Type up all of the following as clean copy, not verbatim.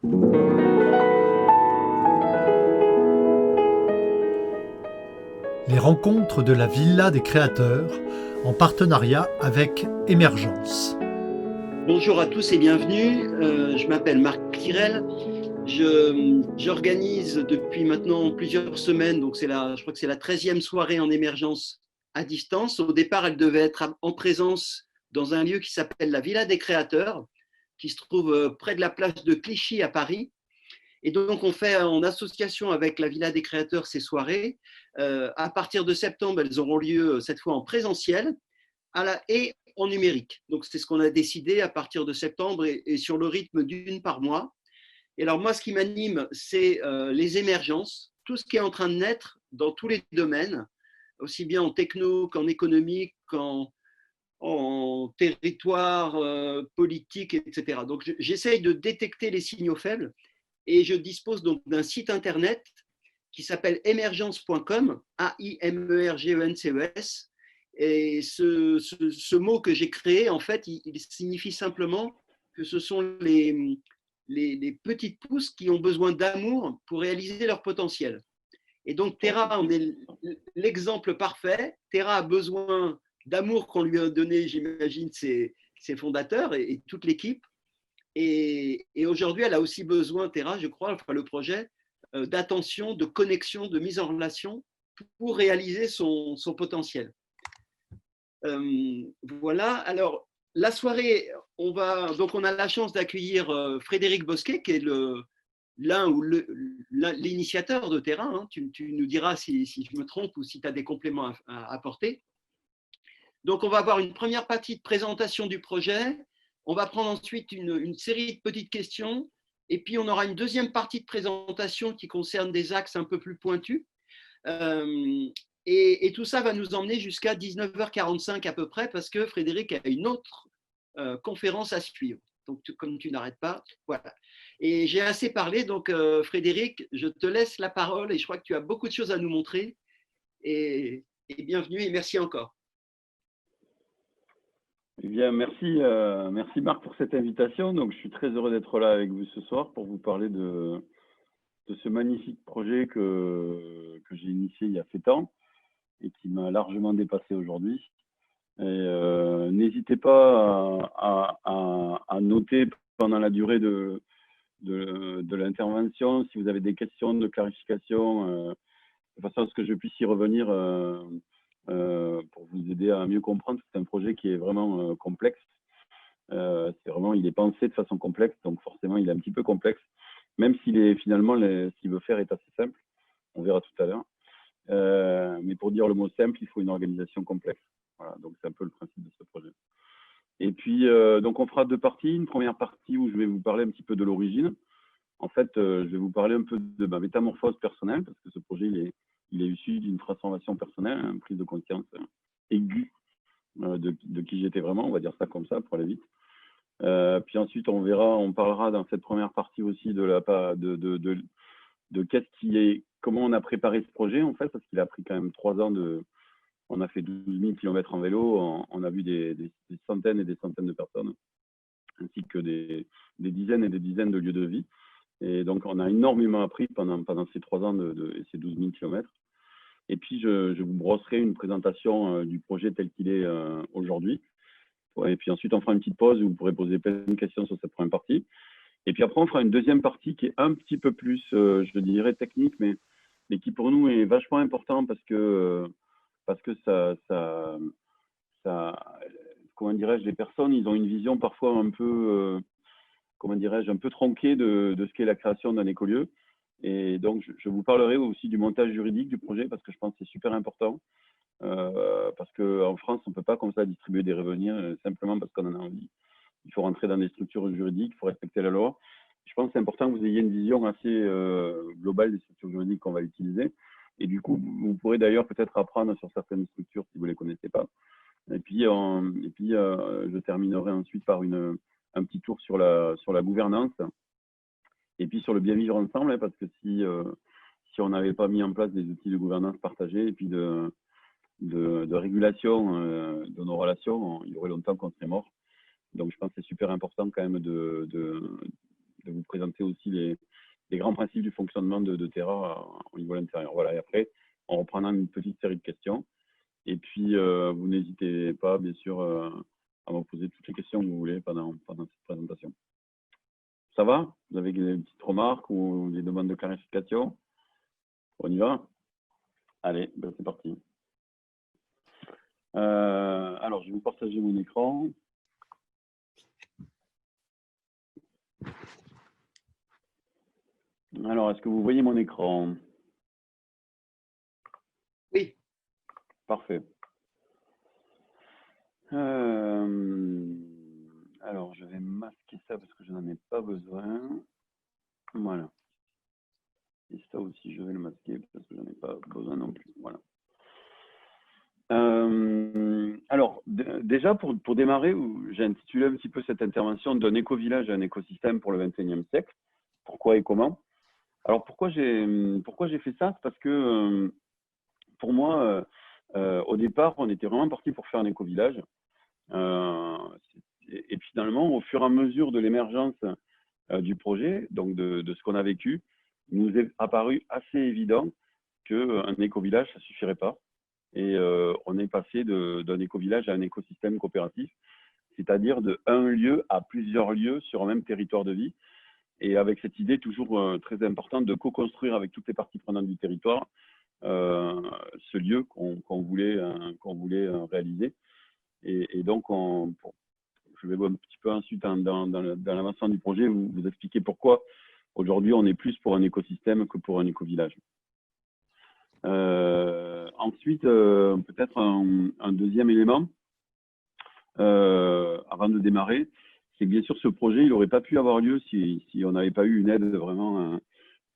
Les rencontres de la Villa des créateurs en partenariat avec Émergence. Bonjour à tous et bienvenue. Je m'appelle Marc Clyrel. J'organise depuis maintenant plusieurs semaines, donc je crois que c'est la 13e soirée en émergence à distance. Au départ, elle devait être en présence dans un lieu qui s'appelle la Villa des créateurs, qui se trouve près de la place de Clichy à Paris. Et donc, on fait en association avec la Villa des créateurs ces soirées. À partir de septembre, elles auront lieu cette fois en présentiel et en numérique. Donc, c'est ce qu'on a décidé à partir de septembre et sur le rythme d'une par mois. Et alors, moi, ce qui m'anime, c'est les émergences, tout ce qui est en train de naître dans tous les domaines, aussi bien en techno qu'en économique, en territoire politique, etc. Donc, j'essaye de détecter les signaux faibles et je dispose donc d'un site internet qui s'appelle emergence.com, AIMERGENCES. Et ce mot que j'ai créé, en fait, il signifie simplement que ce sont les petites pousses qui ont besoin d'amour pour réaliser leur potentiel. Et donc, Terra en est l'exemple parfait. Terra a besoin d'amour qu'on lui a donné, j'imagine, ses fondateurs et toute l'équipe. Et aujourd'hui, elle a aussi besoin, Terra, je crois, enfin, le projet, d'attention, de connexion, de mise en relation pour réaliser son potentiel. Voilà, alors la soirée, on a la chance d'accueillir Frédéric Bosquet, qui est l'initiateur de Terra. Hein. Tu nous diras si je me trompe ou si tu as des compléments à apporter. Donc, on va avoir une première partie de présentation du projet. On va prendre ensuite une série de petites questions. Et puis, on aura une deuxième partie de présentation qui concerne des axes un peu plus pointus. Et tout ça va nous emmener jusqu'à 19h45 à peu près, parce que Frédéric a une autre conférence à suivre. Donc, comme tu n'arrêtes pas, voilà. Et j'ai assez parlé, donc Frédéric, je te laisse la parole et je crois que tu as beaucoup de choses à nous montrer. Et bienvenue et merci encore. Eh bien, merci Marc pour cette invitation. Donc, je suis très heureux d'être là avec vous ce soir pour vous parler de ce magnifique projet que j'ai initié il y a 7 ans et qui m'a largement dépassé aujourd'hui. N'hésitez pas à noter pendant la durée de l'intervention si vous avez des questions de clarification, de façon à ce que je puisse y revenir pour vous aider à mieux comprendre. C'est un projet qui est vraiment complexe. Il est pensé de façon complexe, donc forcément il est un petit peu complexe, même s'il est finalement ce qu'il veut faire est assez simple. On verra tout à l'heure. Mais pour dire le mot simple, il faut une organisation complexe. Voilà, donc c'est un peu le principe de ce projet. Et puis, donc on fera 2 parties. Une première partie où je vais vous parler un petit peu de l'origine. En fait, je vais vous parler un peu de ma métamorphose personnelle, parce que ce projet, il est issu d'une transformation personnelle, une prise de conscience aiguë de qui j'étais vraiment, on va dire ça comme ça, pour aller vite. Puis ensuite, on parlera dans cette première partie aussi de comment on a préparé ce projet, en fait, parce qu'il a pris quand même 3 ans on a fait 12 000 km en vélo, on a vu des centaines et des centaines de personnes, ainsi que des dizaines et des dizaines de lieux de vie. Et donc, on a énormément appris pendant ces 3 ans et ces 12 000 km. Et puis, je vous brosserai une présentation du projet tel qu'il est aujourd'hui. Et puis ensuite, on fera une petite pause où vous pourrez poser plein de questions sur cette première partie. Et puis après, on fera une deuxième partie qui est un petit peu plus, je dirais, technique, mais qui pour nous est vachement important parce que ça comment dirais-je, les personnes, ils ont une vision parfois un peu, comment dirais-je, un peu tronquée de ce qu'est la création d'un écolieu. Et donc, je vous parlerai aussi du montage juridique du projet parce que je pense que c'est super important. Parce qu'en France, on ne peut pas comme ça distribuer des revenus simplement parce qu'on en a envie. Il faut rentrer dans des structures juridiques, il faut respecter la loi. Je pense que c'est important que vous ayez une vision assez globale des structures juridiques qu'on va utiliser. Et du coup, vous pourrez d'ailleurs peut-être apprendre sur certaines structures si vous ne les connaissez pas. Et puis, je terminerai ensuite par un petit tour sur la gouvernance et puis sur le bien vivre ensemble, hein, parce que si on n'avait pas mis en place des outils de gouvernance partagés et puis de régulation de nos relations, il y aurait longtemps qu'on serait mort. Donc, je pense que c'est super important quand même vous présenter aussi les grands principes du fonctionnement de Terra au niveau intérieur. Voilà, et après, on reprendra une petite série de questions. Et puis, vous n'hésitez pas, bien sûr, à me poser toutes les questions que vous voulez pendant cette présentation. Ça va? Vous avez des petites remarques ou des demandes de clarification? On y va? Allez, ben c'est parti. Alors, je vais vous partager mon écran. Alors, est-ce que vous voyez mon écran? Oui. Parfait. Alors, je vais masquer ça parce que je n'en ai pas besoin. Voilà. Et ça aussi, je vais le masquer parce que je n'en ai pas besoin non plus. Voilà. Alors, déjà, pour démarrer, j'ai intitulé un petit peu cette intervention d'un éco-village à un écosystème pour le XXIe siècle. Pourquoi et comment? Alors, pourquoi j'ai fait ça? C'est parce que, pour moi, au départ, on était vraiment parti pour faire un éco-village. Et finalement, au fur et à mesure de l'émergence du projet, donc de ce qu'on a vécu, il nous est apparu assez évident qu'un éco-village, ça ne suffirait pas. Et on est passé d'un éco-village à un écosystème coopératif, c'est-à-dire de un lieu à plusieurs lieux sur un même territoire de vie. Et avec cette idée toujours très importante de co-construire avec toutes les parties prenantes du territoire ce lieu qu'on voulait réaliser. Et donc, je vais un petit peu ensuite dans l'avancement du projet vous expliquer pourquoi aujourd'hui on est plus pour un écosystème que pour un éco-village. Ensuite, peut-être un deuxième élément avant de démarrer, c'est que bien sûr ce projet il n'aurait pas pu avoir lieu si on n'avait pas eu une aide vraiment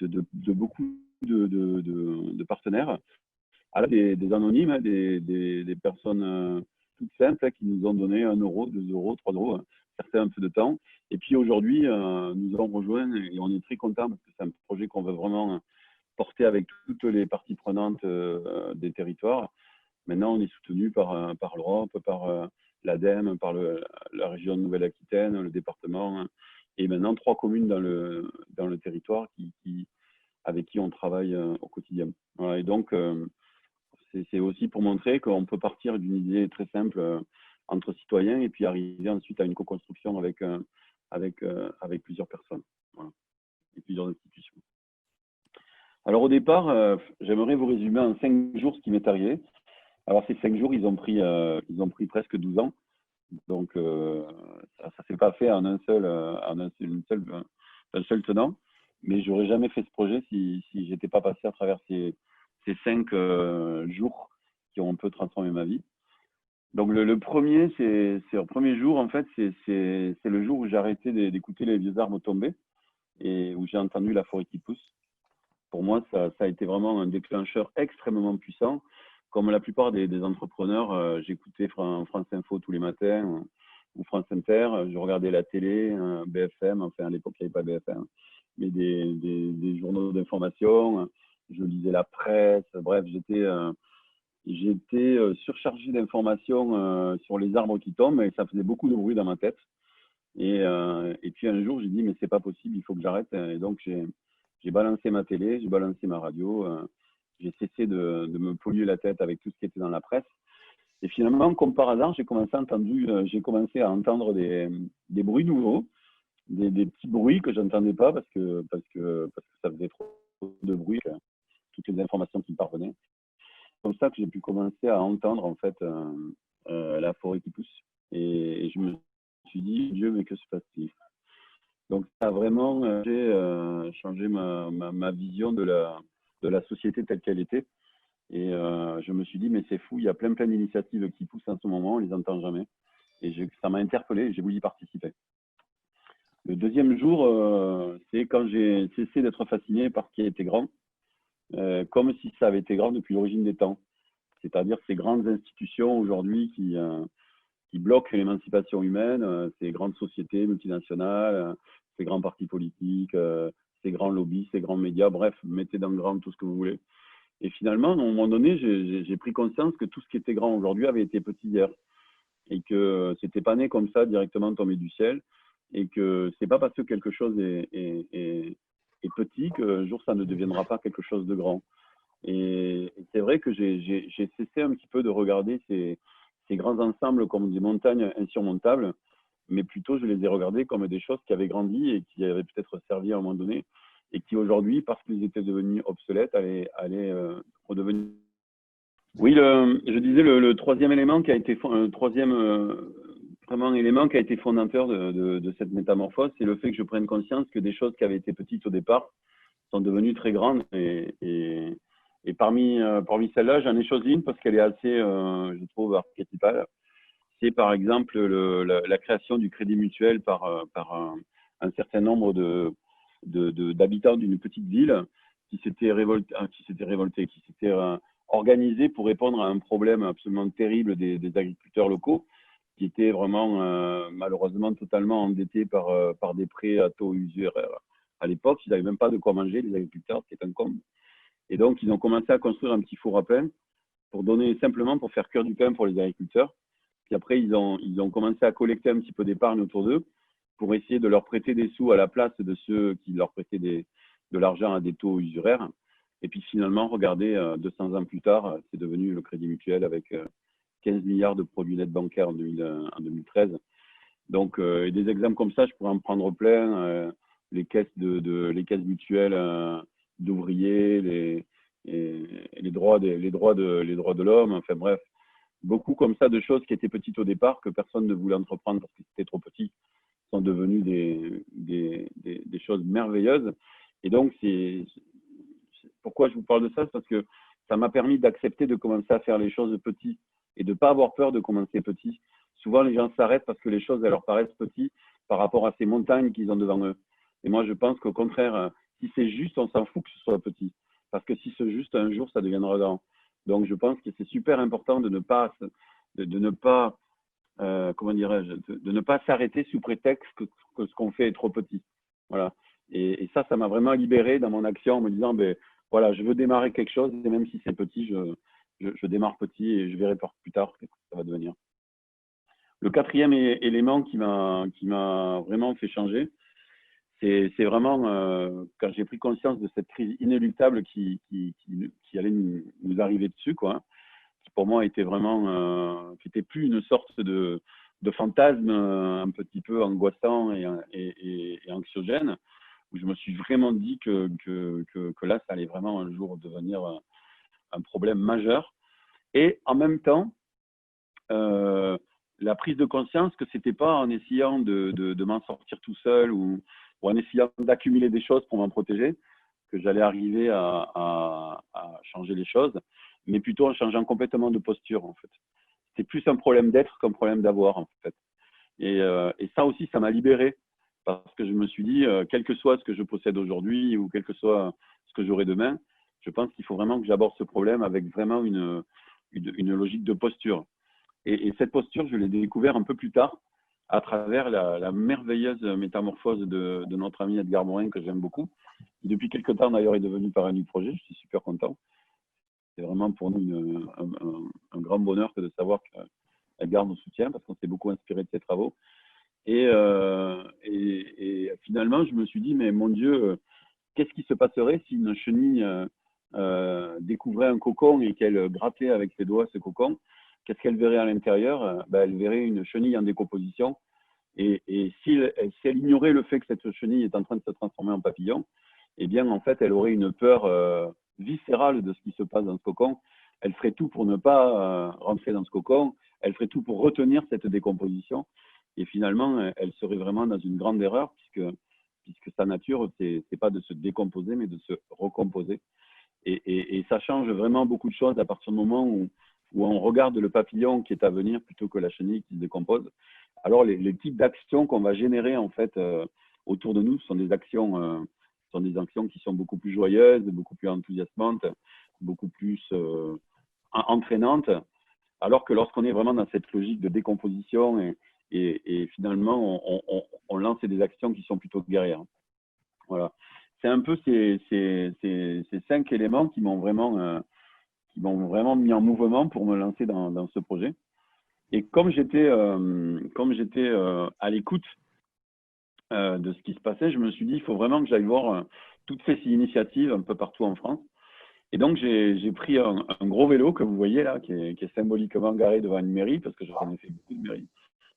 de beaucoup de partenaires, des anonymes, hein, des personnes toutes simples qui nous ont donné 1 euro, 2 euros, 3 euros, certains un peu de temps. Et puis aujourd'hui, nous avons rejoint et on est très contents parce que c'est un projet qu'on veut vraiment porter avec toutes les parties prenantes des territoires. Maintenant, on est soutenu par l'Europe, par l'ADEME, par la région de Nouvelle-Aquitaine, le département, et maintenant 3 communes dans le territoire avec qui on travaille au quotidien. Voilà, et donc, c'est aussi pour montrer qu'on peut partir d'une idée très simple entre citoyens et puis arriver ensuite à une co-construction avec plusieurs personnes, voilà, et plusieurs institutions. Alors au départ, j'aimerais vous résumer en 5 jours ce qui m'est arrivé. Alors ces 5 jours, ils ont pris presque 12 ans. Donc ça ne s'est pas fait en un seul tenant. Mais j'aurais jamais fait ce projet si j'étais pas passé à travers ces 5 jours qui ont un peu transformé ma vie. Donc le premier, c'est le premier jour, en fait, c'est le jour où j'ai arrêté d'écouter les vieux arbres tomber et où j'ai entendu la forêt qui pousse. Pour moi, ça a été vraiment un déclencheur extrêmement puissant. Comme la plupart des entrepreneurs, j'écoutais France Info tous les matins ou France Inter, je regardais la télé, BFM, enfin à l'époque il n'y avait pas BFM, mais des journaux d'information, je lisais la presse, bref, j'étais surchargé d'informations sur les arbres qui tombent et ça faisait beaucoup de bruit dans ma tête. Et puis un jour, j'ai dit, mais c'est pas possible, il faut que j'arrête. Et donc, j'ai balancé ma télé, j'ai balancé ma radio, j'ai cessé de me polluer la tête avec tout ce qui était dans la presse. Et finalement, comme par hasard, j'ai commencé à entendre des bruits nouveaux, des petits bruits que je n'entendais pas parce que ça faisait trop de bruit, toutes les informations qui me parvenaient. C'est comme ça que j'ai pu commencer à entendre en fait la forêt qui pousse. Et je me suis dit, Dieu, mais que se passe-t-il? Donc ça a vraiment changé ma vision de la société telle qu'elle était. Et je me suis dit, mais c'est fou, il y a plein d'initiatives qui poussent en ce moment, on ne les entend jamais. Et ça m'a interpellé et j'ai voulu y participer. Le deuxième jour, c'est quand j'ai cessé d'être fasciné par ce qui était grand, comme si ça avait été grand depuis l'origine des temps. C'est-à-dire ces grandes institutions aujourd'hui qui bloquent l'émancipation humaine, ces grandes sociétés multinationales, ces grands partis politiques, ces grands lobbies, ces grands médias, bref, mettez dans le grand tout ce que vous voulez. Et finalement, à un moment donné, j'ai pris conscience que tout ce qui était grand aujourd'hui avait été petit hier. Et que c'était pas né comme ça, directement tombé du ciel. et que c'est pas parce que quelque chose est petit qu'un jour ça ne deviendra pas quelque chose de grand. Et c'est vrai que j'ai cessé un petit peu de regarder ces grands ensembles comme des montagnes insurmontables, mais plutôt je les ai regardés comme des choses qui avaient grandi et qui avaient peut-être servi à un moment donné, et qui aujourd'hui, parce qu'ils étaient devenus obsolètes, allaient redevenir. Oui, je disais le troisième élément qui a été troisième vraiment élément qui a été fondateur de cette métamorphose, c'est le fait que je prenne conscience que des choses qui avaient été petites au départ sont devenues très grandes. Et parmi celles-là, j'en ai choisi une parce qu'elle est assez, je trouve, archétypale. C'est par exemple la création du crédit mutuel par un certain nombre d'habitants d'une petite ville qui s'étaient révoltés, qui s'étaient organisés pour répondre à un problème absolument terrible des agriculteurs locaux, qui étaient vraiment malheureusement totalement endettés par des prêts à taux usuraires. À l'époque, ils n'avaient même pas de quoi manger, les agriculteurs, c'est un comble. Et donc, ils ont commencé à construire un petit four à pain pour faire cuire du pain pour les agriculteurs. Puis après, ils ont commencé à collecter un petit peu d'épargne autour d'eux pour essayer de leur prêter des sous à la place de ceux qui leur prêtaient de l'argent à des taux usuraires. Et puis finalement, regardez, 200 ans plus tard, c'est devenu le Crédit Mutuel avec 15 milliards de produits nets bancaires en 2013. Donc, et des exemples comme ça, je pourrais en prendre plein. Les caisses mutuelles d'ouvriers, les droits de l'homme, enfin bref, beaucoup comme ça de choses qui étaient petites au départ, que personne ne voulait entreprendre parce que c'était trop petit, sont devenues des choses merveilleuses. Et donc, pourquoi je vous parle de ça? C'est parce que ça m'a permis d'accepter de commencer à faire les choses petites et de ne pas avoir peur de commencer petit. Souvent, les gens s'arrêtent parce que les choses elles leur paraissent petites par rapport à ces montagnes qu'ils ont devant eux. Et moi, je pense qu'au contraire, si c'est juste, on s'en fout que ce soit petit. Parce que si c'est juste, un jour, ça deviendra grand. Donc, je pense que c'est super important de ne pas comment dirais-je, de ne pas s'arrêter sous prétexte que ce qu'on fait est trop petit. Voilà. Et ça m'a vraiment libéré dans mon action en me disant, ben voilà, je veux démarrer quelque chose et même si c'est petit, je démarre petit et je verrai plus tard ce que ça va devenir. Le quatrième élément qui m'a vraiment fait changer, c'est vraiment quand j'ai pris conscience de cette crise inéluctable qui allait nous arriver dessus, quoi, qui pour moi était vraiment, qui était plus une sorte de fantasme un petit peu angoissant et anxiogène, où je me suis vraiment dit que là, ça allait vraiment un jour devenir un problème majeur. Et en même temps, la prise de conscience que c'était pas en essayant de m'en sortir tout seul ou en essayant d'accumuler des choses pour m'en protéger que j'allais arriver à changer les choses, mais plutôt en changeant complètement de posture, en fait. C'est plus un problème d'être qu'un problème d'avoir, en fait. Et ça aussi, ça m'a libéré parce que je me suis dit, quel que soit ce que je possède aujourd'hui ou quel que soit ce que j'aurai demain, je pense qu'il faut vraiment que j'aborde ce problème avec vraiment une logique de posture. Et cette posture, je l'ai découvert un peu plus tard à travers la merveilleuse métamorphose de notre ami Edgar Morin, que j'aime beaucoup, qui depuis quelque temps d'ailleurs est devenu parrain du projet. Je suis super content. C'est vraiment pour nous un grand bonheur que de savoir qu'Edgar nous soutient parce qu'on s'est beaucoup inspiré de ses travaux. Et finalement, je me suis dit, mais mon Dieu, qu'est-ce qui se passerait si une chenille découvrait un cocon et qu'elle grattait avec ses doigts ce cocon? Qu'est-ce qu'elle verrait à l'intérieur? Elle verrait une chenille en décomposition. Et si elle ignorait le fait que cette chenille est en train de se transformer en papillon, eh bien, en fait, elle aurait une peur viscérale de ce qui se passe dans ce cocon. Elle ferait tout pour ne pas rentrer dans ce cocon. Elle ferait tout pour retenir cette décomposition. Et finalement, elle serait vraiment dans une grande erreur puisque sa nature, c'est pas de se décomposer, mais de se recomposer. Et ça change vraiment beaucoup de choses à partir du moment où on regarde le papillon qui est à venir plutôt que la chenille qui se décompose. Alors, les types d'actions qu'on va générer en fait autour de nous sont des actions qui sont beaucoup plus joyeuses, beaucoup plus enthousiasmantes, beaucoup plus entraînantes. Alors que lorsqu'on est vraiment dans cette logique de décomposition et finalement on lance des actions qui sont plutôt guerrières. Voilà. C'est un peu ces 5 éléments qui m'ont vraiment mis en mouvement pour me lancer dans ce projet. Et comme j'étais à l'écoute de ce qui se passait, je me suis dit, il faut vraiment que j'aille voir toutes ces initiatives un peu partout en France. Et donc, j'ai pris un gros vélo que vous voyez là, qui est symboliquement garé devant une mairie, parce que j'en ai fait beaucoup de mairies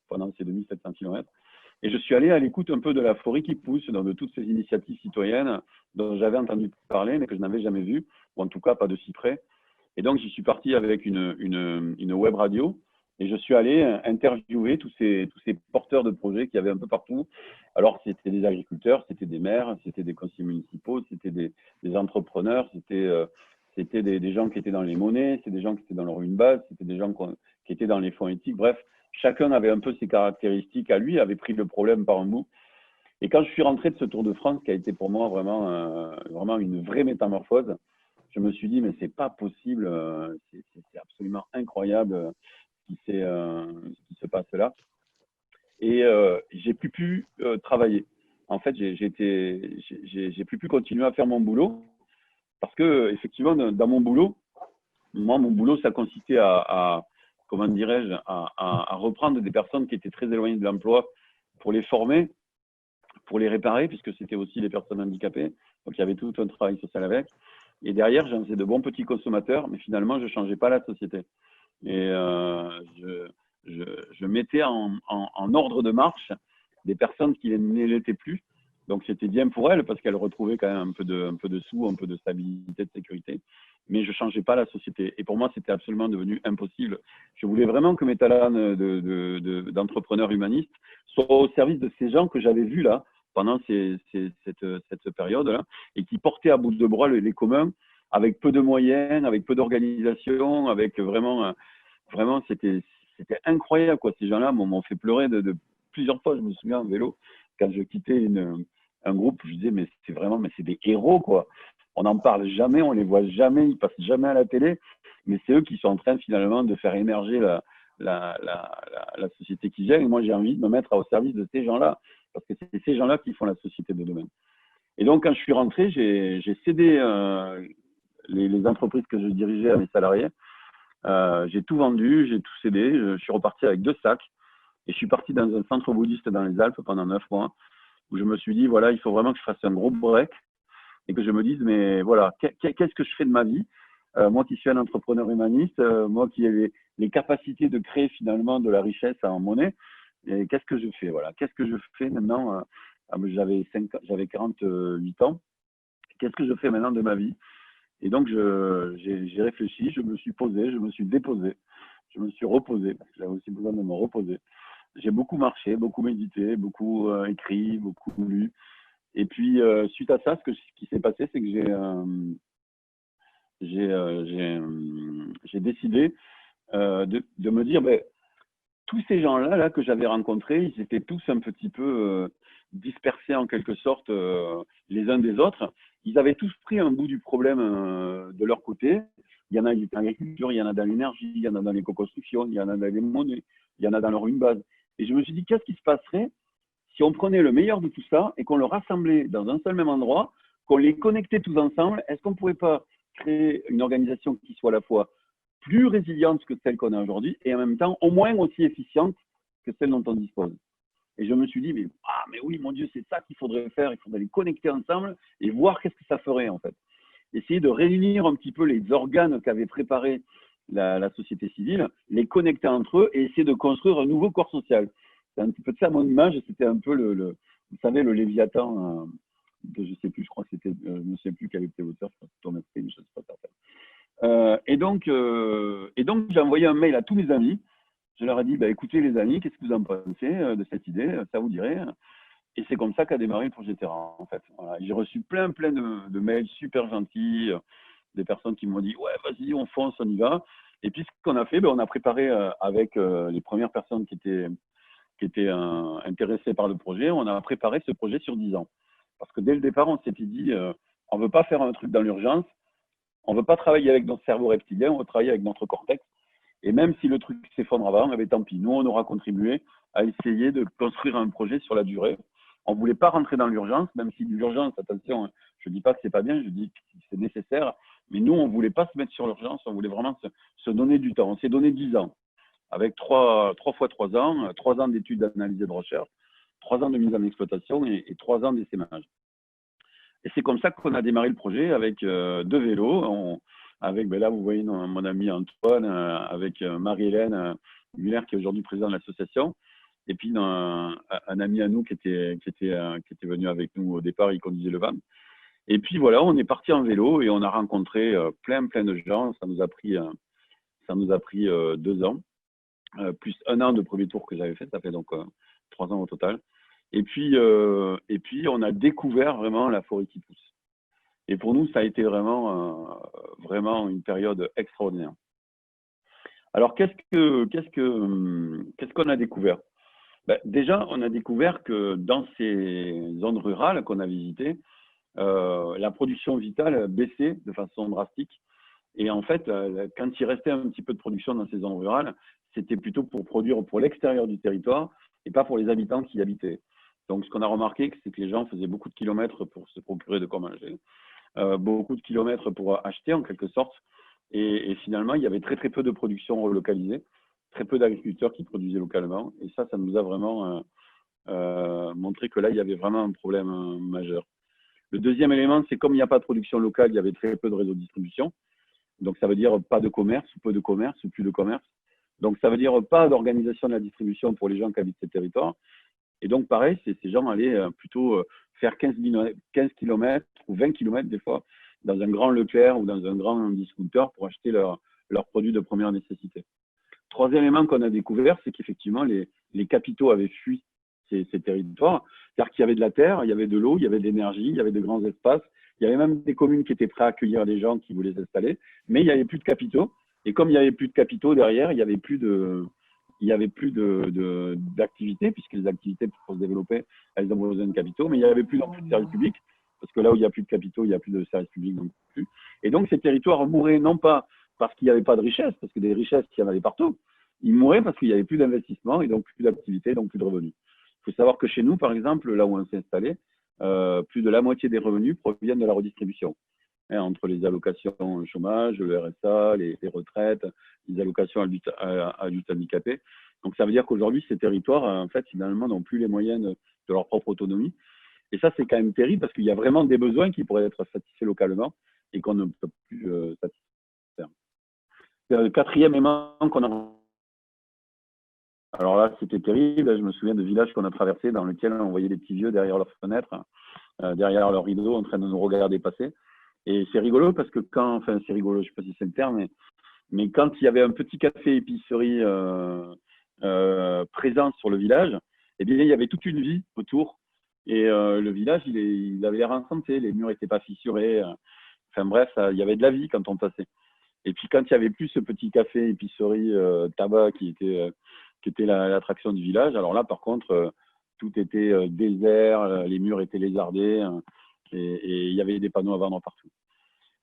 pendant ces 2700 km. Et je suis allé à l'écoute un peu de la forêt qui pousse, de toutes ces initiatives citoyennes dont j'avais entendu parler, mais que je n'avais jamais vues, ou en tout cas pas de si près. Et donc, j'y suis parti avec une web radio et je suis allé interviewer tous ces porteurs de projets qu'il y avait un peu partout. Alors, c'était des agriculteurs, c'était des maires, c'était des conseillers municipaux, c'était des entrepreneurs, c'était des gens qui étaient dans les monnaies, c'était des gens qui étaient dans leur une base, c'était des gens qui étaient dans les fonds éthiques. Bref, chacun avait un peu ses caractéristiques à lui, avait pris le problème par un bout. Et quand je suis rentré de ce Tour de France, qui a été pour moi vraiment une vraie métamorphose, je me suis dit, mais c'est pas possible, c'est absolument incroyable ce qui se passe là. Et j'ai plus pu travailler. En fait, j'ai plus pu continuer à faire mon boulot parce que effectivement, dans mon boulot, moi, mon boulot, ça consistait comment dirais-je, à reprendre des personnes qui étaient très éloignées de l'emploi pour les former, pour les réparer, puisque c'était aussi des personnes handicapées. Donc, il y avait tout un travail social avec. Et derrière, j'en faisais de bons petits consommateurs, mais finalement, je ne changeais pas la société. Et je mettais en ordre de marche des personnes qui ne l'étaient plus. Donc, c'était bien pour elles parce qu'elles retrouvaient quand même un peu de sous, un peu de stabilité, de sécurité. Mais je ne changeais pas la société. Et pour moi, c'était absolument devenu impossible. Je voulais vraiment que mes talents d'entrepreneur humaniste soient au service de ces gens que j'avais vus là pendant cette période-là et qui portaient à bout de bras les communs avec peu de moyens, avec peu d'organisation, avec vraiment c'était incroyable, quoi. Ces gens-là m'ont fait pleurer de plusieurs fois. Je me souviens en vélo, quand je quittais un groupe, je disais, mais c'est des héros, quoi. On n'en parle jamais, on les voit jamais, ils passent jamais à la télé, mais c'est eux qui sont en train finalement de faire émerger la société qui vient. Et moi, j'ai envie de me mettre au service de ces gens-là, parce que c'est ces gens-là qui font la société de demain. Et donc, quand je suis rentré, j'ai cédé les entreprises que je dirigeais à mes salariés. J'ai tout vendu, j'ai tout cédé. Je suis reparti avec 2 sacs et je suis parti dans un centre bouddhiste dans les Alpes pendant 9 mois où je me suis dit, voilà, il faut vraiment que je fasse un gros break et que je me dise, mais voilà, qu'est-ce que je fais de ma vie? Moi qui suis un entrepreneur humaniste, moi qui ai les capacités de créer finalement de la richesse en monnaie, et qu'est-ce que je fais? Voilà, qu'est-ce que je fais maintenant? J'avais 48 ans. Qu'est-ce que je fais maintenant de ma vie? Et donc, j'ai réfléchi, je me suis posé, je me suis déposé, je me suis reposé, parce que j'avais aussi besoin de me reposer. J'ai beaucoup marché, beaucoup médité, beaucoup écrit, beaucoup lu. Et puis, suite à ça, ce qui s'est passé, c'est que j'ai décidé de me dire, ben, tous ces gens-là là, que j'avais rencontrés, ils étaient tous un petit peu dispersés en quelque sorte les uns des autres. Ils avaient tous pris un bout du problème de leur côté. Il y en a dans l'agriculture, il y en a dans l'énergie, il y en a dans l'éco-construction, il y en a dans les monnaies, il y en a dans leur une base. Et je me suis dit, qu'est-ce qui se passerait si on prenait le meilleur de tout ça et qu'on le rassemblait dans un seul même endroit, qu'on les connectait tous ensemble? Est-ce qu'on ne pourrait pas créer une organisation qui soit à la fois plus résiliente que celle qu'on a aujourd'hui et en même temps au moins aussi efficiente que celle dont on dispose? Et je me suis dit, mais oui, mon Dieu, c'est ça qu'il faudrait faire. Il faudrait les connecter ensemble et voir qu'est-ce que ça ferait en fait. Essayer de réunir un petit peu les organes qu'avait préparé la société civile, les connecter entre eux et essayer de construire un nouveau corps social. C'est un petit peu de ça mon image. C'était un peu vous savez, le Léviathan, que je ne sais plus, je crois que c'était, je ne sais plus quel était l'auteur, je crois que c'était Thomas Paine, je ne sais pas certain. Et donc, j'ai envoyé un mail à tous mes amis. Je leur ai dit, écoutez les amis, qu'est-ce que vous en pensez de cette idée? Ça vous dirait? Et c'est comme ça qu'a démarré le projet Terra, en fait. Voilà. J'ai reçu plein de mails super gentils, des personnes qui m'ont dit, ouais, vas-y, on fonce, on y va. Et puis, ce qu'on a fait, on a préparé avec les premières personnes qui étaient intéressées par le projet, on a préparé ce projet sur 10 ans. Parce que dès le départ, on s'était dit, on ne veut pas faire un truc dans l'urgence, on ne veut pas travailler avec notre cerveau reptilien, on veut travailler avec notre cortex. Et même si le truc s'effondre avant, tant pis. Nous, on aura contribué à essayer de construire un projet sur la durée. On ne voulait pas rentrer dans l'urgence, même si l'urgence, attention, je ne dis pas que ce n'est pas bien, je dis que c'est nécessaire. Mais nous, on ne voulait pas se mettre sur l'urgence, on voulait vraiment se donner du temps. On s'est donné 10 ans, avec 3 fois 3 ans, 3 ans d'études, d'analyse et de recherche. 3 ans de mise en exploitation et 3 ans d'essaimage. Et c'est comme ça qu'on a démarré le projet avec 2 vélos. Avec, là, vous voyez mon ami Antoine, avec Marie-Hélène Muller, qui est aujourd'hui président de l'association. Et puis un ami à nous qui était venu avec nous au départ, il conduisait le van. Et puis voilà, on est parti en vélo et on a rencontré plein de gens. Ça nous a pris 2 ans, plus 1 an de premier tour que j'avais fait. Ça fait donc 3 ans au total. Et puis on a découvert vraiment la forêt qui pousse. Et pour nous, ça a été vraiment une période extraordinaire. Alors, qu'est-ce qu'on a découvert? Déjà, on a découvert que dans ces zones rurales qu'on a visitées, la production vitale baissait de façon drastique. Et en fait, quand il restait un petit peu de production dans ces zones rurales, c'était plutôt pour produire pour l'extérieur du territoire et pas pour les habitants qui y habitaient. Donc, ce qu'on a remarqué, c'est que les gens faisaient beaucoup de kilomètres pour se procurer de quoi manger, beaucoup de kilomètres pour acheter en quelque sorte. Et finalement, il y avait très peu de production relocalisée, très peu d'agriculteurs qui produisaient localement. Et ça nous a vraiment montré que là, il y avait vraiment un problème majeur. Le deuxième élément, c'est comme il n'y a pas de production locale, il y avait très peu de réseaux de distribution. Donc, ça veut dire pas de commerce, ou peu de commerce, ou plus de commerce. Donc, ça veut dire pas d'organisation de la distribution pour les gens qui habitent ces territoires. Et donc, pareil, ces gens allaient plutôt faire 15 km ou 20 km des fois dans un grand Leclerc ou dans un grand discounter pour acheter leurs produits de première nécessité. Troisième élément qu'on a découvert, c'est qu'effectivement, les capitaux avaient fui ces territoires. C'est-à-dire qu'il y avait de la terre, il y avait de l'eau, il y avait de l'énergie, il y avait de grands espaces. Il y avait même des communes qui étaient prêtes à accueillir des gens qui voulaient s'installer, mais il n'y avait plus de capitaux. Et comme il n'y avait plus de capitaux derrière, il n'y avait plus d'activités, puisque les activités pour se développer, elles ont besoin de capitaux, mais il n'y avait plus non plus de services publics, parce que là où il n'y a plus de capitaux, il n'y a plus de services publics non plus. Et donc ces territoires mouraient non pas parce qu'il n'y avait pas de richesse, parce que des richesses, il y en avait partout, ils mouraient parce qu'il n'y avait plus d'investissement et donc plus d'activité, donc plus de revenus. Il faut savoir que chez nous, par exemple, là où on s'est installé, plus de la moitié des revenus proviennent de la redistribution. Entre les allocations chômage, le RSA, les retraites, les allocations adultes handicapés. Donc, ça veut dire qu'aujourd'hui, ces territoires, en fait, finalement, n'ont plus les moyens de leur propre autonomie. Et ça, c'est quand même terrible parce qu'il y a vraiment des besoins qui pourraient être satisfaits localement et qu'on ne peut plus satisfaire. Le quatrième élément qu'on a... Alors là, c'était terrible. Je me souviens de villages qu'on a traversés dans lesquels on voyait des petits vieux derrière leurs fenêtres, derrière leurs rideaux, en train de nous regarder passer. Et c'est rigolo parce que c'est rigolo, je ne sais pas si c'est le terme, mais quand il y avait un petit café épicerie présent sur le village, eh bien, il y avait toute une vie autour. Et le village, il avait l'air en santé, les murs n'étaient pas fissurés. Enfin bref, il y avait de la vie quand on passait. Et puis quand il n'y avait plus ce petit café épicerie tabac qui était l'attraction du village, alors là, par contre, tout était désert, les murs étaient lézardés. Et il y avait des panneaux à vendre partout.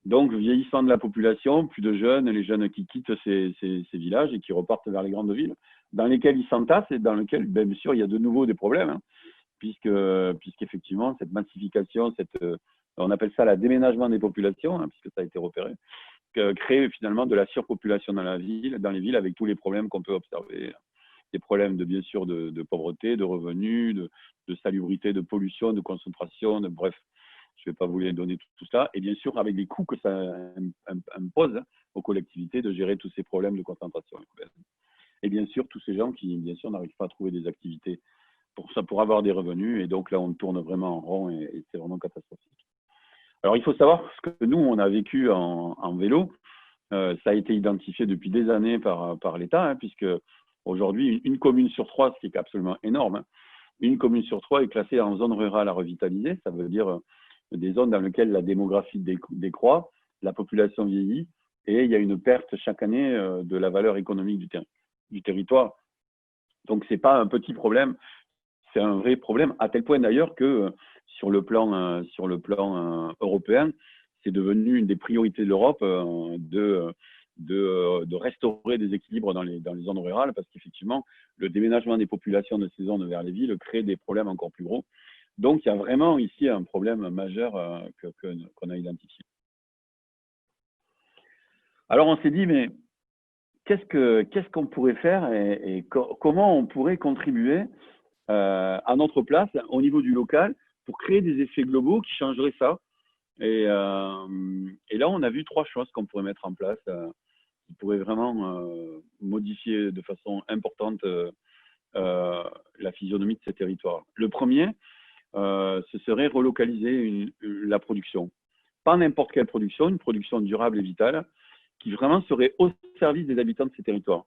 Donc, vieillissant de la population, plus de jeunes, les jeunes qui quittent ces villages et qui repartent vers les grandes villes, dans lesquelles ils s'entassent et dans lesquelles, bien sûr, il y a de nouveau des problèmes, puisqu'effectivement, cette massification, on appelle ça le déménagement des populations, puisque ça a été repéré, crée finalement de la surpopulation dans les villes, avec tous les problèmes qu'on peut observer. Des problèmes bien sûr de pauvreté, de revenus, de salubrité, de pollution, de concentration, bref. Je ne vais pas vous les donner tout ça. Et bien sûr, avec les coûts que ça impose aux collectivités de gérer tous ces problèmes de concentration. Et bien sûr, tous ces gens qui, bien sûr, n'arrivent pas à trouver des activités pour avoir des revenus. Et donc là, on tourne vraiment en rond et c'est vraiment catastrophique. Alors, il faut savoir ce que nous, on a vécu en vélo. Ça a été identifié depuis des années par l'État, puisque aujourd'hui, une commune sur 3, ce qui est absolument énorme, une commune sur 3 est classée en zone rurale à revitaliser. Ça veut dire des zones dans lesquelles la démographie décroît, la population vieillit et il y a une perte chaque année de la valeur économique du territoire. Donc, ce n'est pas un petit problème, c'est un vrai problème, à tel point d'ailleurs que sur le plan européen, c'est devenu une des priorités de l'Europe de restaurer des équilibres dans les zones rurales parce qu'effectivement, le déménagement des populations de ces zones vers les villes crée des problèmes encore plus gros. Donc, il y a vraiment ici un problème majeur qu'on a identifié. Alors, on s'est dit, mais qu'est-ce qu'on pourrait faire et comment on pourrait contribuer à notre place, au niveau du local, pour créer des effets globaux qui changeraient ça. Et là, on a vu 3 choses qu'on pourrait mettre en place, qui pourraient vraiment modifier de façon importante la physionomie de ces territoires. Le premier, ce serait relocaliser la production. Pas n'importe quelle production, une production durable et vitale, qui vraiment serait au service des habitants de ces territoires.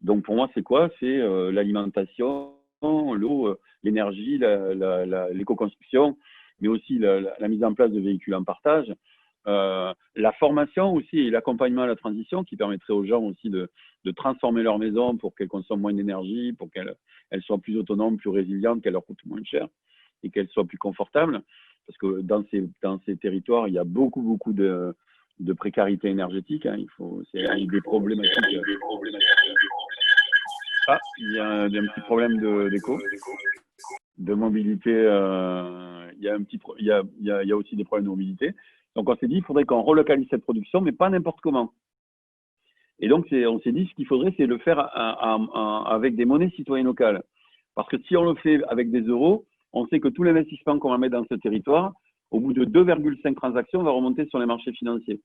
Donc pour moi, c'est quoi? C'est l'alimentation, l'eau, l'énergie, l'éco-construction, mais aussi la mise en place de véhicules en partage, la formation aussi et l'accompagnement à la transition qui permettrait aux gens aussi de transformer leur maison pour qu'elles consomment moins d'énergie, pour qu'elles soient plus autonomes, plus résilientes, qu'elles leur coûtent moins cher et qu'elles soient plus confortables. Parce que dans ces territoires, il y a beaucoup de précarité énergétique. Hein. C'est des problématiques. Ah, il y a un petit problème d'écho, de mobilité. Il y a aussi des problèmes de mobilité. Donc on s'est dit, il faudrait qu'on relocalise cette production, mais pas n'importe comment. Et donc on s'est dit, ce qu'il faudrait, c'est le faire avec des monnaies citoyennes locales. Parce que si on le fait avec des euros, on sait que tout l'investissement qu'on va mettre dans ce territoire, au bout de 2,5 transactions, va remonter sur les marchés financiers.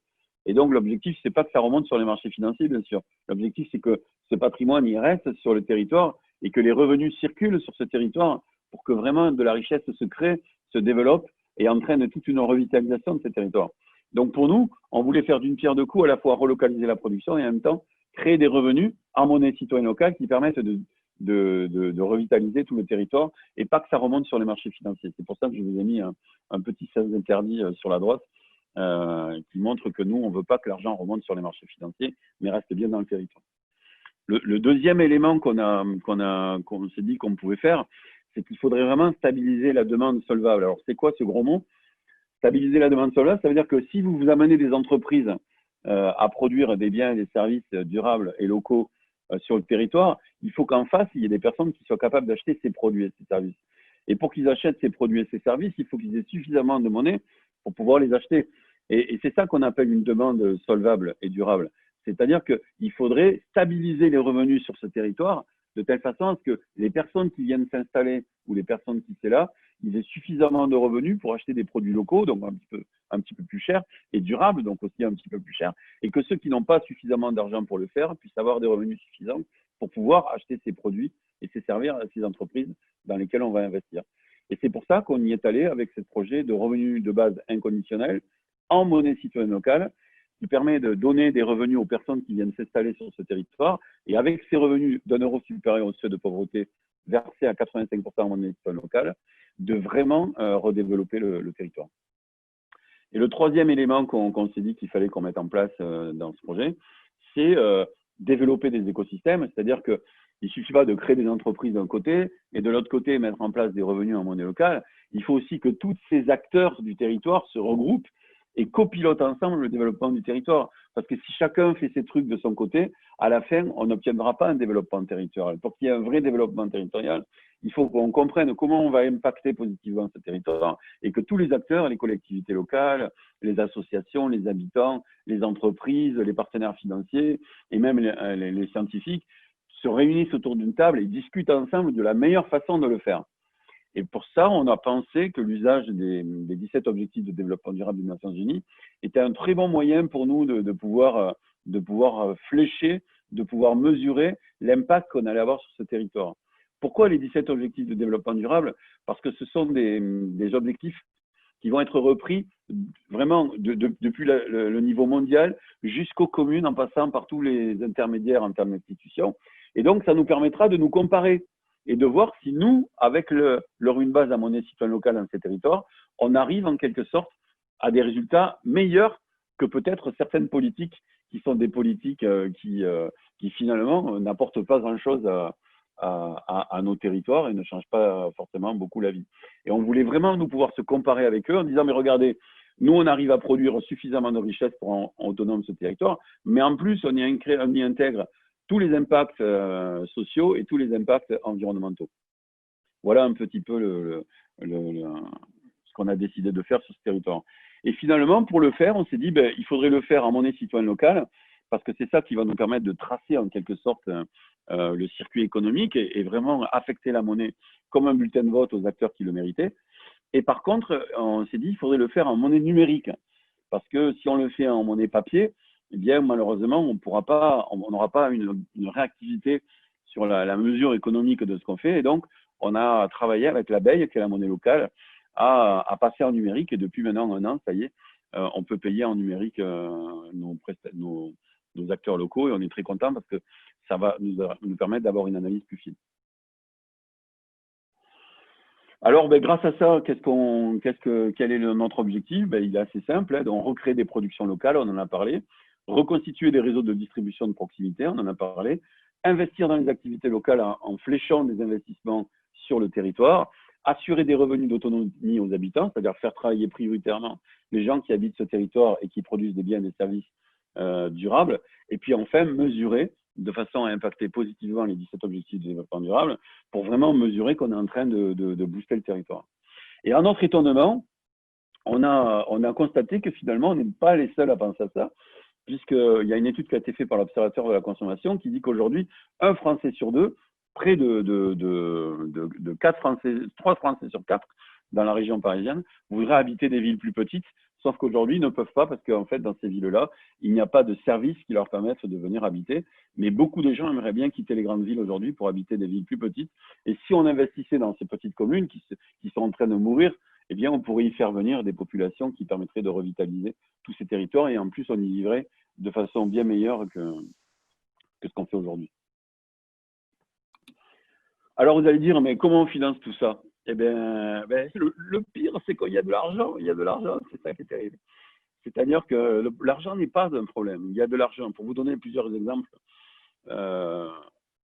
Et donc, l'objectif, c'est pas que ça remonte sur les marchés financiers, bien sûr. L'objectif, c'est que ce patrimoine, il reste sur le territoire et que les revenus circulent sur ce territoire pour que vraiment de la richesse se crée, se développe et entraîne toute une revitalisation de ces territoires. Donc, pour nous, on voulait faire d'une pierre deux coups, à la fois relocaliser la production et en même temps créer des revenus en monnaie citoyenne locale qui permettent de revitaliser tout le territoire et pas que ça remonte sur les marchés financiers. C'est pour ça que je vous ai mis un petit sens interdit sur la droite qui montre que nous, on ne veut pas que l'argent remonte sur les marchés financiers, mais reste bien dans le territoire. Le deuxième élément qu'on s'est dit qu'on pouvait faire, c'est qu'il faudrait vraiment stabiliser la demande solvable. Alors, c'est quoi ce gros mot? Stabiliser la demande solvable, ça veut dire que si vous amenez des entreprises à produire des biens et des services durables et locaux sur le territoire, il faut qu'en face, il y ait des personnes qui soient capables d'acheter ces produits et ces services. Et pour qu'ils achètent ces produits et ces services, il faut qu'ils aient suffisamment de monnaie pour pouvoir les acheter. Et c'est ça qu'on appelle une demande solvable et durable. C'est-à-dire qu'il faudrait stabiliser les revenus sur ce territoire de telle façon à ce que les personnes qui viennent s'installer ou les personnes qui sont là, ils aient suffisamment de revenus pour acheter des produits locaux, donc un petit peu plus chers, et durables, donc aussi un petit peu plus chers, et que ceux qui n'ont pas suffisamment d'argent pour le faire puissent avoir des revenus suffisants pour pouvoir acheter ces produits et ces services à ces entreprises dans lesquelles on va investir. Et c'est pour ça qu'on y est allé avec ce projet de revenus de base inconditionnels en monnaie citoyenne locale, qui permet de donner des revenus aux personnes qui viennent s'installer sur ce territoire. Et avec ces revenus d'un euro supérieur au seuil de pauvreté versés à 85% en monnaie citoyenne locale, de vraiment redévelopper le territoire. Et le troisième élément qu'on s'est dit qu'il fallait qu'on mette en place dans ce projet, c'est développer des écosystèmes, c'est-à-dire qu'il ne suffit pas de créer des entreprises d'un côté et de l'autre côté mettre en place des revenus en monnaie locale. Il faut aussi que tous ces acteurs du territoire se regroupent et copilotent ensemble le développement du territoire. Parce que si chacun fait ses trucs de son côté, à la fin, on n'obtiendra pas un développement territorial. Pour qu'il y ait un vrai développement territorial, il faut qu'on comprenne comment on va impacter positivement ce territoire et que tous les acteurs, les collectivités locales, les associations, les habitants, les entreprises, les partenaires financiers et même les scientifiques se réunissent autour d'une table et discutent ensemble de la meilleure façon de le faire. Et pour ça, on a pensé que l'usage des 17 objectifs de développement durable des Nations Unies était un très bon moyen pour nous de pouvoir flécher, de pouvoir mesurer l'impact qu'on allait avoir sur ce territoire. Pourquoi les 17 objectifs de développement durable? Parce que ce sont des objectifs qui vont être repris vraiment depuis le niveau mondial jusqu'aux communes, en passant par tous les intermédiaires en termes d'institutions. Et donc, ça nous permettra de nous comparer et de voir si nous, avec leur une base à monnaie citoyenne locale dans ces territoires, on arrive en quelque sorte à des résultats meilleurs que peut-être certaines politiques qui sont des politiques qui finalement n'apportent pas grand-chose à nos territoires et ne changent pas forcément beaucoup la vie. Et on voulait vraiment nous pouvoir se comparer avec eux en disant, mais regardez, nous, on arrive à produire suffisamment de richesses pour autonome ce territoire, mais en plus, on y intègre tous les impacts sociaux et tous les impacts environnementaux. Voilà un petit peu ce qu'on a décidé de faire sur ce territoire. Et finalement, pour le faire, on s'est dit, il faudrait le faire en monnaie citoyenne locale, parce que c'est ça qui va nous permettre de tracer en quelque sorte le circuit économique et vraiment affecter la monnaie comme un bulletin de vote aux acteurs qui le méritaient. Et par contre, on s'est dit qu'il faudrait le faire en monnaie numérique, parce que si on le fait en monnaie papier, eh bien malheureusement, on n'aura pas une réactivité sur la mesure économique de ce qu'on fait. Et donc, on a travaillé avec l'abeille, qui est la monnaie locale, à passer en numérique. Et depuis maintenant 1 an, ça y est, on peut payer en numérique nos acteurs locaux. Et on est très content parce que ça va nous permettre d'avoir une analyse plus fine. Alors, grâce à ça, quel est notre objectif? Il est assez simple, hein. On recrée des productions locales, on en a parlé. Reconstituer des réseaux de distribution de proximité, on en a parlé. Investir dans les activités locales en fléchant des investissements sur le territoire. Assurer des revenus d'autonomie aux habitants, c'est-à-dire faire travailler prioritairement les gens qui habitent ce territoire et qui produisent des biens et des services durables. Et puis enfin, mesurer de façon à impacter positivement les 17 objectifs de développement durable pour vraiment mesurer qu'on est en train de booster le territoire. Et à notre étonnement, on a constaté que finalement, on n'est pas les seuls à penser à ça, puisqu'il y a une étude qui a été faite par l'Observatoire de la consommation qui dit qu'aujourd'hui, 1 Français sur 2, près de 3 Français sur 4 dans la région parisienne, voudraient habiter des villes plus petites, sauf qu'aujourd'hui, ils ne peuvent pas parce qu'en fait, dans ces villes-là, il n'y a pas de services qui leur permettent de venir habiter. Mais beaucoup de gens aimeraient bien quitter les grandes villes aujourd'hui pour habiter des villes plus petites. Et si on investissait dans ces petites communes qui sont en train de mourir, eh bien, on pourrait y faire venir des populations qui permettraient de revitaliser tous ces territoires. Et en plus, on y vivrait de façon bien meilleure que ce qu'on fait aujourd'hui. Alors, vous allez dire, mais comment on finance tout ça? Eh bien, le pire, c'est qu'il y a de l'argent. Il y a de l'argent, c'est ça qui est terrible. C'est-à-dire que l'argent n'est pas un problème. Il y a de l'argent. Pour vous donner plusieurs exemples,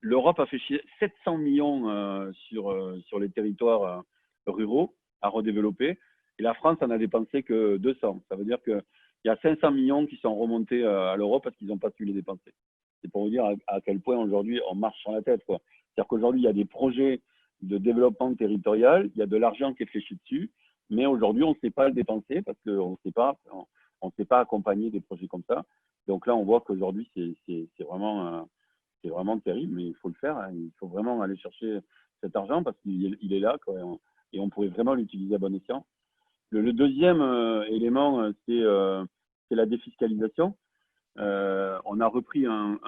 l'Europe a fait 700 millions sur les territoires ruraux à redévelopper. Et la France en a dépensé que 200. Ça veut dire qu'il y a 500 millions qui sont remontés à l'Europe parce qu'ils n'ont pas su les dépenser. C'est pour vous dire à quel point aujourd'hui on marche sur la tête, quoi. C'est-à-dire qu'aujourd'hui, il y a des projets de développement territorial, il y a de l'argent qui est fléché dessus, mais aujourd'hui, on ne sait pas le dépenser parce qu'on ne sait pas accompagner des projets comme ça. Donc là, on voit qu'aujourd'hui, c'est vraiment terrible, mais il faut le faire, hein. Il faut vraiment aller chercher cet argent parce qu'il est là, quoi, et on pourrait vraiment l'utiliser à bon escient. Le deuxième élément, c'est la défiscalisation. On a repris un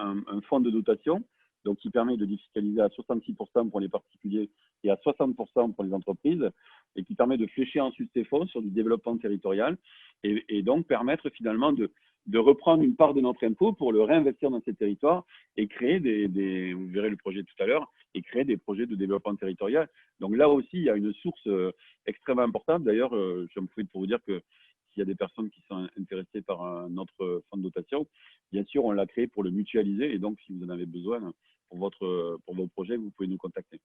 fonds de dotation donc qui permet de défiscaliser à 66% pour les particuliers et à 60% pour les entreprises, et qui permet de flécher ensuite ces fonds sur du développement territorial et donc permettre finalement de reprendre une part de notre impôt pour le réinvestir dans ces territoires et créer vous verrez le projet tout à l'heure, et créer des projets de développement territorial. Donc là aussi, il y a une source extrêmement importante. D'ailleurs, j'en profite pour vous dire que s'il y a des personnes qui sont intéressées par notre fonds de dotation, bien sûr, on l'a créé pour le mutualiser, et donc si vous en avez besoin pour vos projets, vous pouvez nous contacter.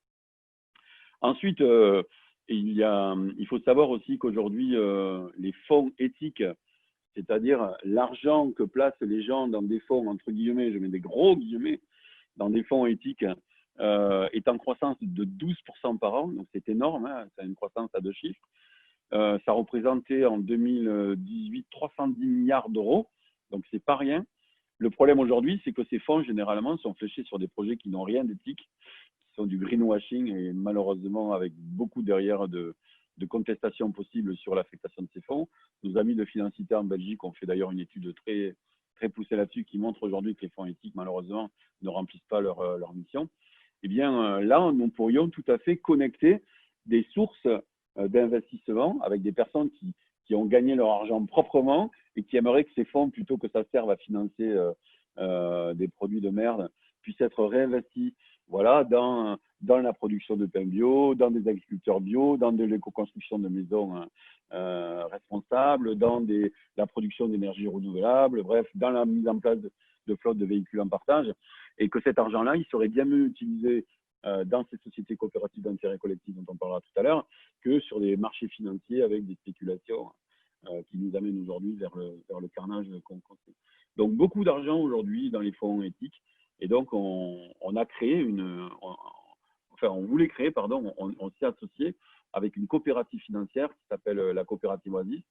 Ensuite, il faut savoir aussi qu'aujourd'hui, les fonds éthiques, c'est-à-dire l'argent que placent les gens dans des fonds, entre guillemets, je mets des gros guillemets, dans des fonds éthiques, est en croissance de 12% par an, donc c'est énorme, hein, c'est une croissance à 2 chiffres. Ça représentait en 2018 310 milliards d'euros, donc c'est pas rien. Le problème aujourd'hui, c'est que ces fonds, généralement, sont fléchés sur des projets qui n'ont rien d'éthique, qui sont du greenwashing, et malheureusement avec beaucoup derrière de contestations possibles sur l'affectation de ces fonds. Nos amis de Financité en Belgique ont fait d'ailleurs une étude très, très poussée là-dessus qui montre aujourd'hui que les fonds éthiques, malheureusement, ne remplissent pas leur mission. Eh bien, là, nous pourrions tout à fait connecter des sources d'investissement avec des personnes qui ont gagné leur argent proprement et qui aimeraient que ces fonds, plutôt que ça serve à financer des produits de merde, puissent être réinvestis, voilà, dans la production de pain bio, dans des agriculteurs bio, dans de l'éco-construction de maisons responsables, dans la production d'énergie renouvelable, bref, dans la mise en place de flottes de véhicules en partage, et que cet argent-là, il serait bien mieux utilisé dans ces sociétés coopératives d'intérêt collectif dont on parlera tout à l'heure, que sur des marchés financiers avec des spéculations qui nous amènent aujourd'hui vers le carnage qu'on fait. Donc beaucoup d'argent aujourd'hui dans les fonds éthiques, et donc on a créé on voulait créer, pardon, on s'est associé avec une coopérative financière qui s'appelle la coopérative Oasis,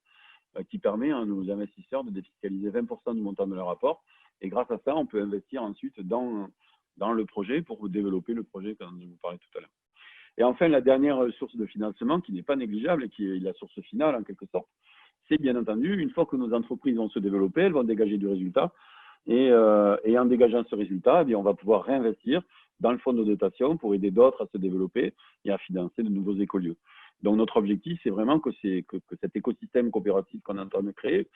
qui permet à nos investisseurs de défiscaliser 20% du montant de leur apport Et grâce à ça, on peut investir ensuite dans le projet pour développer le projet dont je vous parlais tout à l'heure. Et enfin, la dernière source de financement qui n'est pas négligeable et qui est la source finale en quelque sorte, c'est bien entendu, une fois que nos entreprises vont se développer, elles vont dégager du résultat. Et en dégageant ce résultat, eh bien, on va pouvoir réinvestir dans le fonds de dotation pour aider d'autres à se développer et à financer de nouveaux écolieux. Donc notre objectif, c'est vraiment que cet écosystème coopératif qu'on est en train de créer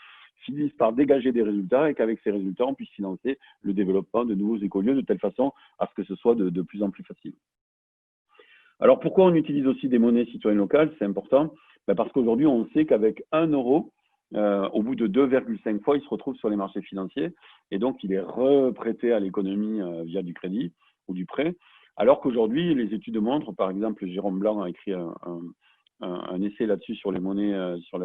finisse par dégager des résultats et qu'avec ces résultats, on puisse financer le développement de nouveaux écolieux de telle façon à ce que ce soit de plus en plus facile. Alors pourquoi on utilise aussi des monnaies citoyennes locales? C'est important. Parce qu'aujourd'hui, on sait qu'avec 1 euro, au bout de 2,5 fois, il se retrouve sur les marchés financiers et donc il est reprêté à l'économie via du crédit ou du prêt. Alors qu'aujourd'hui, les études montrent, par exemple, Jérôme Blanc a écrit un essai là-dessus sur les monnaies, sur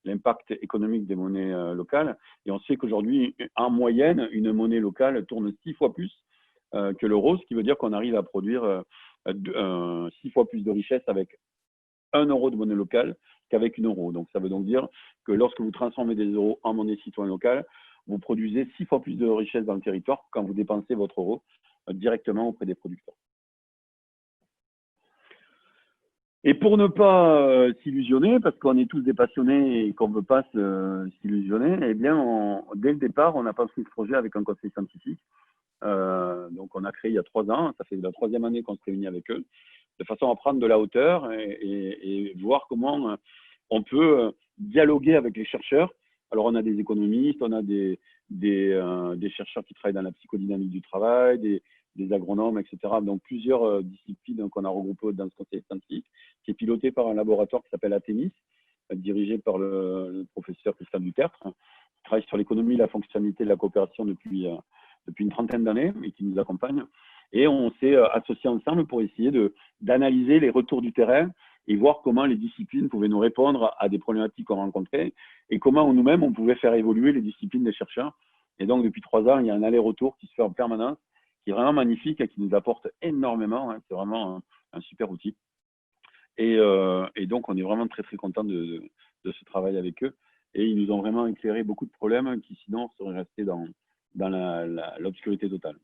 l'impact économique des monnaies locales. Et on sait qu'aujourd'hui, en moyenne, une monnaie locale tourne 6 fois plus que l'euro, ce qui veut dire qu'on arrive à produire 6 fois plus de richesse avec 1 euro de monnaie locale qu'avec 1 euro. Donc, ça veut donc dire que lorsque vous transformez des euros en monnaie citoyenne locale, vous produisez 6 fois plus de richesse dans le territoire quand vous dépensez votre euro directement auprès des producteurs. Et pour ne pas s'illusionner, parce qu'on est tous des passionnés et qu'on ne veut pas s'illusionner, eh bien, dès le départ, on a pensé ce projet avec un conseil scientifique. Donc, on a créé il y a 3 ans, ça fait la 3e année qu'on se réunit avec eux, de façon à prendre de la hauteur et voir comment on peut dialoguer avec les chercheurs. Alors, on a des économistes, on a des chercheurs qui travaillent dans la psychodynamique du travail, des agronomes, etc. Donc, plusieurs disciplines qu'on a regroupées dans ce conseil scientifique, qui est piloté par un laboratoire qui s'appelle Athémis, dirigé par le professeur Christian Dutertre, qui travaille sur l'économie et la fonctionnalité de la coopération depuis une 30aine d'années et qui nous accompagne. Et on s'est associés ensemble pour essayer d'analyser les retours du terrain et voir comment les disciplines pouvaient nous répondre à des problématiques qu'on rencontrait et comment nous-mêmes, on pouvait faire évoluer les disciplines des chercheurs. Et donc, depuis 3 ans, il y a un aller-retour qui se fait en permanence, qui est vraiment magnifique et qui nous apporte énormément. Hein. C'est vraiment un super outil. Et donc, on est vraiment très, très content de ce travail avec eux. Et ils nous ont vraiment éclairé beaucoup de problèmes qui, sinon, seraient restés dans l'obscurité totale.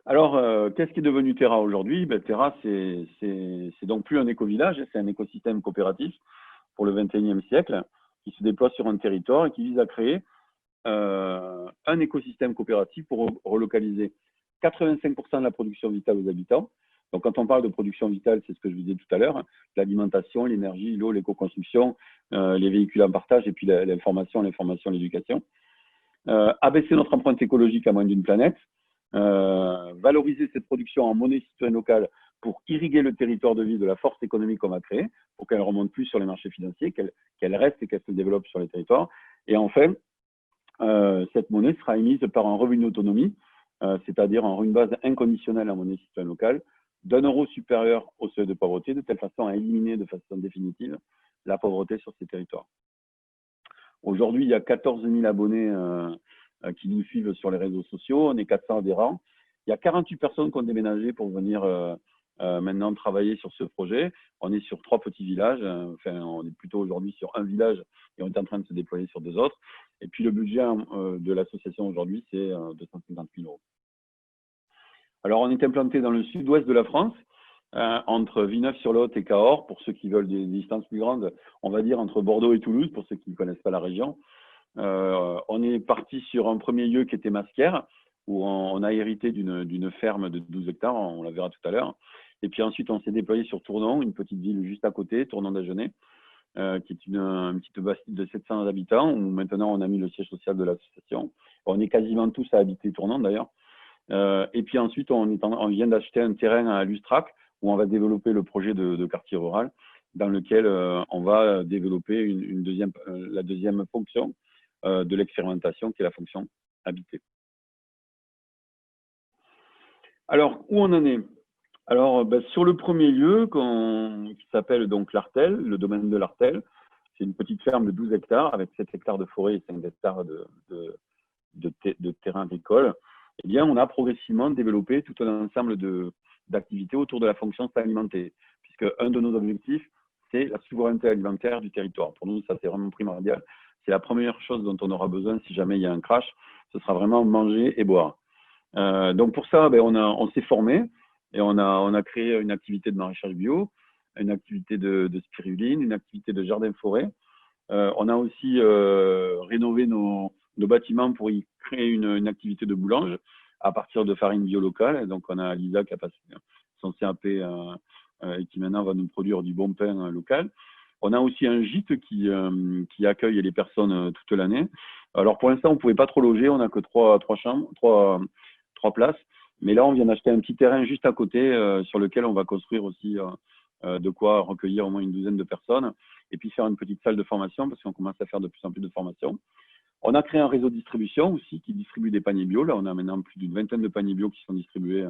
Alors, qu'est-ce qui est devenu Terra aujourd'hui? Terra, c'est donc plus un éco-village, c'est un écosystème coopératif pour le 21e siècle qui se déploie sur un territoire et qui vise à créer un écosystème coopératif pour relocaliser 85% de la production vitale aux habitants. Donc, quand on parle de production vitale, c'est ce que je vous disais tout à l'heure, l'alimentation, l'énergie, l'eau, l'éco-construction, les véhicules en partage et puis l'information, l'éducation. Abaisser notre empreinte écologique à moins d'une planète, valoriser cette production en monnaie citoyenne locale pour irriguer le territoire de vie de la force économique qu'on va créer, pour qu'elle ne remonte plus sur les marchés financiers, qu'elle reste et qu'elle se développe sur les territoires. Et enfin, cette monnaie sera émise par un revenu d'autonomie, c'est-à-dire une base inconditionnelle en monnaie citoyenne locale, d'1 euro supérieur au seuil de pauvreté, de telle façon à éliminer de façon définitive la pauvreté sur ces territoires. Aujourd'hui, il y a 14 000 abonnés qui nous suivent sur les réseaux sociaux. On est 400 adhérents. Il y a 48 personnes qui ont déménagé pour venir maintenant travailler sur ce projet. On est sur 3 petits villages. Enfin, on est plutôt aujourd'hui sur un village et on est en train de se déployer sur 2 autres. Et puis, le budget de l'association aujourd'hui, c'est 250 000 euros. Alors, on est implanté dans le sud-ouest de la France, entre Villeneuve-sur-Lot et Cahors, pour ceux qui veulent des distances plus grandes, on va dire entre Bordeaux et Toulouse, pour ceux qui ne connaissent pas la région. On est parti sur un premier lieu qui était Masquières, où on a hérité d'une ferme de 12 hectares, on la verra tout à l'heure. Et puis ensuite, on s'est déployé sur Tournon, une petite ville juste à côté, Tournon-d'Agenais, qui est une petite bastide de 700 habitants, où maintenant on a mis le siège social de l'association. On est quasiment tous à habiter Tournon d'ailleurs. Et puis ensuite, on vient d'acheter un terrain à Lustrac, où on va développer le projet de quartier rural, dans lequel on va développer la deuxième fonction de l'expérimentation, qui est la fonction habitée. Alors, où on en est? Alors, sur le premier lieu, qui s'appelle donc l'Artel, le domaine de l'Artel, c'est une petite ferme de 12 hectares, avec 7 hectares de forêt et 5 hectares de terrain agricole. Eh bien, on a progressivement développé tout un ensemble d'activités autour de la fonction s'alimenter, puisque un de nos objectifs, c'est la souveraineté alimentaire du territoire. Pour nous, ça, c'est vraiment primordial. c'est la première chose dont on aura besoin si jamais il y a un crash, ce sera vraiment manger et boire. Donc pour ça, ben, on s'est formé et on a créé une activité de maraîchage bio, une activité de spiruline, une activité de jardin-forêt. On a aussi rénové nos bâtiments pour y créer une activité de boulange à partir de farine bio locale. Donc on a Lisa qui a passé son CAP et qui maintenant va nous produire du bon pain local. On a aussi un gîte qui accueille les personnes toute l'année. Alors pour l'instant, on ne pouvait pas trop loger, on n'a que trois chambres, trois places. Mais là, on vient d'acheter un petit terrain juste à côté sur lequel on va construire aussi de quoi recueillir au moins une douzaine de personnes et puis faire une petite salle de formation parce qu'on commence à faire de plus en plus de formations. On a créé un réseau de distribution aussi qui distribue des paniers bio. Là, on a maintenant plus d'une vingtaine de paniers bio qui sont distribués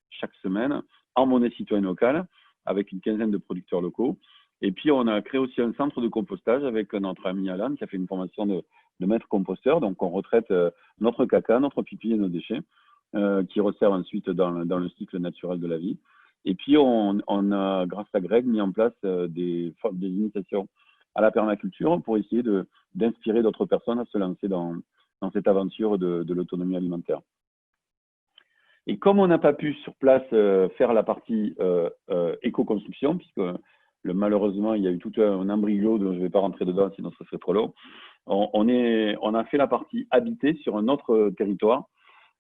chaque semaine en monnaie citoyenne locale avec une quinzaine de producteurs locaux. Et puis, on a créé aussi un centre de compostage avec notre ami Alan qui a fait une formation de maître composteur. Donc, on retraite notre caca, notre pipi et nos déchets qui resservent ensuite dans le cycle naturel de la vie. Et puis, on a, grâce à Greg, mis en place des initiations à la permaculture pour essayer d'inspirer d'autres personnes à se lancer dans cette aventure de l'autonomie alimentaire. Et comme on n'a pas pu sur place faire la partie éco-construction, puisque malheureusement, il y a eu tout un embryo dont je ne vais pas rentrer dedans, sinon ce serait trop long, on a fait la partie habitée sur un autre territoire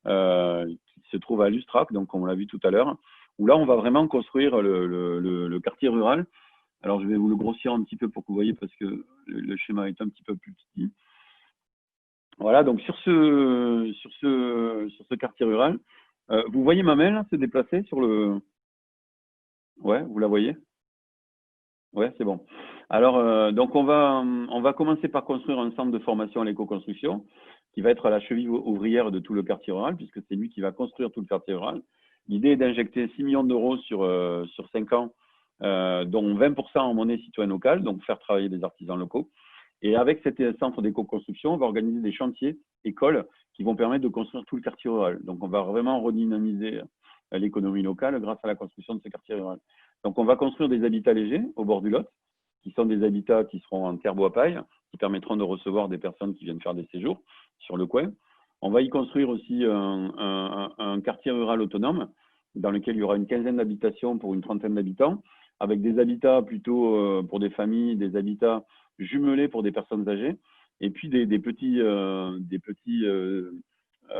qui se trouve à Lustrac, donc on l'a vu tout à l'heure, où là, on va vraiment construire le quartier rural. Alors, je vais vous le grossir un petit peu pour que vous voyez, parce que le schéma est un petit peu plus petit. Voilà, donc sur ce quartier rural, vous voyez ma main là, se déplacer sur le… Ouais, vous la voyez? Ouais, c'est bon. Alors, donc on va commencer par construire un centre de formation à l'éco-construction qui va être à la cheville ouvrière de tout le quartier rural, puisque c'est lui qui va construire tout le quartier rural. L'idée est d'injecter 6 millions d'euros sur 5 ans, dont 20% en monnaie citoyenne locale, donc faire travailler des artisans locaux. Et avec cet centre d'éco-construction, on va organiser des chantiers, écoles, qui vont permettre de construire tout le quartier rural. Donc, on va vraiment redynamiser l'économie locale grâce à la construction de ce quartier rural. Donc, on va construire des habitats légers au bord du Lot, qui sont des habitats qui seront en terre bois paille, qui permettront de recevoir des personnes qui viennent faire des séjours sur le coin. On va y construire aussi un quartier rural autonome, dans lequel il y aura une quinzaine d'habitations pour une trentaine d'habitants, avec des habitats plutôt pour des familles, des habitats jumelés pour des personnes âgées, et puis des petits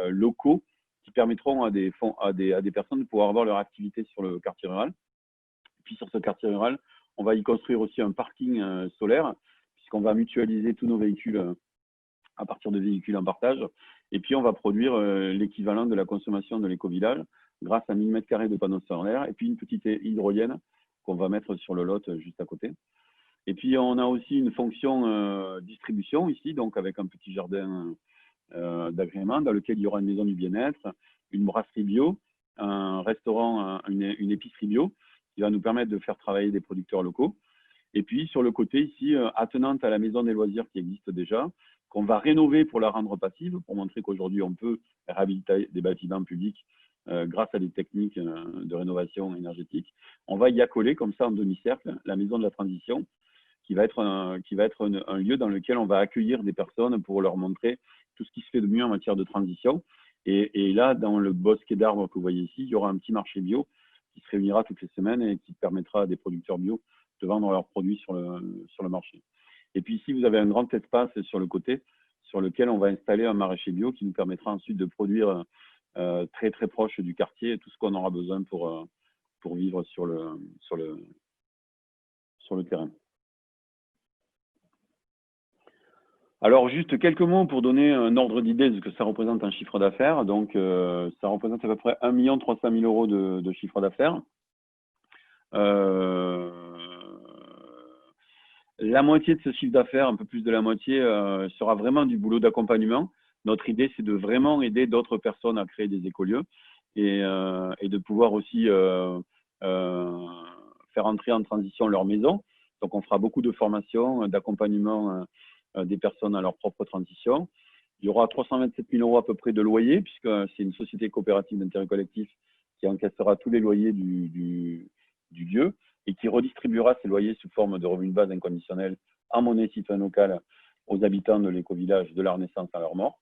locaux qui permettront à des personnes de pouvoir avoir leur activité sur le quartier rural. Et puis sur ce quartier rural, on va y construire aussi un parking solaire, puisqu'on va mutualiser tous nos véhicules à partir de véhicules en partage. Et puis on va produire l'équivalent de la consommation de l'éco-village grâce à 1000 m² de panneaux solaires et puis une petite hydrolienne qu'on va mettre sur le lot juste à côté. Et puis, on a aussi une fonction distribution ici, donc avec un petit jardin d'agrément dans lequel il y aura une maison du bien-être, une brasserie bio, un restaurant, une épicerie bio qui va nous permettre de faire travailler des producteurs locaux. Et puis, sur le côté ici, attenante à la maison des loisirs qui existe déjà, qu'on va rénover pour la rendre passive, pour montrer qu'aujourd'hui, on peut réhabiliter des bâtiments publics grâce à des techniques de rénovation énergétique. On va y accoler comme ça en demi-cercle la maison de la transition, qui va être un lieu dans lequel on va accueillir des personnes pour leur montrer tout ce qui se fait de mieux en matière de transition. Et là, dans le bosquet d'arbres que vous voyez ici, il y aura un petit marché bio qui se réunira toutes les semaines et qui permettra à des producteurs bio de vendre leurs produits sur le marché. Et puis ici, vous avez un grand espace sur le côté sur lequel on va installer un maraîcher bio qui nous permettra ensuite de produire très très proche du quartier tout ce qu'on aura besoin pour vivre sur le terrain. Alors, juste quelques mots pour donner un ordre d'idée de ce que ça représente en chiffre d'affaires. Donc, ça représente à peu près 1 300 000 euros de chiffre d'affaires. La moitié de ce chiffre d'affaires, un peu plus de la moitié, sera vraiment du boulot d'accompagnement. Notre idée, c'est de vraiment aider d'autres personnes à créer des écolieux et de pouvoir aussi faire entrer en transition leur maison. Donc, on fera beaucoup de formations, d'accompagnement des personnes à leur propre transition. Il y aura 327 000 euros à peu près de loyer, puisque c'est une société coopérative d'intérêt collectif qui encaissera tous les loyers du lieu et qui redistribuera ces loyers sous forme de revenus de base inconditionnels en monnaie citoyenne locale aux habitants de l'éco-village de leur naissance à leur mort.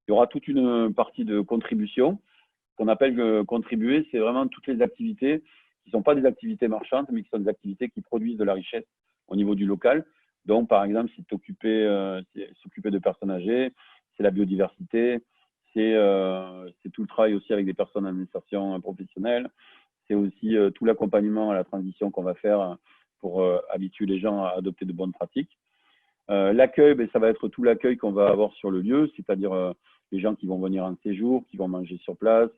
Il y aura toute une partie de contribution qu'on appelle contribuer, c'est vraiment toutes les activités qui ne sont pas des activités marchandes, mais qui sont des activités qui produisent de la richesse au niveau du local. Donc, par exemple, c'est s'occuper de personnes âgées, c'est la biodiversité, c'est tout le travail aussi avec des personnes en insertion professionnelle, c'est aussi tout l'accompagnement à la transition qu'on va faire pour habituer les gens à adopter de bonnes pratiques. L'accueil, ça va être tout l'accueil qu'on va avoir sur le lieu, c'est-à-dire les gens qui vont venir en séjour, qui vont manger sur place,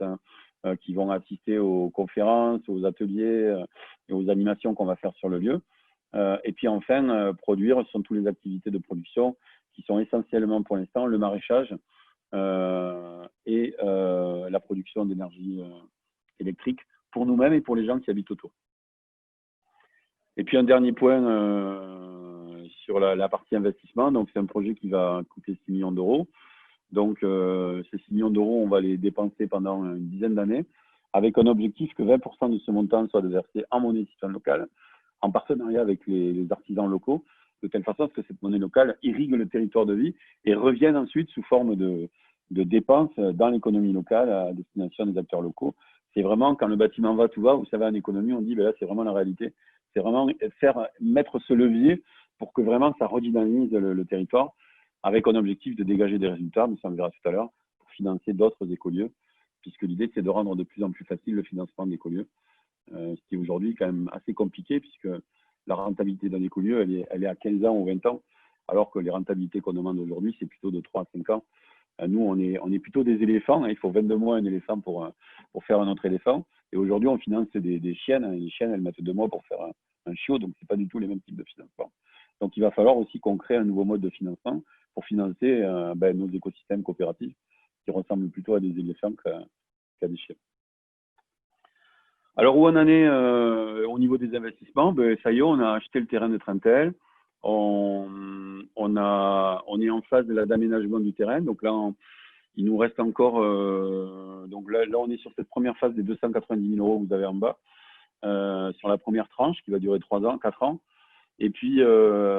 qui vont assister aux conférences, aux ateliers et aux animations qu'on va faire sur le lieu. Et puis enfin, produire, ce sont toutes les activités de production qui sont essentiellement pour l'instant le maraîchage et la production d'énergie électrique pour nous-mêmes et pour les gens qui habitent autour. Et puis un dernier point sur la partie investissement. Donc c'est un projet qui va coûter 6 millions d'euros. Donc ces 6 millions d'euros, on va les dépenser pendant une dizaine d'années avec un objectif que 20% de ce montant soit versé en monnaie citoyenne locale, en partenariat avec les artisans locaux, de telle façon que cette monnaie locale irrigue le territoire de vie et revienne ensuite sous forme de dépenses dans l'économie locale à destination des acteurs locaux. C'est vraiment quand le bâtiment va, tout va. Vous savez, en économie, on dit, là, c'est vraiment la réalité. C'est vraiment mettre ce levier pour que vraiment ça redynamise le territoire avec un objectif de dégager des résultats, mais ça on verra tout à l'heure, pour financer d'autres écolieux, puisque l'idée, c'est de rendre de plus en plus facile le financement d'écolieux, ce qui est aujourd'hui quand même assez compliqué, puisque la rentabilité d'un écolieu, elle est à 15 ans ou 20 ans, alors que les rentabilités qu'on demande aujourd'hui, c'est plutôt de 3 à 5 ans. Nous, on est plutôt des éléphants. Il faut 22 mois un éléphant pour faire un autre éléphant. Et aujourd'hui, on finance des chiennes. Les chiennes, elles mettent 2 mois pour faire un chiot. Donc, ce n'est pas du tout les mêmes types de financement. Donc, il va falloir aussi qu'on crée un nouveau mode de financement pour financer nos écosystèmes coopératifs qui ressemblent plutôt à des éléphants qu'à des chiens. Alors, où on en est au niveau des investissements? Ça y est, on a acheté le terrain de Trentel. On est en phase d'aménagement du terrain. Donc là, il nous reste encore. Donc là, on est sur cette première phase des 290 000 € que vous avez en bas, sur la première tranche qui va durer 4 ans. Et puis,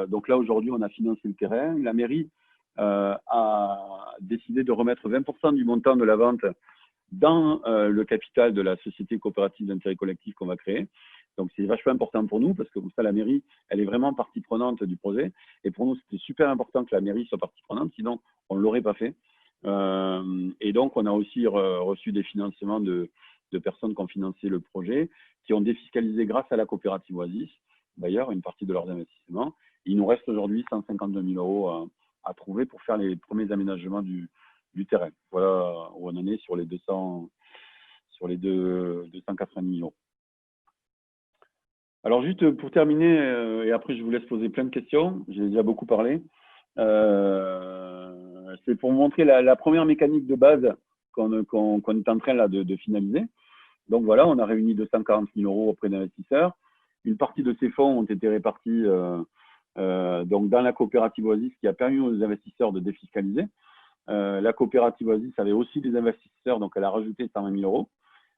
donc là, aujourd'hui, on a financé le terrain. La mairie a décidé de remettre 20% du montant de la vente dans le capital de la société coopérative d'intérêt collectif qu'on va créer. Donc, c'est vachement important pour nous parce que comme ça, la mairie, elle est vraiment partie prenante du projet. Et pour nous, c'était super important que la mairie soit partie prenante, sinon, on ne l'aurait pas fait. Et donc, on a aussi reçu des financements de personnes qui ont financé le projet, qui ont défiscalisé grâce à la coopérative Oasis, d'ailleurs, une partie de leurs investissements. Il nous reste aujourd'hui 152 000 € à trouver pour faire les premiers aménagements du terrain. Voilà où on en est sur les 290 000 €. Alors, juste pour terminer, et après je vous laisse poser plein de questions, j'ai déjà beaucoup parlé, c'est pour vous montrer la première mécanique de base qu'on est en train là, de finaliser. Donc voilà, on a réuni 240 000 € auprès d'investisseurs. Une partie de ces fonds ont été répartis donc dans la coopérative Oasis qui a permis aux investisseurs de défiscaliser. La coopérative Oasis avait aussi des investisseurs, donc elle a rajouté 120 000 €.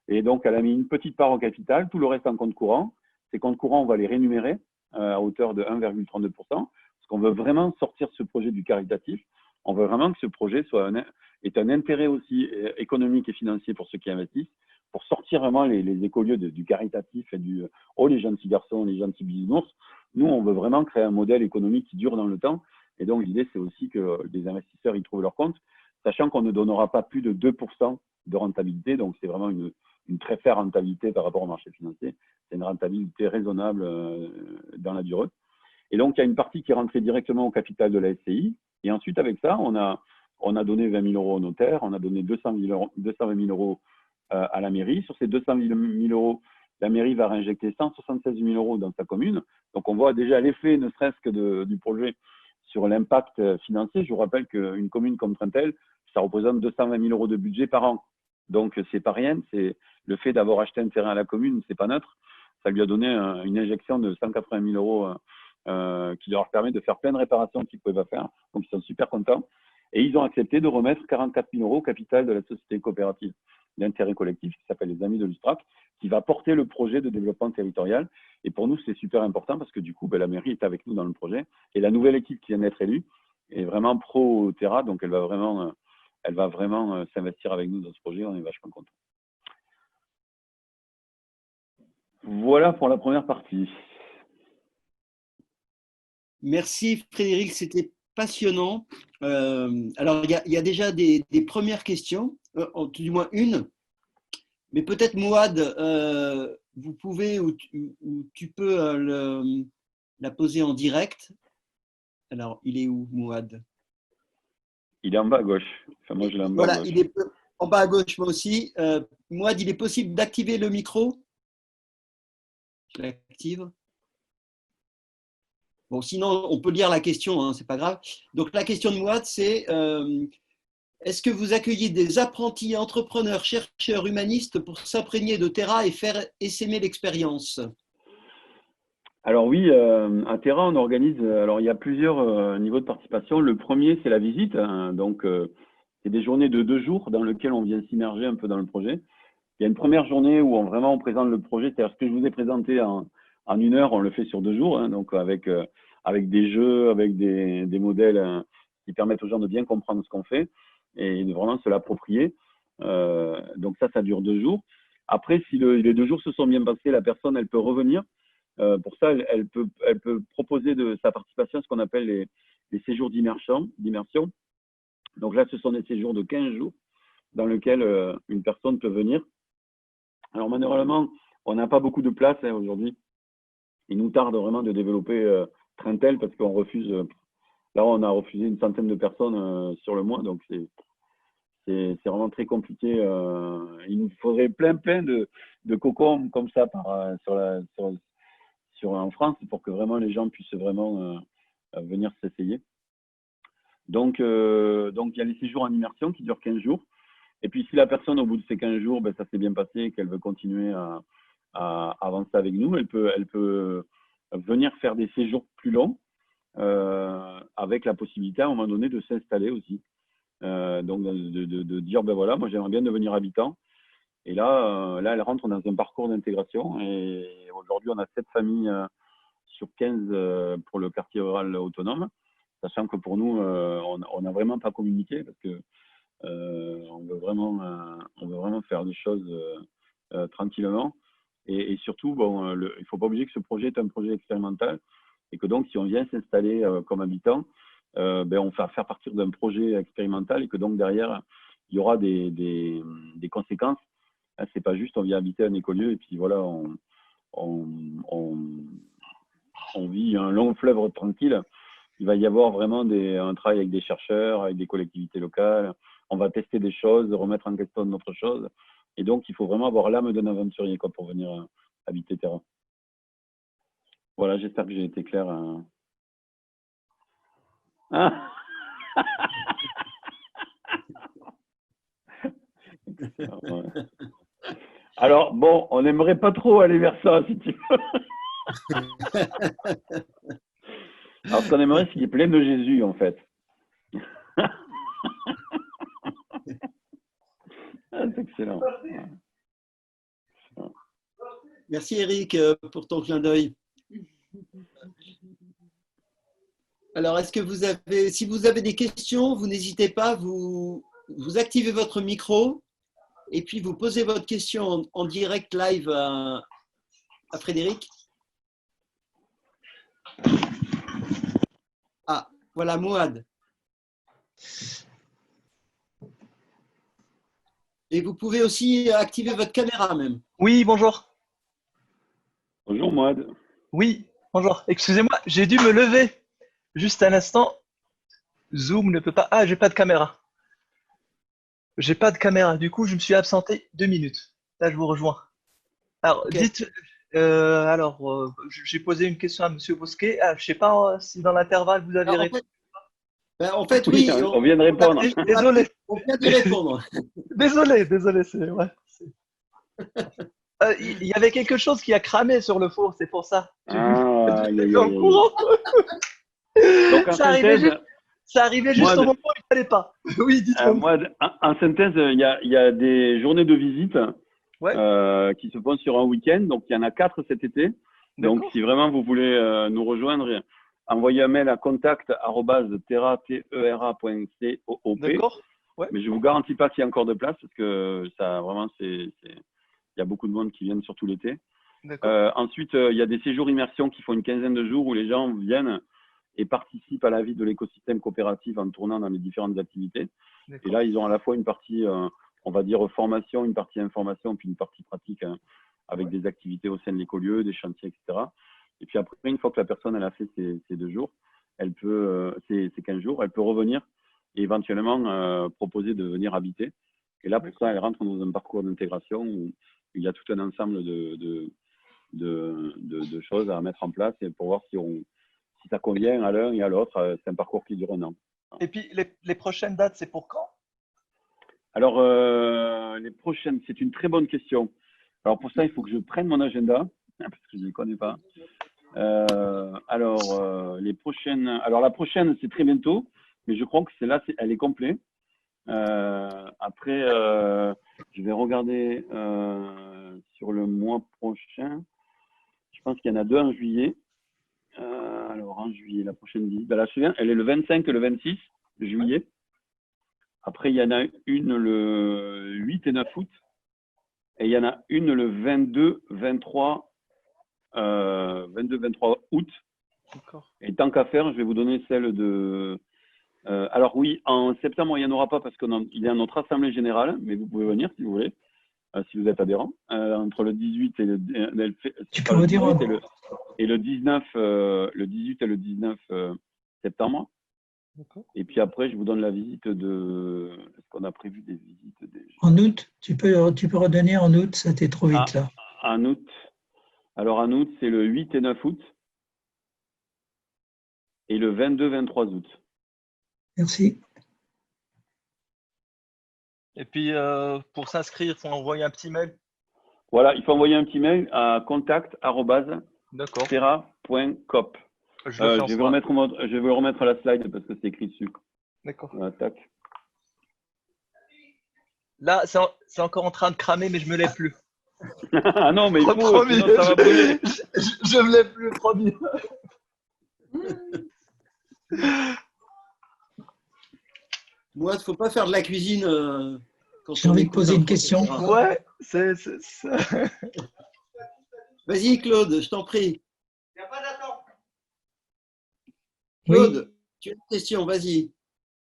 Et donc, elle a mis une petite part au capital, tout le reste en compte courant. Ces comptes courants, on va les rémunérer à hauteur de 1,32%, parce qu'on veut vraiment sortir ce projet du caritatif. On veut vraiment que ce projet ait un intérêt aussi économique et financier pour ceux qui investissent, pour sortir vraiment les écolieux du caritatif et du « oh, les gentils garçons, les gentils bisounours ». Nous, on veut vraiment créer un modèle économique qui dure dans le temps. Et donc, l'idée, c'est aussi que les investisseurs y trouvent leur compte, sachant qu'on ne donnera pas plus de 2% de rentabilité. Donc, c'est vraiment une très faible rentabilité par rapport au marché financier. C'est une rentabilité raisonnable dans la durée. Et donc, il y a une partie qui est rentrée directement au capital de la SCI. Et ensuite, avec ça, on a donné 20 000 € au notaire, on a donné 220 000 € à la mairie. Sur ces 220 000 €, la mairie va réinjecter 176 000 € dans sa commune. Donc, on voit déjà l'effet, ne serait-ce que du projet, sur l'impact financier. Je vous rappelle qu'une commune comme Trentel, ça représente 220 000 € de budget par an. Donc, c'est pas rien. C'est le fait d'avoir acheté un terrain à la commune, c'est pas neutre. Ça lui a donné une injection de 180 000 € qui leur permet de faire plein de réparations qu'ils ne pouvaient pas faire. Donc, ils sont super contents. Et ils ont accepté de remettre 44 000 € au capital de la société coopérative d'intérêt collectif qui s'appelle les Amis de l'Ustrac, qui va porter le projet de développement territorial. Et pour nous, c'est super important parce que du coup, la mairie est avec nous dans le projet. Et la nouvelle équipe qui vient d'être élue est vraiment pro Terra, donc elle va vraiment s'investir avec nous dans ce projet. On est vachement contents. Voilà pour la première partie. Merci Frédéric, c'était passionnant. Alors, il y a déjà des premières questions, du moins une, mais peut-être Mouad, vous pouvez ou tu peux la poser en direct. Alors, il est où, Mouad? Il est en bas à gauche. Enfin, moi, je l'ai en bas à Voilà, gauche. il est en bas à gauche, moi aussi. Mouad, il est possible d'activer le micro? Je l'active. Bon, sinon, on peut lire la question, hein, c'est pas grave. Donc, la question de Mouad, c'est est-ce que vous accueillez des apprentis entrepreneurs, chercheurs, humanistes pour s'imprégner de Terra et faire essaimer l'expérience? Alors oui, à Terra, on organise. Alors il y a plusieurs niveaux de participation. Le premier, c'est la visite. Hein, donc c'est des journées de 2 jours dans lesquelles on vient s'immerger un peu dans le projet. Il y a une première journée où on présente le projet, c'est-à-dire ce que je vous ai présenté en 1 heure, on le fait sur 2 jours, hein, donc avec des jeux, avec des modèles qui permettent aux gens de bien comprendre ce qu'on fait et de vraiment se l'approprier. Donc ça dure 2 jours. Après, si les 2 jours se sont bien passés, la personne, elle peut revenir. Pour ça, elle peut proposer de sa participation à ce qu'on appelle les séjours d'immersion. Donc là, ce sont des séjours de 15 jours dans lesquels une personne peut venir. Alors malheureusement, on n'a pas beaucoup de place aujourd'hui. Il nous tarde vraiment de développer Trintel parce qu'on refuse. Là, on a refusé une centaine de personnes sur le mois, donc c'est vraiment très compliqué. Il nous faudrait plein de cocons comme ça en France pour que vraiment les gens puissent vraiment venir s'essayer. Donc, il y a les séjours en immersion qui durent 15 jours. Et puis, si la personne, au bout de ces 15 jours, ça s'est bien passé et qu'elle veut continuer à avancer avec nous, elle peut venir faire des séjours plus longs avec la possibilité, à un moment donné, de s'installer aussi. Donc, de dire, voilà, moi, j'aimerais bien devenir habitant. Et là, elle rentre dans un parcours d'intégration. Et aujourd'hui, on a 7 familles sur 15 pour le quartier rural autonome, sachant que pour nous, on n'a vraiment pas communiqué parce que on veut vraiment faire des choses tranquillement. Et surtout, il ne faut pas oublier que ce projet est un projet expérimental et que donc, si on vient s'installer comme habitant, on va faire partir d'un projet expérimental et que donc derrière, il y aura des conséquences. C'est pas juste on vient habiter un écolieu et puis voilà, on vit un long fleuve tranquille. Il va y avoir vraiment un travail avec des chercheurs, avec des collectivités locales. On va tester des choses, remettre en question d'autres choses. Et donc, il faut vraiment avoir l'âme d'un aventurier pour venir habiter Terra. Voilà, j'espère que j'ai été clair. Ah ouais. Alors, bon, on n'aimerait pas trop aller vers ça, si tu veux. Alors, ce qu'on aimerait, c'est qu'il y ait plein de Jésus, en fait. C'est excellent. Merci Eric pour ton clin d'œil. Alors, est-ce que si vous avez des questions, vous n'hésitez pas, vous activez votre micro et puis vous posez votre question en direct live à Frédéric. Ah, voilà, Mouad. Et vous pouvez aussi activer votre caméra même. Oui, bonjour. Bonjour, Mouad. Oui, bonjour. Excusez-moi, j'ai dû me lever juste un instant. Zoom ne peut pas. Ah, j'ai pas de caméra. J'ai pas de caméra. Du coup, je me suis absenté 2 minutes. Là, je vous rejoins. Alors, Ok. dites. J'ai posé une question à Monsieur Bosquet. Ah, je sais pas si dans l'intervalle vous avez Alors, répondu. en fait, oui. On vient de répondre. Désolé. On vient d'y répondre. Désolé, c'est ouais. Il y avait quelque chose qui a cramé sur le four, c'est pour ça. Ah, J'étais en courant. Donc, en Ça arrivait juste au moment où il ne fallait pas. Oui, dites-moi. En synthèse, il y a des journées de visite qui se font sur un week-end. Donc, il y en a 4 cet été. Donc, si vraiment vous voulez nous rejoindre, envoyer un mail à contact@terra.coop. D'accord. Ouais. Mais je ne vous garantis pas qu'il y a encore de place parce que ça, vraiment, il y a beaucoup de monde qui viennent surtout l'été. Ensuite, il y a des séjours immersion qui font une quinzaine de jours où les gens viennent et participent à la vie de l'écosystème coopératif en tournant dans les différentes activités. Et là, ils ont à la fois une partie, on va dire, formation, une partie information, puis une partie pratique avec des activités au sein de l'écolieu, des chantiers, etc. Et puis après, une fois que la personne elle a fait ces 2 jours, elle peut, ces 15 jours, elle peut revenir et éventuellement proposer de venir habiter. Et là, pour ça, elle rentre dans un parcours d'intégration où il y a tout un ensemble de choses à mettre en place et pour voir si ça convient à l'un et à l'autre. C'est un parcours qui dure 1 an. Et puis, les prochaines dates, c'est pour quand? Alors, les prochaines, c'est une très bonne question. Alors, pour ça, il faut que je prenne mon agenda, parce que je ne les connais pas. Les prochaines. Alors, la prochaine, c'est très bientôt, mais je crois que celle-là, elle est complète. Après, je vais regarder sur le mois prochain. Je pense qu'il y en a 2 en juillet. Alors, en juillet, la prochaine visite, ben, là, je me souviens, elle est le 25 et le 26 juillet. Après, il y en a une le 8 et 9 août. Et il y en a une le 22-23 août. Et tant qu'à faire, je vais vous donner celle de… alors oui, en septembre, il n'y en aura pas parce qu'il y a notre assemblée générale, mais vous pouvez venir si vous voulez, si vous êtes adhérent. Entre le 18 et le… Tu peux redire et le 19, le 18 et le 19 septembre. Et puis après, je vous donne la visite de… Est-ce qu'on a prévu des visites déjà? En août, tu peux redonner en août, ça t'est trop vite là. En août. Alors en août, c'est le 8 et 9 août. Et le 22-23 août. Merci. Et puis, pour s'inscrire, il faut envoyer un petit mail. Voilà, il faut envoyer un petit mail à contact@terra.coop. Je vais remettre la slide parce que c'est écrit dessus. D'accord. Voilà, tac. Là, c'est encore en train de cramer, mais je me lève plus. Ah non, mais il faut, promis, sinon ça va brûler. Je me lève plus, promis. Moi, il ne faut pas faire de la cuisine quand J'ai envie de poser une question. Ouais, c'est… Vas-y, Claude, je t'en prie. Il n'y a pas d'attente. Claude, tu as une question, vas-y.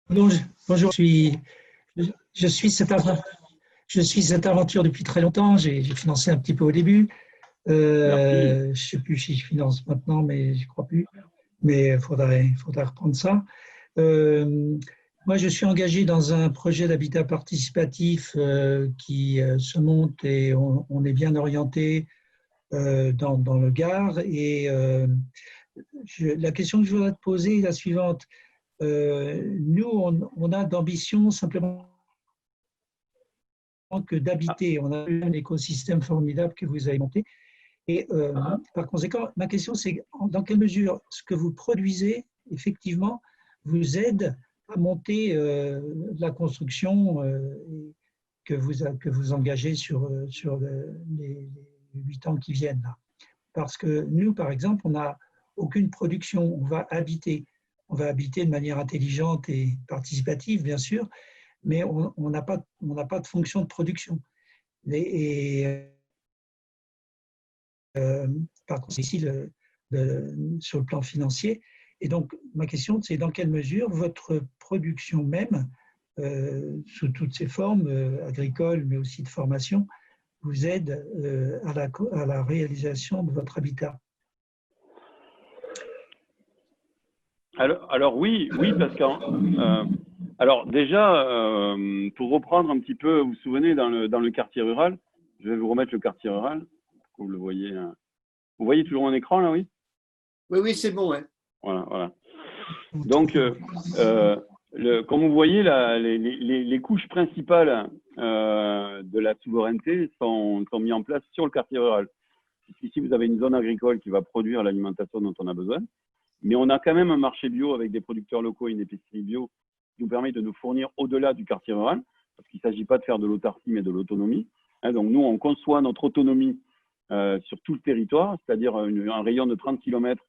Bonjour, je suis cette aventure depuis très longtemps. J'ai financé un petit peu au début. Je ne sais plus si je finance maintenant, mais je ne crois plus. Mais il faudrait reprendre ça. Moi, je suis engagé dans un projet d'habitat participatif qui se monte et on est bien orienté dans le Gard. Et la question que je voudrais te poser est la suivante. Nous, on a d'ambition simplement que d'habiter. On a un écosystème formidable que vous avez monté. Et par conséquent, ma question, c'est dans quelle mesure ce que vous produisez, effectivement, vous aide à monter la construction que vous engagez sur les 8 ans qui viennent. Là. Parce que nous, par exemple, on n'a aucune production. On va habiter de manière intelligente et participative, bien sûr, mais on n'a pas de fonction de production. Par contre, c'est ici sur le plan financier. Et donc, ma question, c'est dans quelle mesure votre production même, sous toutes ses formes, agricoles, mais aussi de formation, vous aide à la réalisation de votre habitat? Alors oui, parce que alors déjà, pour reprendre un petit peu, vous vous souvenez, dans le quartier rural, je vais vous remettre le quartier rural, pour que vous le voyez. Vous voyez toujours mon écran là, oui? Oui, c'est bon, ouais. Voilà. Donc, comme vous voyez, les couches principales de la souveraineté sont mises en place sur le quartier rural. Ici, vous avez une zone agricole qui va produire l'alimentation dont on a besoin, mais on a quand même un marché bio avec des producteurs locaux et une épicerie bio qui nous permet de nous fournir au-delà du quartier rural, parce qu'il ne s'agit pas de faire de l'autarcie, mais de l'autonomie. Donc, nous, on conçoit notre autonomie sur tout le territoire, c'est-à-dire un rayon de 30 km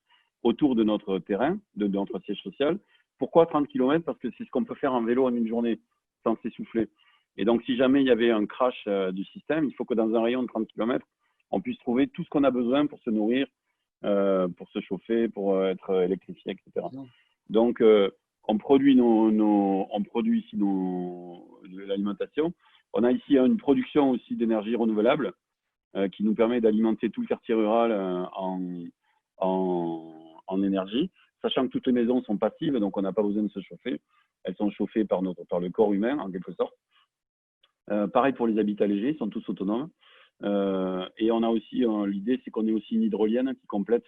autour de notre terrain, de notre siège social. Pourquoi 30 km? Parce que c'est ce qu'on peut faire en vélo en une journée, sans s'essouffler. Et donc, si jamais il y avait un crash du système, il faut que dans un rayon de 30 km, on puisse trouver tout ce qu'on a besoin pour se nourrir, pour se chauffer, pour être électrifié, etc. Donc, on produit ici de l'alimentation. On a ici une production aussi d'énergie renouvelable qui nous permet d'alimenter tout le quartier rural en énergie, sachant que toutes les maisons sont passives, donc on n'a pas besoin de se chauffer. Elles sont chauffées par le corps humain, en quelque sorte. Pareil pour les habitats légers, ils sont tous autonomes. Et on a aussi, l'idée, c'est qu'on ait aussi une hydrolienne qui complète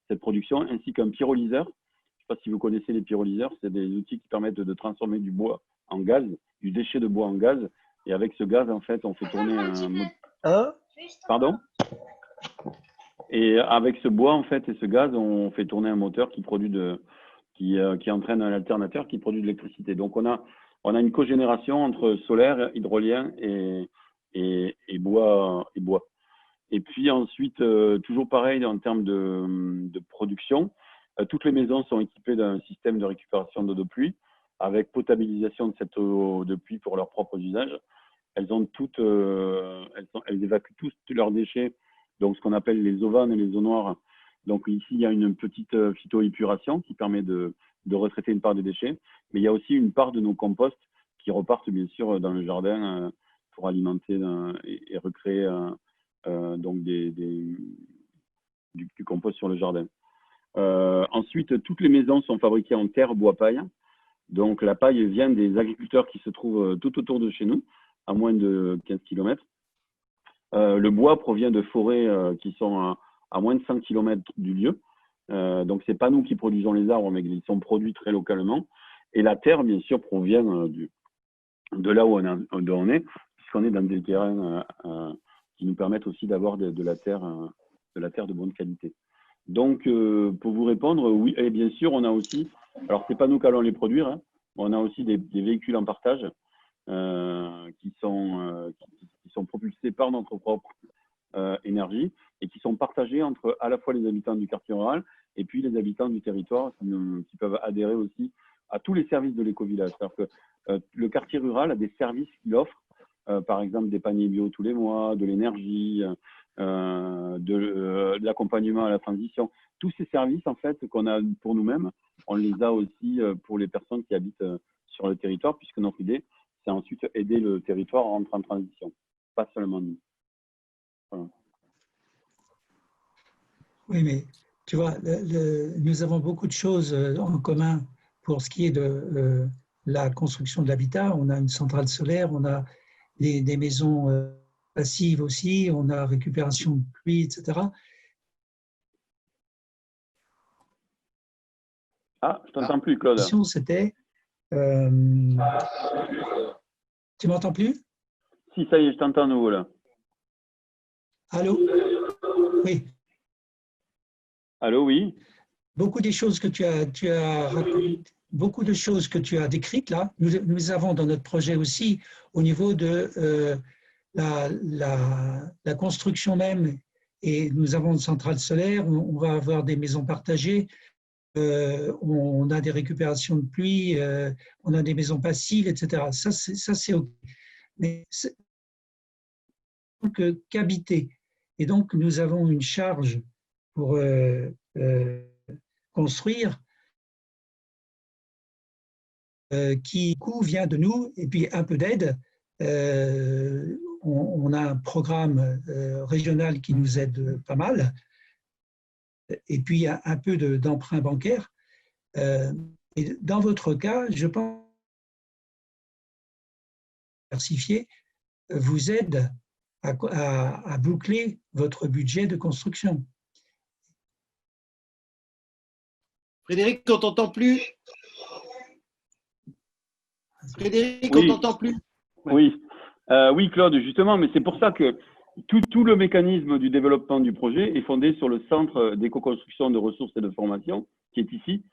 cette production, ainsi qu'un pyrolyseur. Je ne sais pas si vous connaissez les pyrolyseurs, c'est des outils qui permettent de transformer du bois en gaz, du déchet de bois en gaz. Et avec ce gaz, en fait, on fait tourner un… Pardon? Et avec ce bois, en fait, et ce gaz, on fait tourner un moteur qui produit qui entraîne un alternateur qui produit de l'électricité. Donc, on a une cogénération entre solaire, hydrolien et bois. Et puis ensuite, toujours pareil en termes de production, toutes les maisons sont équipées d'un système de récupération d'eau de pluie avec potabilisation de cette eau de pluie pour leurs propres usages. Elles ont elles évacuent tous leurs déchets, donc ce qu'on appelle les eaux vannes et les eaux noires. Donc ici, il y a une petite phytoépuration qui permet de retraiter une part des déchets, mais il y a aussi une part de nos composts qui repartent bien sûr dans le jardin pour alimenter et recréer donc du compost sur le jardin. Ensuite, toutes les maisons sont fabriquées en terre, bois, paille. Donc la paille vient des agriculteurs qui se trouvent tout autour de chez nous, à moins de 15 km. Le bois provient de forêts qui sont à moins de 100 km du lieu. Donc, ce n'est pas nous qui produisons les arbres, mais ils sont produits très localement. Et la terre, bien sûr, provient de là où on est, puisqu'on est dans des terrains qui nous permettent aussi d'avoir de la terre de bonne qualité. Donc, pour vous répondre, oui, et bien sûr, on a aussi, alors ce n'est pas nous qui allons les produire, hein, on a aussi des véhicules en partage qui sont propulsés par notre propre énergie et qui sont partagés entre à la fois les habitants du quartier rural et puis les habitants du territoire qui peuvent adhérer aussi à tous les services de l'éco-village. C'est-à-dire que le quartier rural a des services qu'il offre, par exemple des paniers bio tous les mois, de l'énergie, de l'accompagnement à la transition. Tous ces services en fait qu'on a pour nous-mêmes, on les a aussi pour les personnes qui habitent sur le territoire, puisque notre idée, c'est ensuite aider le territoire à rentrer en transition, pas seulement nous. Voilà. Oui, mais tu vois, nous avons beaucoup de choses en commun pour ce qui est de la construction de l'habitat. On a une centrale solaire, on a des maisons passives aussi, on a récupération de pluie, etc. Ah, je t'entends plus, Claude. C'était… tu m'entends plus? Si, ça y est, je t'entends à nouveau là. Allô? Oui. Allô, oui. Beaucoup des choses que beaucoup de choses que tu as décrites là, nous avons dans notre projet aussi au niveau de la construction même, et nous avons une centrale solaire, on va avoir des maisons partagées, on a des récupérations de pluie, on a des maisons passives, etc. Ça c'est OK. Mais c'est qu'habiter. Et donc, nous avons une charge pour construire qui, du coup, vient de nous, et puis un peu d'aide. On a un programme régional qui nous aide pas mal, et puis un peu d'emprunt bancaire. Et dans votre cas, je pense que diversifier vous aide à boucler votre budget de construction. Frédéric, on t'entend plus. Frédéric, oui. On t'entend plus. Oui. Oui, Claude, justement, mais c'est pour ça que tout le mécanisme du développement du projet est fondé sur le centre d'éco-construction de ressources et de formation qui est ici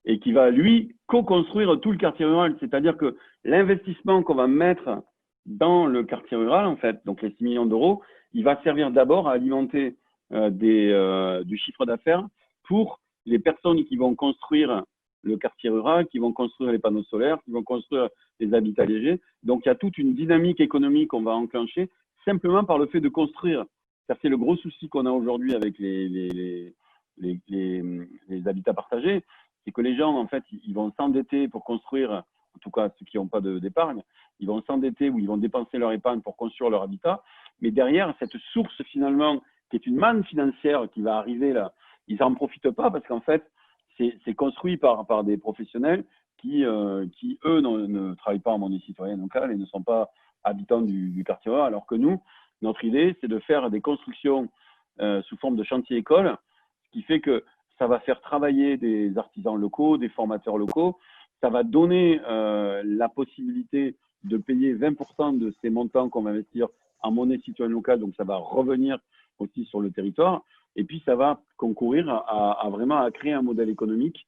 et qui va, lui, co-construire tout le quartier rural. C'est-à-dire que l'investissement qu'on va mettre dans le quartier rural, en fait, donc les 6 millions d'euros, il va servir d'abord à alimenter du chiffre d'affaires pour les personnes qui vont construire le quartier rural, qui vont construire les panneaux solaires, qui vont construire les habitats légers. Donc, il y a toute une dynamique économique qu'on va enclencher simplement par le fait de construire. Ça, c'est le gros souci qu'on a aujourd'hui avec les habitats partagés, c'est que les gens, en fait, ils vont s'endetter pour construire, en tout cas ceux qui n'ont pas d'épargne, ils vont s'endetter ou ils vont dépenser leur épargne pour construire leur habitat. Mais derrière, cette source, finalement, qui est une manne financière qui va arriver là, ils n'en profitent pas parce qu'en fait, c'est construit par des professionnels qui eux, ne travaillent pas en monnaie citoyenne locale et ne sont pas habitants du quartier rural, alors que nous, notre idée, c'est de faire des constructions sous forme de chantier-école, ce qui fait que ça va faire travailler des artisans locaux, des formateurs locaux, ça va donner la possibilité de payer 20% de ces montants qu'on va investir en monnaie citoyenne locale, donc ça va revenir aussi sur le territoire, et puis ça va concourir à vraiment à créer un modèle économique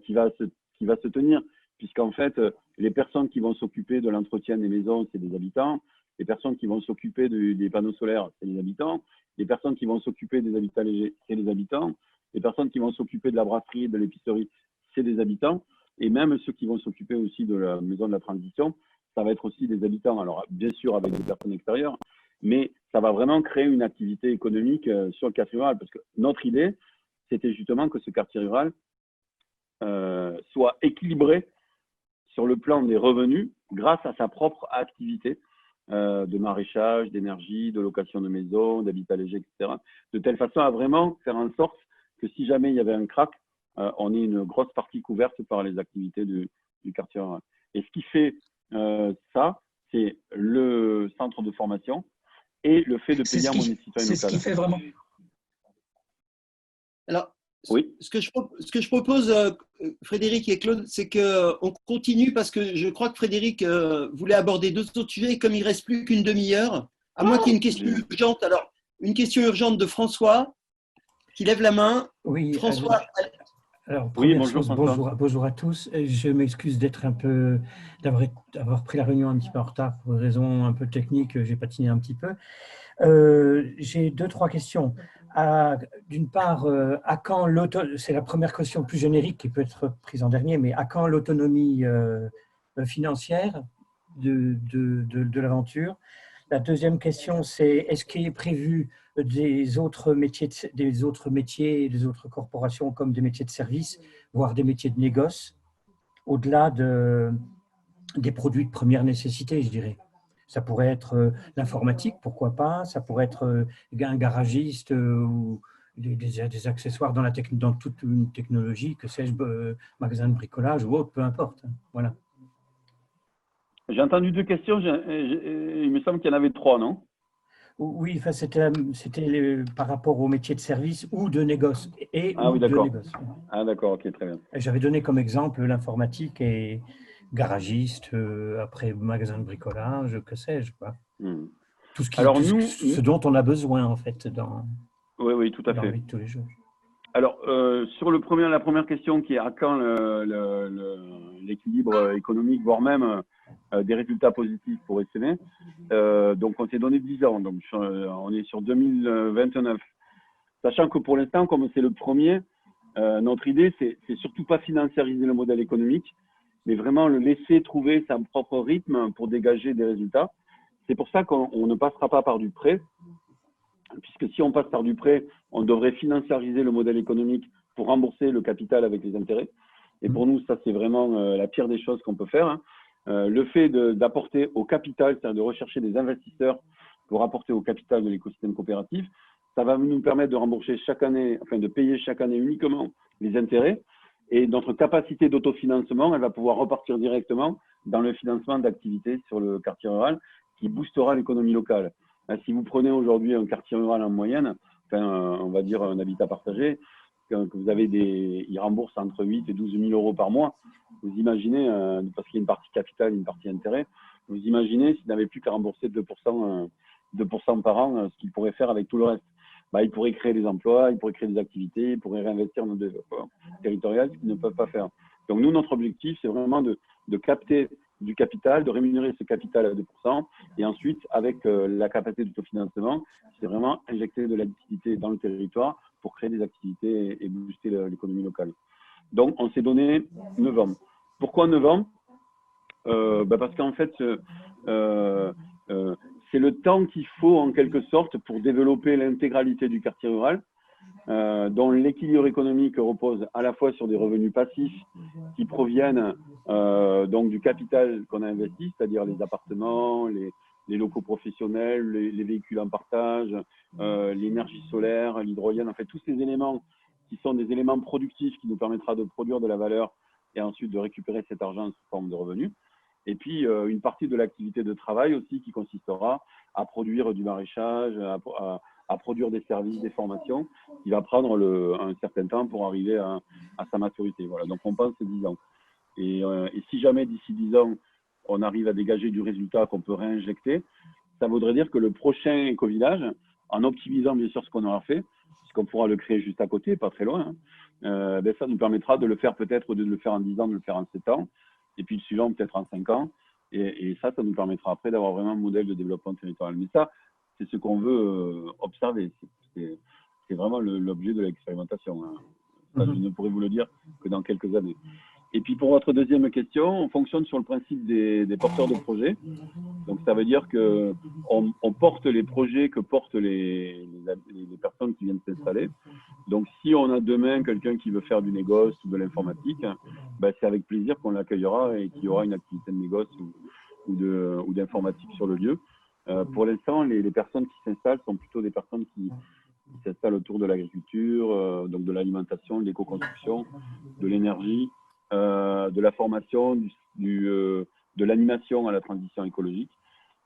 qui va se tenir, puisqu'en fait, les personnes qui vont s'occuper de l'entretien des maisons, c'est des habitants, les personnes qui vont s'occuper des panneaux solaires, c'est les habitants, les personnes qui vont s'occuper des habitats légers, c'est les habitants, les personnes qui vont s'occuper de la brasserie, de l'épicerie, c'est des habitants, et même ceux qui vont s'occuper aussi de la maison de la transition, ça va être aussi des habitants. Alors, bien sûr, avec des personnes extérieures, mais ça va vraiment créer une activité économique sur le quartier rural, parce que notre idée, c'était justement que ce quartier rural soit équilibré sur le plan des revenus grâce à sa propre activité de maraîchage, d'énergie, de location de maisons, d'habitat léger, etc. De telle façon à vraiment faire en sorte que si jamais il y avait un crack, on ait une grosse partie couverte par les activités du quartier rural. Et ce qui fait ça, c'est le centre de formation et le fait de payer en monnaie citoyenne locale. C'est ce qui fait vraiment. Alors, oui. ce que je propose, Frédéric et Claude, c'est qu'on continue parce que je crois que Frédéric voulait aborder deux autres sujets et comme il ne reste plus qu'une demi-heure, à moins qu'il y ait une question urgente. Alors, une question urgente de François qui lève la main. Oui, François. Alors, oui, bonjour à tous. Je m'excuse d'avoir pris la réunion un petit peu en retard pour des raisons un peu techniques. J'ai patiné un petit peu. J'ai deux, trois questions. D'une part, à quand c'est la première question plus générique qui peut être prise en dernier, mais à quand l'autonomie financière de l'aventure? La deuxième question, c'est est-ce qu'il est prévu des autres métiers, des autres corporations comme des métiers de service, voire des métiers de négoce, au-delà des produits de première nécessité, je dirais. Ça pourrait être l'informatique, pourquoi pas, ça pourrait être un garagiste ou des accessoires dans toute une technologie, que sais-je, magasin de bricolage ou autre, peu importe. Voilà. J'ai entendu deux questions, il me semble qu'il y en avait trois, non? Oui, enfin, c'était par rapport au métier de service ou de négoce. Oui, d'accord. Ah, d'accord, ok, très bien. J'avais donné comme exemple l'informatique et garagiste, après magasin de bricolage, que sais-je, quoi. Tout ce dont on a besoin, en fait, dans tout à fait. La vie de tous les jours. Alors, sur la première question qui est à quand l'équilibre économique, voire même des résultats positifs pour SME, donc on s'est donné 10 ans, donc on est sur 2029. Sachant que pour l'instant, comme c'est le premier, notre idée, c'est surtout pas financiariser le modèle économique, mais vraiment le laisser trouver son propre rythme pour dégager des résultats. C'est pour ça qu'on ne passera pas par du prêt, puisque si on passe par du prêt, on devrait financiariser le modèle économique pour rembourser le capital avec les intérêts. Et pour nous, ça, c'est vraiment la pire des choses qu'on peut faire. Le fait d'apporter au capital, c'est-à-dire de rechercher des investisseurs pour apporter au capital de l'écosystème coopératif, ça va nous permettre de rembourser chaque année, enfin de payer chaque année uniquement les intérêts. Et notre capacité d'autofinancement, elle va pouvoir repartir directement dans le financement d'activités sur le quartier rural qui boostera l'économie locale. Si vous prenez aujourd'hui un quartier rural en moyenne, enfin, on va dire un habitat partagé, que vous avez ils remboursent entre 8 et 12 000 euros par mois. Vous imaginez, parce qu'il y a une partie capital, une partie intérêt, vous imaginez s'ils n'avaient plus qu'à rembourser 2% par an, ce qu'ils pourraient faire avec tout le reste. Ils pourraient créer des emplois, ils pourraient créer des activités, ils pourraient réinvestir dans le développement territorial, ce qu'ils ne peuvent pas faire. Donc nous, notre objectif, c'est vraiment de capter du capital, de rémunérer ce capital à 2%, et ensuite, avec la capacité d'autofinancement, c'est vraiment injecter de la liquidité dans le territoire pour créer des activités et booster l'économie locale. Donc, on s'est donné novembre. Pourquoi novembre? Parce qu'en fait, c'est le temps qu'il faut en quelque sorte pour développer l'intégralité du quartier rural, dont l'équilibre économique repose à la fois sur des revenus passifs qui proviennent donc du capital qu'on a investi, c'est-à-dire les appartements, les locaux professionnels, les véhicules en partage, l'énergie solaire, l'hydrolienne, en fait tous ces éléments qui sont des éléments productifs qui nous permettra de produire de la valeur et ensuite de récupérer cet argent sous forme de revenus. Et puis, une partie de l'activité de travail aussi qui consistera à produire du maraîchage, à produire des services, des formations, qui va prendre un certain temps pour arriver à sa maturité. Voilà, donc on pense 10 ans. Et si jamais d'ici 10 ans, on arrive à dégager du résultat qu'on peut réinjecter, ça voudrait dire que le prochain éco-village, en optimisant bien sûr ce qu'on aura fait, puisqu'on pourra le créer juste à côté, pas très loin, ça nous permettra de le faire peut-être, au lieu de le faire en 10 ans, de le faire en 7 ans, et puis le suivant peut-être en 5 ans. Et ça nous permettra après d'avoir vraiment un modèle de développement territorial. Mais ça, c'est ce qu'on veut observer. C'est vraiment l'objet de l'expérimentation. Hein. Ça, je ne pourrais vous le dire que dans quelques années. Et puis pour votre deuxième question, on fonctionne sur le principe des porteurs de projets. Donc ça veut dire qu'on porte les projets que portent les personnes qui viennent s'installer. Donc si on a demain quelqu'un qui veut faire du négoce ou de l'informatique, c'est avec plaisir qu'on l'accueillera et qu'il y aura une activité de négoce ou d'informatique sur le lieu. Pour l'instant, les personnes qui s'installent sont plutôt des personnes qui s'installent autour de l'agriculture, donc de l'alimentation, de l'éco-construction, de l'énergie, de la formation, de l'animation à la transition écologique,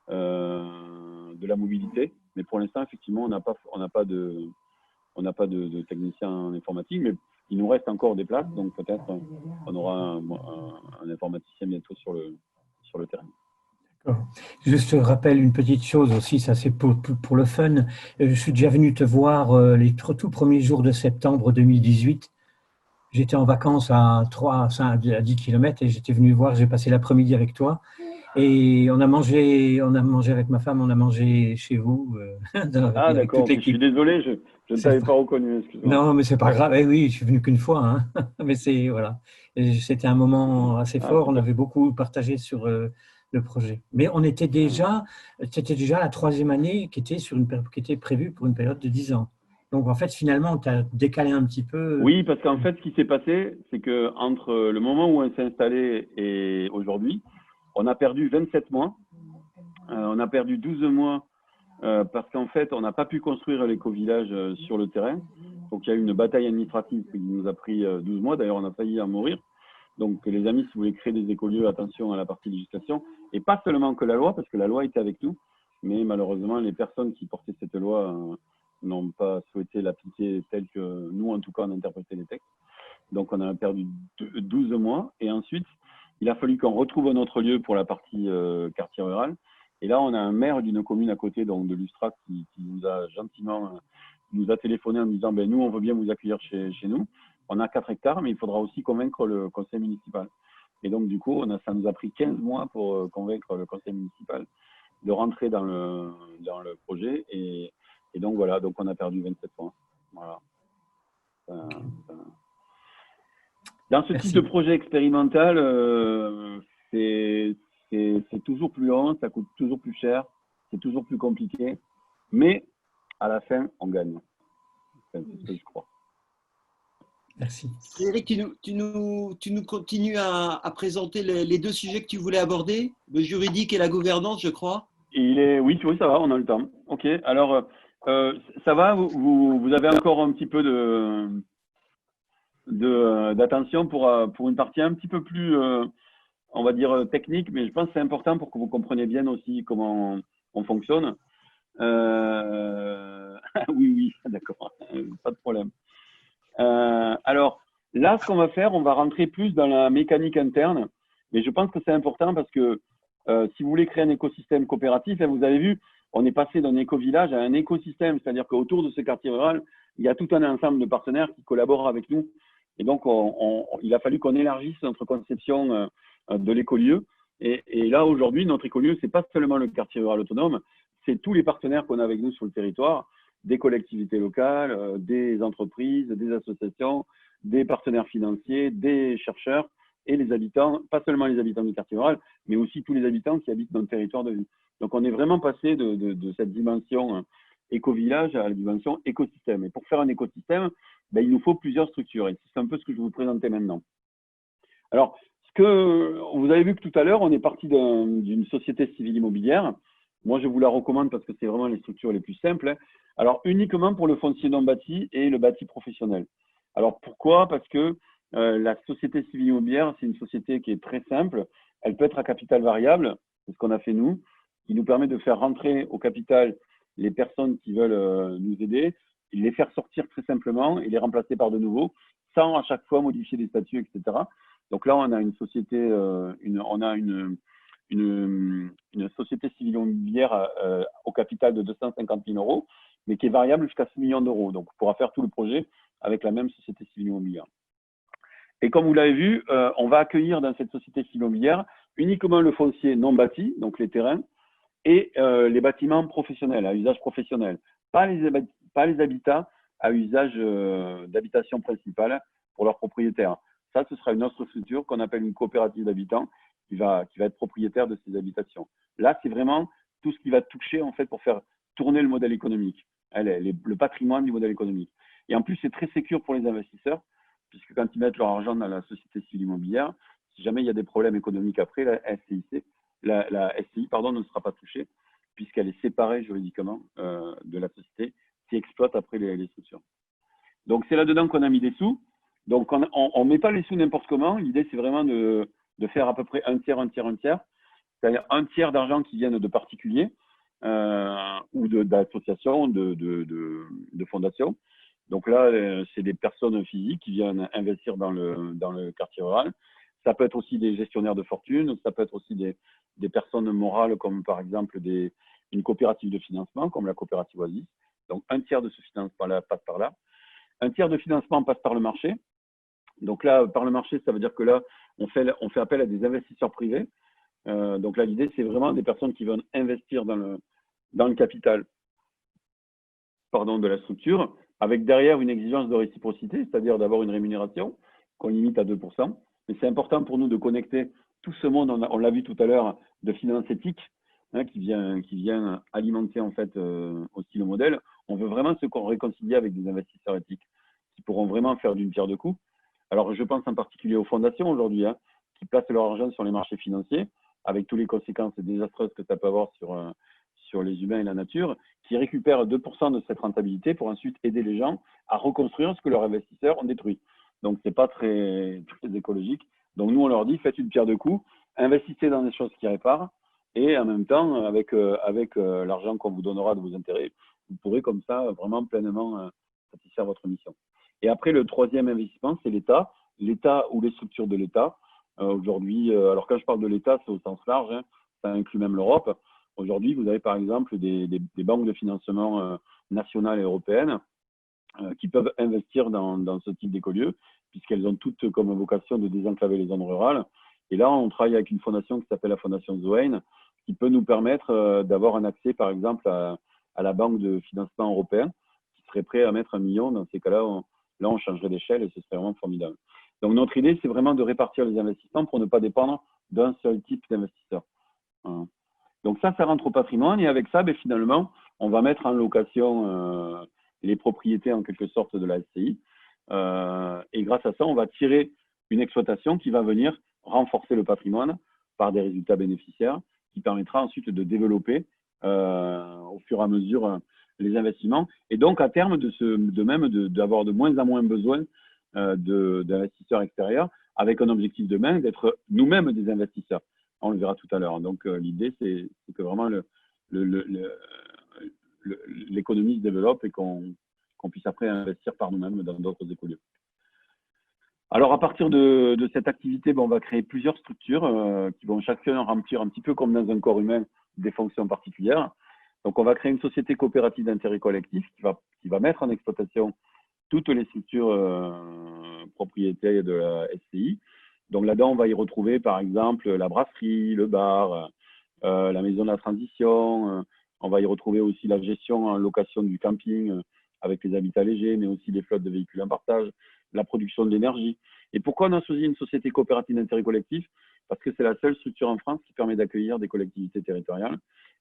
de la mobilité. Mais pour l'instant, effectivement, on n'a pas de technicien en informatique, mais il nous reste encore des places, donc peut-être on aura un informaticien bientôt sur le terrain. Juste je rappelle une petite chose aussi, ça c'est pour le fun. Je suis déjà venu te voir les tout premiers jours de septembre 2018. J'étais en vacances à 10 km et j'étais venu voir, j'ai passé l'après-midi avec toi. Et on a mangé avec ma femme, on a mangé chez vous. Ah d'accord, je suis désolé, je ne t'avais pas reconnu, excuse-moi. Non, mais c'est pas grave, oui, je suis venu qu'une fois. Hein. Mais voilà. C'était un moment assez fort, on avait beaucoup partagé sur le projet. Mais c'était déjà la troisième année qui était prévue pour une période de 10 ans. Donc, en fait, finalement, tu as décalé un petit peu. Oui, parce qu'en fait, ce qui s'est passé, c'est qu'entre le moment où on s'est installé et aujourd'hui, on a perdu 27 mois. On a perdu 12 mois parce qu'en fait, on n'a pas pu construire l'éco-village sur le terrain. Donc, il y a eu une bataille administrative qui nous a pris 12 mois. D'ailleurs, on a failli en mourir. Donc, les amis, si vous voulez créer des écolieux, attention à la partie législation. Et pas seulement que la loi, parce que la loi était avec nous. Mais malheureusement, les personnes qui portaient cette loi n'ont pas souhaité l'appliquer telle que nous, en tout cas, on interprétait les textes. Donc, on a perdu 12 mois. Et ensuite, il a fallu qu'on retrouve un autre lieu pour la partie quartier rural. Et là, on a un maire d'une commune à côté, donc de l'Ustrac, qui nous a gentiment téléphoné en disant nous, on veut bien vous accueillir chez nous. On a 4 hectares, mais il faudra aussi convaincre le conseil municipal. Et donc, du coup, ça nous a pris 15 mois pour convaincre le conseil municipal de rentrer dans le projet. Et donc, voilà, donc on a perdu 27 mois. Voilà. Dans ce type de projet expérimental, c'est toujours plus long, ça coûte toujours plus cher, c'est toujours plus compliqué, mais à la fin, on gagne. C'est ce que je crois. Merci. Frédéric, tu nous continues à présenter les deux sujets que tu voulais aborder, le juridique et la gouvernance, je crois. Oui, ça va, on a le temps. Ok, alors, ça va, vous avez encore un petit peu d'attention pour une partie un petit peu plus, on va dire, technique, mais je pense que c'est important pour que vous compreniez bien aussi comment on fonctionne. Oui, d'accord, pas de problème. Alors, là, ce qu'on va faire, on va rentrer plus dans la mécanique interne, mais je pense que c'est important parce que si vous voulez créer un écosystème coopératif, vous avez vu, on est passé d'un éco-village à un écosystème, c'est-à-dire qu'autour de ce quartier rural, il y a tout un ensemble de partenaires qui collaborent avec nous. Et donc, il a fallu qu'on élargisse notre conception de l'écolieu. Et là, aujourd'hui, notre écolieu, ce n'est pas seulement le quartier rural autonome, c'est tous les partenaires qu'on a avec nous sur le territoire. des collectivités locales, des entreprises, des associations, des partenaires financiers, des chercheurs et les habitants, pas seulement les habitants du quartier rural, mais aussi tous les habitants qui habitent dans le territoire de vie. Donc, on est vraiment passé de cette dimension éco-village à la dimension écosystème. Et pour faire un écosystème, ben, il nous faut plusieurs structures. Et c'est un peu ce que je vais vous présenter maintenant. Alors, vous avez vu que tout à l'heure, on est parti d'une société civile immobilière. Moi, je vous la recommande parce que c'est vraiment les structures les plus simples. Alors, uniquement pour le foncier non bâti et le bâti professionnel. Alors, pourquoi? Parce que la société civile immobilière, c'est une société qui est très simple. Elle peut être à capital variable, c'est ce qu'on a fait nous, qui nous permet de faire rentrer au capital les personnes qui veulent nous aider, et les faire sortir très simplement et les remplacer par de nouveaux, sans à chaque fois modifier les statuts, etc. Donc là, on a une société, une société civile immobilière au capital de 250 000 euros, mais qui est variable jusqu'à 6 millions d'euros. Donc, on pourra faire tout le projet avec la même société civile immobilière. Et comme vous l'avez vu, on va accueillir dans cette société civile immobilière uniquement le foncier non bâti, donc les terrains, et les bâtiments professionnels, à usage professionnel. Pas les habitats à usage d'habitation principale pour leurs propriétaires. Ça, ce sera une autre structure qu'on appelle une coopérative d'habitants qui va être propriétaire de ces habitations. Là, c'est vraiment tout ce qui va toucher en fait pour faire tourner le modèle économique, le patrimoine du modèle économique. Et en plus, c'est très sécure pour les investisseurs, puisque quand ils mettent leur argent dans la société civile immobilière, si jamais il y a des problèmes économiques après, la SCI ne sera pas touchée, puisqu'elle est séparée juridiquement de la société qui exploite après les structures. Donc, c'est là-dedans qu'on a mis des sous. Donc, on ne met pas les sous n'importe comment. L'idée, c'est vraiment de faire à peu près un tiers. C'est-à-dire un tiers d'argent qui viennent de particuliers ou d'associations, de fondations. Donc là, c'est des personnes physiques qui viennent investir dans le quartier rural. Ça peut être aussi des gestionnaires de fortune, ça peut être aussi des personnes morales comme par exemple une coopérative de financement comme la coopérative Oasis. Donc un tiers de ce financement-là passe par là. Un tiers de financement passe par le marché. Donc là, par le marché, ça veut dire que là, on fait appel à des investisseurs privés. Donc là, l'idée, c'est vraiment des personnes qui veulent investir dans le capital de la structure, avec derrière une exigence de réciprocité, c'est-à-dire d'avoir une rémunération qu'on limite à 2%. Mais c'est important pour nous de connecter tout ce monde, on l'a vu tout à l'heure, de finance éthique, qui vient alimenter en fait aussi le modèle. On veut vraiment se réconcilier avec des investisseurs éthiques qui pourront vraiment faire d'une pierre deux coups. Alors, je pense en particulier aux fondations aujourd'hui, qui placent leur argent sur les marchés financiers, avec toutes les conséquences désastreuses que ça peut avoir sur les humains et la nature, qui récupèrent 2% de cette rentabilité pour ensuite aider les gens à reconstruire ce que leurs investisseurs ont détruit. Donc, ce n'est pas très écologique. Donc, nous, on leur dit, faites une pierre deux coups, investissez dans des choses qui réparent, et en même temps, avec l'argent qu'on vous donnera de vos intérêts, vous pourrez comme ça vraiment pleinement satisfaire votre mission. Et après, le troisième investissement, c'est l'État. L'État ou les structures de l'État. Aujourd'hui, alors quand je parle de l'État, c'est au sens large, ça inclut même l'Europe. Aujourd'hui, vous avez par exemple des banques de financement nationales et européennes qui peuvent investir dans ce type d'écolieux, puisqu'elles ont toutes comme vocation de désenclaver les zones rurales. Et là, on travaille avec une fondation qui s'appelle la Fondation Zoein, qui peut nous permettre d'avoir un accès, par exemple, à la banque de financement européen, qui serait prêt à mettre 1 million. Dans ces cas-là, on changerait d'échelle et ce serait vraiment formidable. Donc, notre idée, c'est vraiment de répartir les investissements pour ne pas dépendre d'un seul type d'investisseur. Donc, ça rentre au patrimoine. Et avec ça, finalement, on va mettre en location les propriétés, en quelque sorte, de la SCI. Et grâce à ça, on va tirer une exploitation qui va venir renforcer le patrimoine par des résultats bénéficiaires, qui permettra ensuite de développer au fur et à mesure les investissements. Et donc, à terme, d'avoir de moins en moins besoin d'investisseurs extérieurs, avec un objectif demain d'être nous-mêmes des investisseurs. On le verra tout à l'heure. Donc, l'idée, c'est que vraiment l'économie se développe et qu'on puisse après investir par nous-mêmes dans d'autres écolieux. Alors, à partir de cette activité, on va créer plusieurs structures qui vont chacun remplir un petit peu comme dans un corps humain des fonctions particulières. Donc, on va créer une société coopérative d'intérêt collectif qui va mettre en exploitation toutes les structures propriétaires de la SCI. Donc, là-dedans, on va y retrouver, par exemple, la brasserie, le bar, la maison de la transition, On va y retrouver aussi la gestion en location du camping avec les habitats légers, mais aussi les flottes de véhicules en partage, la production d'énergie. Et pourquoi on a choisi une société coopérative d'intérêt collectif? Parce que c'est la seule structure en France qui permet d'accueillir des collectivités territoriales.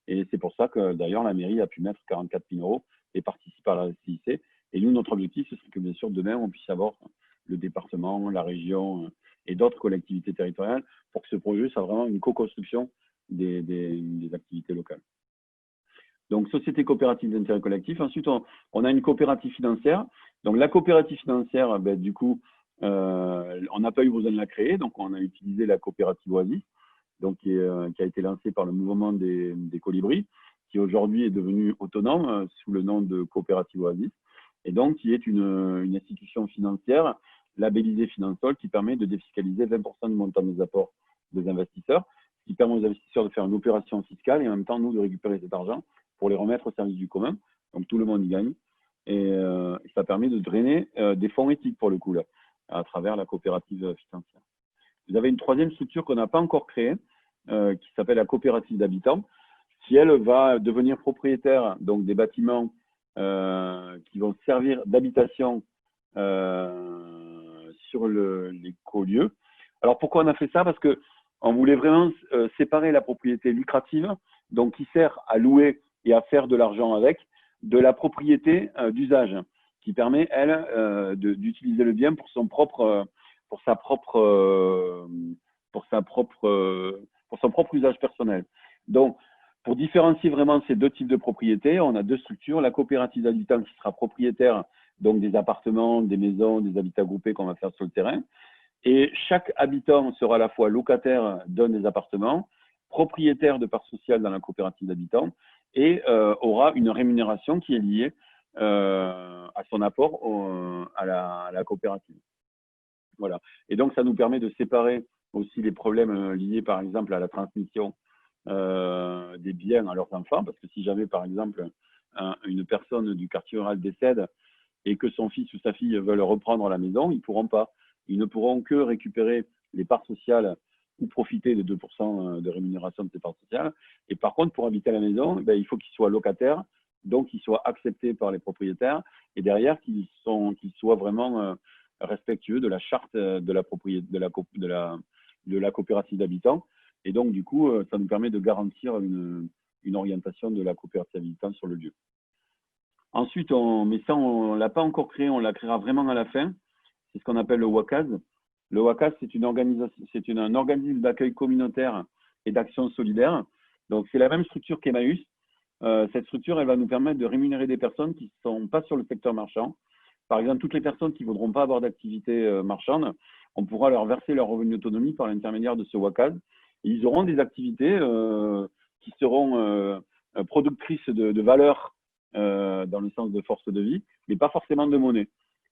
Et c'est pour ça que d'ailleurs la mairie a pu mettre 44 000 € et participe à la CIC. Et nous, notre objectif, ce serait que bien sûr demain, on puisse avoir le département, la région et d'autres collectivités territoriales pour que ce projet soit vraiment une co-construction des activités locales. Donc, société coopérative d'intérêt collectif. Ensuite, on a une coopérative financière. Donc, la coopérative financière, ben, du coup, on n'a pas eu besoin de la créer. Donc, on a utilisé la coopérative Oasis, donc, qui a été lancée par le mouvement des colibris, qui aujourd'hui est devenue autonome sous le nom de coopérative Oasis, et donc qui est une institution financière labellisée Finansol qui permet de défiscaliser 20% du montant des apports des investisseurs, qui permet aux investisseurs de faire une opération fiscale et en même temps, nous, de récupérer cet argent pour les remettre au service du commun. Donc, tout le monde y gagne. Et ça permet de drainer des fonds éthiques, pour le coup, là, à travers la coopérative financière. Vous avez une troisième structure qu'on n'a pas encore créée, qui s'appelle la coopérative d'habitants, qui, elle, va devenir propriétaire donc, des bâtiments qui vont servir d'habitation sur les co-lieux. Alors, pourquoi on a fait ça? Parce qu'on voulait vraiment séparer la propriété lucrative, donc qui sert à louer et à faire de l'argent avec, de la propriété d'usage, qui permet, elle, d'utiliser le bien pour son propre usage personnel. Donc, pour différencier vraiment ces deux types de propriétés, on a deux structures. La coopérative d'habitants qui sera propriétaire donc des appartements, des maisons, des habitats groupés qu'on va faire sur le terrain. Et chaque habitant sera à la fois locataire d'un des appartements, propriétaire de parts sociales dans la coopérative d'habitants et aura une rémunération qui est liée à son apport à la coopérative. Voilà. Et donc, ça nous permet de séparer aussi les problèmes liés, par exemple, à la transmission des biens à leurs enfants, parce que si jamais, par exemple, une personne du quartier rural décède et que son fils ou sa fille veulent reprendre la maison, ils ne pourront pas. Ils ne pourront que récupérer les parts sociales ou profiter des 2% de rémunération de ces parts sociales. Et par contre, pour habiter à la maison, ben, il faut qu'ils soient locataires, donc qu'ils soient acceptés par les propriétaires, et derrière qu'ils soient vraiment respectueux de la charte de la coopérative d'habitants. Et donc, du coup, ça nous permet de garantir une orientation de la coopérative d'habitants sur le lieu. Ensuite, mais ça, on ne l'a pas encore créé, on la créera vraiment à la fin. C'est ce qu'on appelle le WACAS. Le WACAS, c'est un organisme d'accueil communautaire et d'action solidaire. Donc, c'est la même structure qu'Emmaüs. Cette structure, elle va nous permettre de rémunérer des personnes qui ne sont pas sur le secteur marchand. Par exemple, toutes les personnes qui ne voudront pas avoir d'activité marchande, on pourra leur verser leur revenu d'autonomie par l'intermédiaire de ce WACAS. Et ils auront des activités qui seront productrices de valeur dans le sens de force de vie, mais pas forcément de monnaie.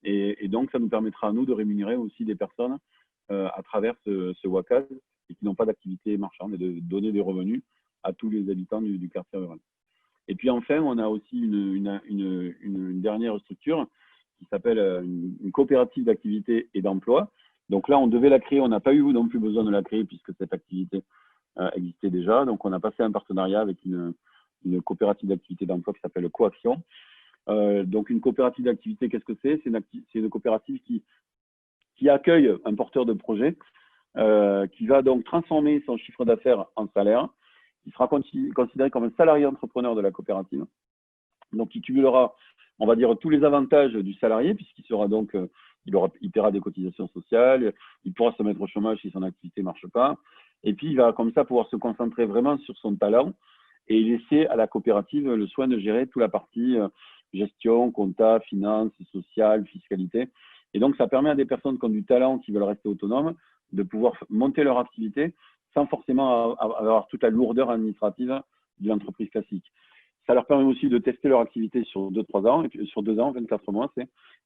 Et donc, ça nous permettra à nous de rémunérer aussi des personnes à travers ce WACAS et qui n'ont pas d'activité marchande et de donner des revenus à tous les habitants du quartier rural. Et puis enfin, on a aussi une dernière structure qui s'appelle une coopérative d'activité et d'emploi. Donc là, on devait la créer, on n'a pas eu non plus besoin de la créer puisque cette activité existait déjà. Donc on a passé un partenariat avec une coopérative d'activité d'emploi qui s'appelle Coaction. Donc une coopérative d'activité, qu'est-ce que c'est? C'est une coopérative qui accueille un porteur de projet, qui va donc transformer son chiffre d'affaires en salaire, qui sera considéré comme un salarié entrepreneur de la coopérative. Donc il cumulera, on va dire, tous les avantages du salarié, puisqu'il sera donc, il paiera des cotisations sociales, il pourra se mettre au chômage si son activité ne marche pas, et puis il va comme ça pouvoir se concentrer vraiment sur son talent et laisser à la coopérative le soin de gérer toute la partie gestion, compta, finance, sociale, fiscalité. Et donc, ça permet à des personnes qui ont du talent, qui veulent rester autonomes, de pouvoir monter leur activité sans forcément avoir toute la lourdeur administrative d'une entreprise classique. Ça leur permet aussi de tester leur activité sur 2-3 ans, et puis sur 2 ans, 24 mois.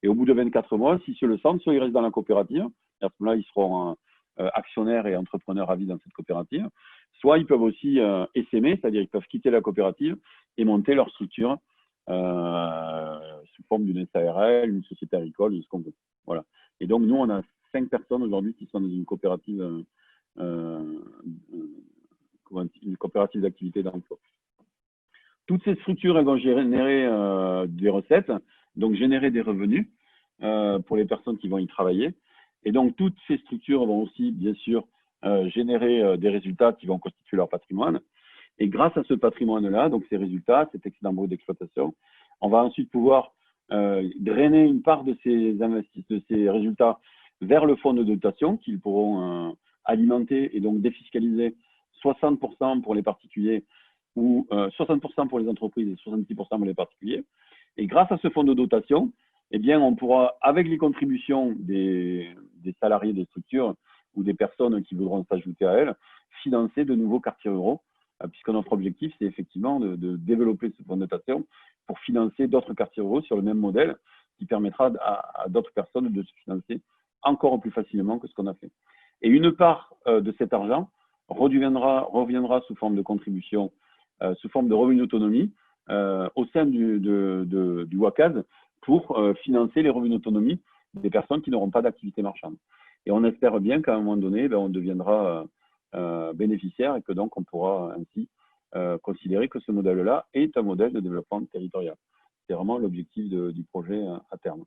Et au bout de 24 mois, s'ils se le sentent, soit ils restent dans la coopérative, et à ce moment-là, ils seront actionnaires et entrepreneurs à vie dans cette coopérative, soit ils peuvent aussi essaimer, c'est-à-dire ils peuvent quitter la coopérative et monter leur structure sous forme d'une SARL, une société agricole, ce qu'on veut. Voilà. Et donc, nous, on a 5 personnes aujourd'hui qui sont dans une coopérative d'activité d'emploi. Toutes ces structures, elles vont générer des recettes, donc générer des revenus pour les personnes qui vont y travailler. Et donc, toutes ces structures vont aussi, bien sûr, générer des résultats qui vont constituer leur patrimoine. Et grâce à ce patrimoine-là, donc ces résultats, cet excédent brut d'exploitation, on va ensuite pouvoir drainer une part de ces résultats vers le fonds de dotation qu'ils pourront alimenter et donc défiscaliser 60% pour les particuliers ou 60% pour les entreprises et 70% pour les particuliers. Et grâce à ce fonds de dotation, eh bien, on pourra, avec les contributions des salariés des structures ou des personnes qui voudront s'ajouter à elles, financer de nouveaux quartiers ruraux, puisque notre objectif, c'est effectivement de développer ce fonds de dotation pour financer d'autres quartiers ruraux sur le même modèle qui permettra à d'autres personnes de se financer encore plus facilement que ce qu'on a fait. Et une part de cet argent reviendra sous forme de contribution, sous forme de revenu d'autonomie au sein du WACAD pour financer les revenus d'autonomie des personnes qui n'auront pas d'activité marchande. Et on espère bien qu'à un moment donné, on deviendra bénéficiaire et que donc on pourra ainsi considérer que ce modèle-là est un modèle de développement territorial. C'est vraiment l'objectif du projet à terme.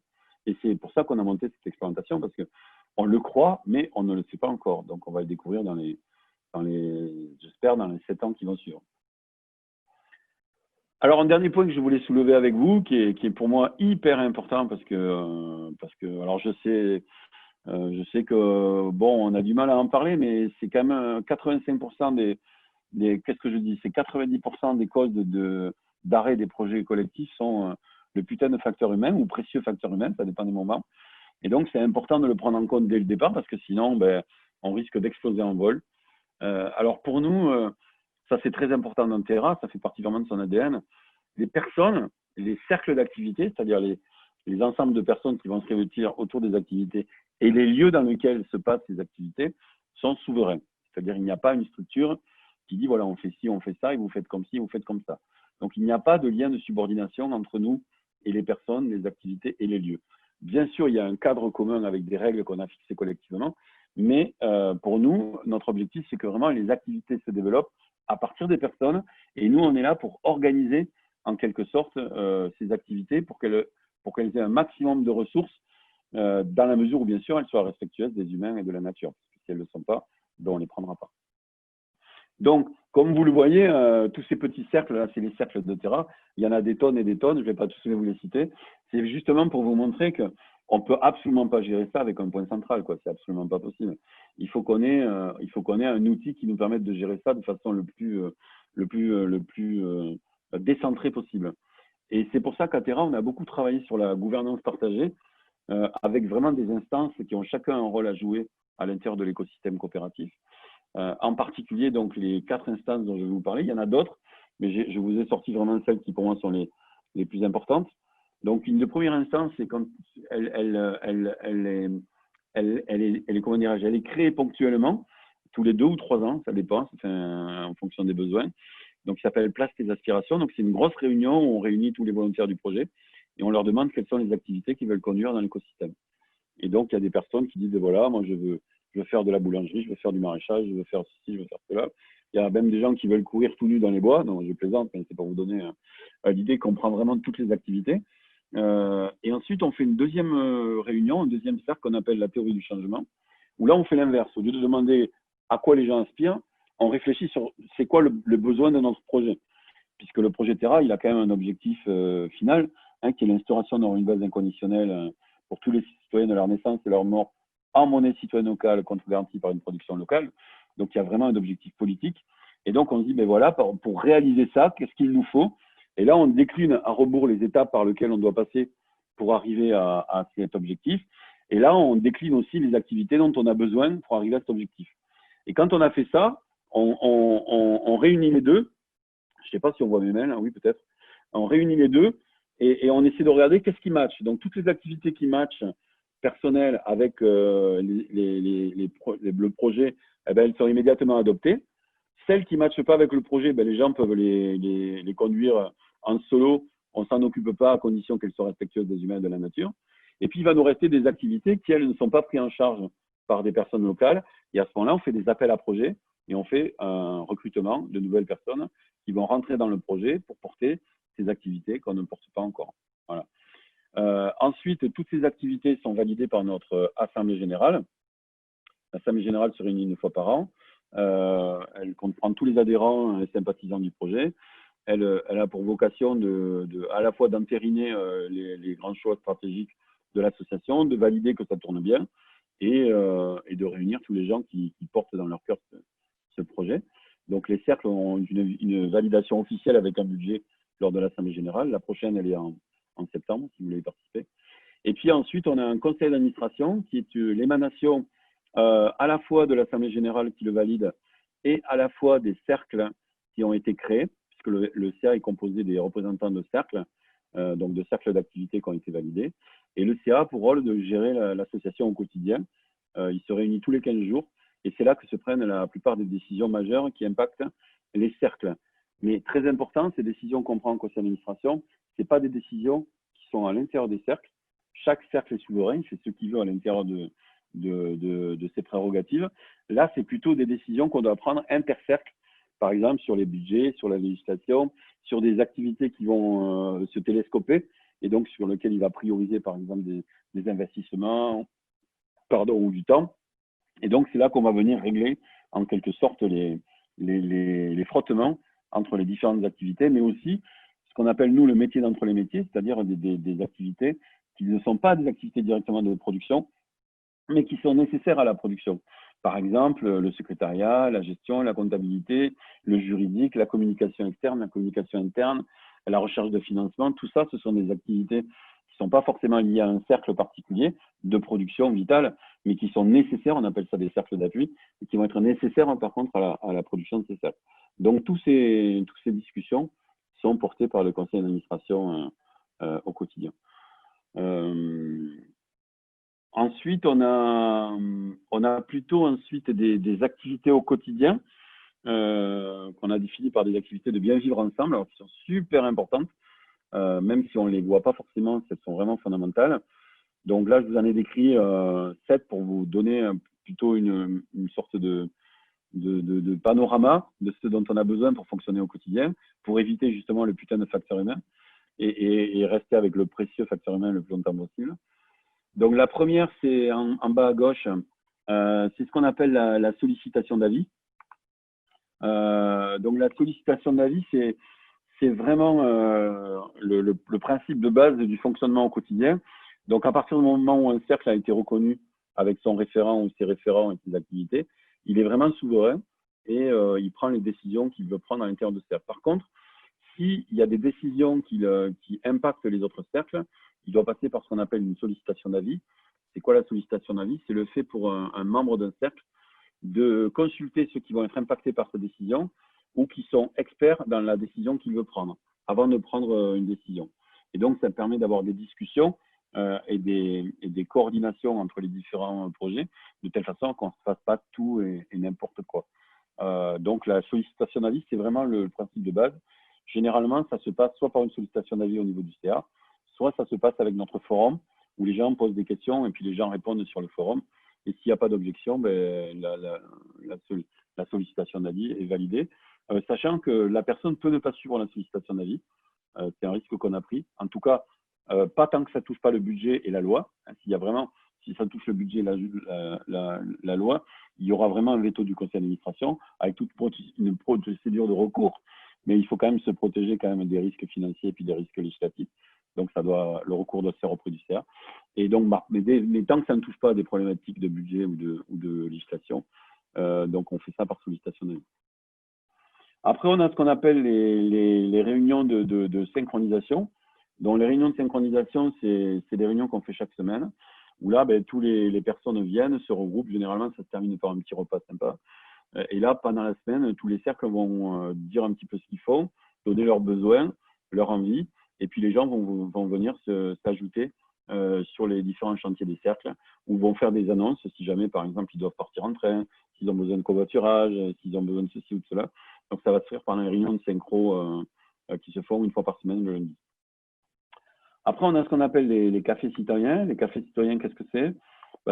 Et c'est pour ça qu'on a monté cette expérimentation, parce qu'on le croit, mais on ne le sait pas encore. Donc on va le découvrir j'espère, dans les 7 ans qui vont suivre. Alors, un dernier point que je voulais soulever avec vous, qui est pour moi hyper important, parce que alors je sais que, bon, on a du mal à en parler, mais c'est quand même 85% qu'est-ce que je dis, c'est 90% des causes d'arrêt des projets collectifs sont le putain de facteur humain ou précieux facteur humain, ça dépend des moments. Et donc, c'est important de le prendre en compte dès le départ, parce que sinon, on risque d'exploser en vol. Alors, pour nous, ça c'est très important dans Terra, ça fait partie vraiment de son ADN. Les personnes, les cercles d'activité, c'est-à-dire les ensembles de personnes qui vont se réunir autour des activités et les lieux dans lesquels se passent ces activités sont souverains. C'est-à-dire il n'y a pas une structure qui dit voilà, on fait ci, on fait ça, et vous faites comme ci, vous faites comme ça. Donc il n'y a pas de lien de subordination entre nous et les personnes, les activités et les lieux. Bien sûr, il y a un cadre commun avec des règles qu'on a fixées collectivement, mais pour nous, notre objectif, c'est que vraiment les activités se développent à partir des personnes, et nous, on est là pour organiser en quelque sorte ces activités pour qu'elles aient un maximum de ressources dans la mesure où, bien sûr, elles soient respectueuses des humains et de la nature. Parce que si elles ne le sont pas, on ne les prendra pas. Donc, comme vous le voyez, tous ces petits cercles-là, c'est les cercles de Terra. Il y en a des tonnes et des tonnes, je ne vais pas tous vous les citer. C'est justement pour vous montrer qu'on ne peut absolument pas gérer ça avec un point central, quoi. C'est absolument pas possible. Il faut qu'on ait un outil qui nous permette de gérer ça de façon le plus décentré possible. Et c'est pour ça qu'à Terra, on a beaucoup travaillé sur la gouvernance partagée, avec vraiment des instances qui ont chacun un rôle à jouer à l'intérieur de l'écosystème coopératif. En particulier, donc, les 4 instances dont je vais vous parler. Il y en a d'autres, mais je vous ai sorti vraiment celles qui, pour moi, sont les plus importantes. Donc, une première instance, c'est quand elle est créée ponctuellement, tous les 2 ou 3 ans, ça dépend, en fonction des besoins. Donc, ça s'appelle Place tes aspirations. Donc, c'est une grosse réunion où on réunit tous les volontaires du projet et on leur demande quelles sont les activités qu'ils veulent conduire dans l'écosystème. Et donc, il y a des personnes qui disent, voilà, moi, je veux faire de la boulangerie, je veux faire du maraîchage, je veux faire ceci, je veux faire cela. Il y a même des gens qui veulent courir tout nus dans les bois. Donc, je plaisante, mais c'est pour vous donner l'idée qu'on prend vraiment toutes les activités. Et ensuite, on fait une deuxième réunion, un deuxième cercle qu'on appelle la théorie du changement, où là, on fait l'inverse. Au lieu de demander à quoi les gens aspirent, on réfléchit sur c'est quoi le besoin de notre projet. Puisque le projet Terra, il a quand même un objectif final, qui est l'instauration d'un revenu de base inconditionnel pour tous les citoyens de leur naissance et leur mort en monnaie citoyenne locale, contre-garantie par une production locale. Donc, il y a vraiment un objectif politique. Et donc, on se dit, ben voilà, pour réaliser ça, qu'est-ce qu'il nous faut? Et là, on décline à rebours les étapes par lesquelles on doit passer pour arriver à cet objectif. Et là, on décline aussi les activités dont on a besoin pour arriver à cet objectif. Et quand on a fait ça, on réunit les deux. Je ne sais pas si on voit mes mails, hein, oui peut-être. On réunit les deux et on essaie de regarder qu'est-ce qui match. Donc, toutes les activités qui matchent personnelles avec le projet, elles sont immédiatement adoptées. Celles qui ne matchent pas avec le projet, les gens peuvent les conduire en solo. On ne s'en occupe pas à condition qu'elles soient respectueuses des humains et de la nature. Et puis, il va nous rester des activités qui, elles, ne sont pas prises en charge par des personnes locales. Et à ce moment-là, on fait des appels à projets et on fait un recrutement de nouvelles personnes qui vont rentrer dans le projet pour porter ces activités qu'on ne porte pas encore. Voilà. Ensuite, toutes ces activités sont validées par notre Assemblée générale. L'Assemblée générale se réunit 1 fois par an. Elle comprend tous les adhérents et sympathisants du projet. Elle a pour vocation à la fois d'entériner les grands choix stratégiques de l'association, de valider que ça tourne bien et de réunir tous les gens qui portent dans leur cœur ce projet. Donc, les cercles ont une validation officielle avec un budget lors de l'Assemblée générale. La prochaine, elle est en septembre, si vous voulez y participer. Et puis ensuite, on a un conseil d'administration qui est l'émanation à la fois de l'Assemblée générale qui le valide et à la fois des cercles qui ont été créés, puisque le CA est composé des représentants de cercles, donc de cercles d'activités qui ont été validés. Et le CA a pour rôle de gérer l'association au quotidien. Il se réunit tous les 15 jours et c'est là que se prennent la plupart des décisions majeures qui impactent les cercles. Mais très important, ces décisions qu'on prend en conseil d'administration, ce n'est pas des décisions qui sont à l'intérieur des cercles. Chaque cercle est souverain, il fait ce qu'il veut à l'intérieur de ses prérogatives. Là, c'est plutôt des décisions qu'on doit prendre intercercles, par exemple sur les budgets, sur la législation, sur des activités qui vont se télescoper et donc sur lesquelles il va prioriser, par exemple, des investissements ou du temps. Et donc, c'est là qu'on va venir régler en quelque sorte les frottements entre les différentes activités, mais aussi ce qu'on appelle, nous, le métier d'entre les métiers, c'est-à-dire des activités qui ne sont pas des activités directement de production, mais qui sont nécessaires à la production. Par exemple, le secrétariat, la gestion, la comptabilité, le juridique, la communication externe, la communication interne, la recherche de financement, tout ça, ce sont des activités qui ne sont pas forcément liées à un cercle particulier de production vitale, mais qui sont nécessaires, on appelle ça des cercles d'appui, et qui vont être nécessaires par contre à la production de ces cercles. Donc, toutes ces discussions sont portées par le conseil d'administration au quotidien. Ensuite, on a plutôt des activités au quotidien qu'on a définies par des activités de bien vivre ensemble, alors qui sont super importantes, même si on ne les voit pas forcément, elles sont vraiment fondamentales. Donc là, je vous en ai décrit 7 pour vous donner plutôt une sorte de panorama de ce dont on a besoin pour fonctionner au quotidien, pour éviter justement le putain de facteur humain et rester avec le précieux facteur humain le plus longtemps possible. Donc la première, c'est en bas à gauche, c'est ce qu'on appelle la sollicitation d'avis. Donc la sollicitation d'avis, c'est vraiment le principe de base du fonctionnement au quotidien. Donc à partir du moment où un cercle a été reconnu avec son référent ou ses référents et ses activités, il est vraiment souverain et il prend les décisions qu'il veut prendre à l'intérieur de ce cercle. Par contre, s'il y a des décisions qui impactent les autres cercles, il doit passer par ce qu'on appelle une sollicitation d'avis. C'est quoi la sollicitation d'avis? C'est le fait pour un membre d'un cercle de consulter ceux qui vont être impactés par cette décision ou qui sont experts dans la décision qu'il veut prendre avant de prendre une décision. Et donc, ça permet d'avoir des discussions et des coordinations entre les différents projets de telle façon qu'on ne se fasse pas tout et n'importe quoi. Donc, la sollicitation d'avis, c'est vraiment le principe de base. Généralement, ça se passe soit par une sollicitation d'avis au niveau du CA, soit ça se passe avec notre forum où les gens posent des questions et puis les gens répondent sur le forum. Et s'il n'y a pas d'objection, ben, la sollicitation d'avis est validée, sachant que la personne peut ne pas suivre la sollicitation d'avis. C'est un risque qu'on a pris. En tout cas, pas tant que ça ne touche pas le budget et la loi. Si ça touche le budget et la loi, il y aura vraiment un veto du conseil d'administration avec toute une procédure de recours. Mais il faut quand même se protéger quand même des risques financiers et puis des risques législatifs. Donc, le recours doit se faire auprès du CA. Et donc, mais tant que ça ne touche pas à des problématiques de budget ou de législation, donc on fait ça par sollicitation d'avis. Après, on a ce qu'on appelle les réunions de synchronisation. Donc, les réunions de synchronisation, c'est des réunions qu'on fait chaque semaine, où là, ben, tous les personnes viennent, se regroupent. Généralement, ça se termine par un petit repas sympa. Et là, pendant la semaine, tous les cercles vont dire un petit peu ce qu'ils font, donner leurs besoins, leurs envies, et puis les gens vont venir s'ajouter sur les différents chantiers des cercles, ou vont faire des annonces si jamais, par exemple, ils doivent partir en train, s'ils ont besoin de covoiturage, s'ils ont besoin de ceci ou de cela. Donc, ça va se faire pendant les réunions de synchro qui se font 1 fois par semaine le lundi. Après, on a ce qu'on appelle les cafés citoyens. Les cafés citoyens, qu'est-ce que c'est?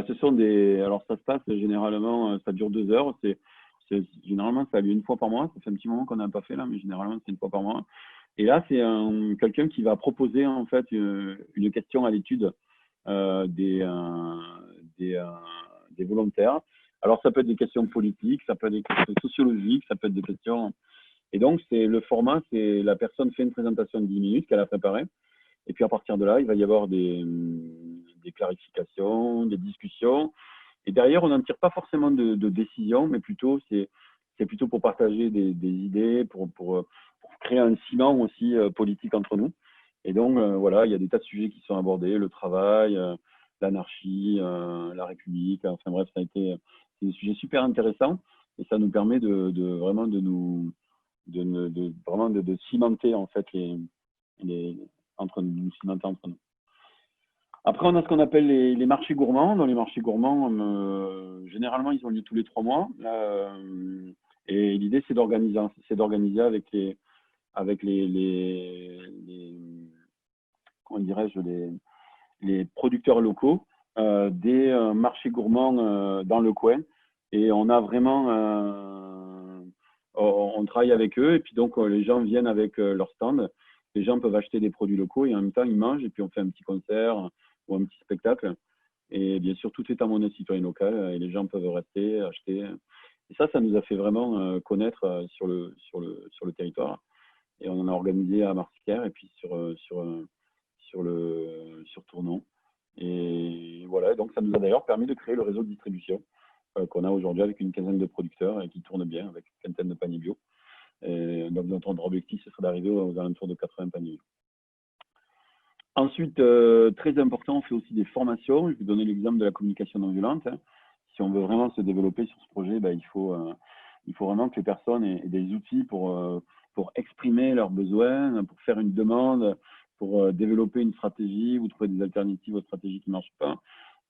Ce sont alors ça se passe généralement, ça dure 2 heures. C'est Généralement, ça a lieu une fois par mois. Ça fait un petit moment qu'on n'a pas fait là, mais généralement, c'est une fois par mois. Et là, c'est quelqu'un qui va proposer en fait une question à l'étude des volontaires. Alors, ça peut être des questions politiques, ça peut être des questions sociologiques, ça peut être des questions… Et donc, le format, c'est la personne fait une présentation de 10 minutes qu'elle a préparée. Et puis, à partir de là, il va y avoir des clarifications, des discussions. Et derrière, on n'en tire pas forcément de décision, mais plutôt, c'est plutôt pour partager des idées, pour créer un ciment aussi politique entre nous. Et donc, voilà, il y a des tas de sujets qui sont abordés, le travail, l'anarchie, la République. Enfin bref, c'est des sujets super intéressants et ça nous permet vraiment de cimenter en fait entre nous. Après, on a ce qu'on appelle les marchés gourmands. Dans les marchés gourmands, généralement, ils ont lieu tous les 3 mois. Et l'idée, c'est d'organiser avec comment dirais-je, les producteurs locaux des marchés gourmands dans le coin. Et on a vraiment, on travaille avec eux. Et puis donc, les gens viennent avec leur stand. Les gens peuvent acheter des produits locaux et en même temps, ils mangent. Et puis, on fait un petit concert ou un petit spectacle. Et bien sûr, tout est en monnaie citoyenne locale et les gens peuvent rester, acheter. Et ça nous a fait vraiment connaître sur le territoire. Et on en a organisé à Martiquière et puis sur Tournon. Et voilà, donc ça nous a d'ailleurs permis de créer le réseau de distribution qu'on a aujourd'hui avec une quinzaine de producteurs et qui tourne bien avec une quinzaine de paniers bio. Et donc notre objectif, ce serait d'arriver aux alentours de 80 paniers bio. Ensuite, très important, on fait aussi des formations. Je vais vous donner l'exemple de la communication non violente. Si on veut vraiment se développer sur ce projet, il faut vraiment que les personnes aient des outils pour exprimer leurs besoins, pour faire une demande, pour développer une stratégie ou trouver des alternatives aux stratégies qui ne marchent pas,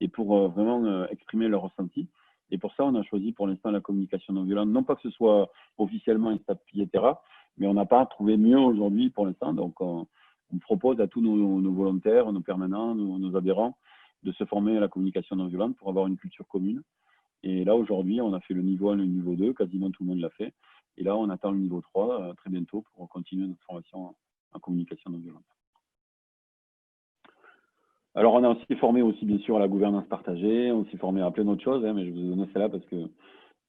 et pour vraiment exprimer leur ressenti. Et pour ça, on a choisi pour l'instant la communication non violente, non pas que ce soit officiellement établi, etc., mais on n'a pas trouvé mieux aujourd'hui pour l'instant. Donc, on propose à tous nos volontaires, nos permanents, nos adhérents, de se former à la communication non violente pour avoir une culture commune. Et là, aujourd'hui, on a fait le niveau 1, le niveau 2, quasiment tout le monde l'a fait. Et là, on attend le niveau 3 très bientôt pour continuer notre formation en communication non violente. Alors, on a aussi formé aussi, bien sûr, à la gouvernance partagée, on s'est formé à plein d'autres choses, mais je vous ai donné celle-là parce que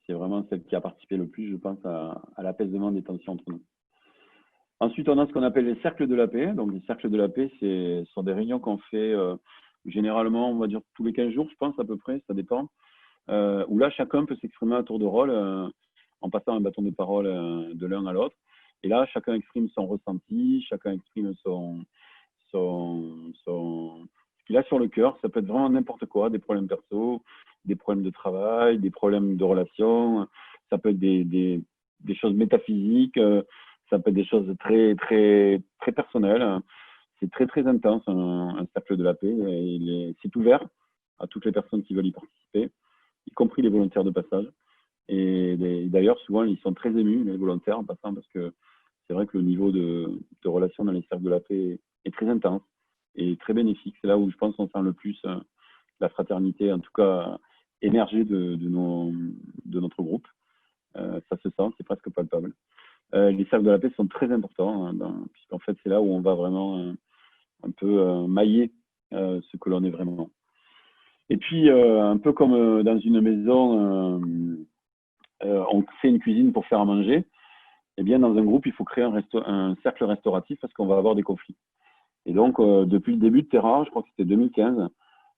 c'est vraiment celle qui a participé le plus, je pense, à l'apaisement des tensions entre nous. Ensuite, on a ce qu'on appelle les cercles de la paix. Donc, les cercles de la paix, ce sont des réunions qu'on fait généralement, on va dire, tous les 15 jours, je pense, à peu près, ça dépend. Où là, chacun peut s'exprimer à tour de rôle en passant un bâton de parole de l'un à l'autre. Et là, chacun exprime son ressenti, chacun exprime ce qu'il a sur le cœur. Ça peut être vraiment n'importe quoi, des problèmes perso, des problèmes de travail, des problèmes de relations. Ça peut être des choses métaphysiques, ça peut être des choses très, très, très personnelles. C'est très, très intense, un cercle de la paix. C'est ouvert à toutes les personnes qui veulent y participer, y compris les volontaires de passage. Et d'ailleurs, souvent, ils sont très émus, les volontaires, en passant, parce que c'est vrai que le niveau de relation dans les cercles de la paix est très intense et très bénéfique. C'est là où je pense qu'on sent le plus la fraternité, en tout cas, émerger de notre groupe. Ça se sent, c'est presque palpable. Les cercles de la paix sont très importants, puisqu'en fait, c'est là où on va vraiment un peu mailler ce que l'on est vraiment. Et puis, un peu comme dans une maison, on fait une cuisine pour faire à manger, eh bien, dans un groupe, il faut créer un cercle restauratif parce qu'on va avoir des conflits. Et donc, depuis le début de Terra, je crois que c'était 2015,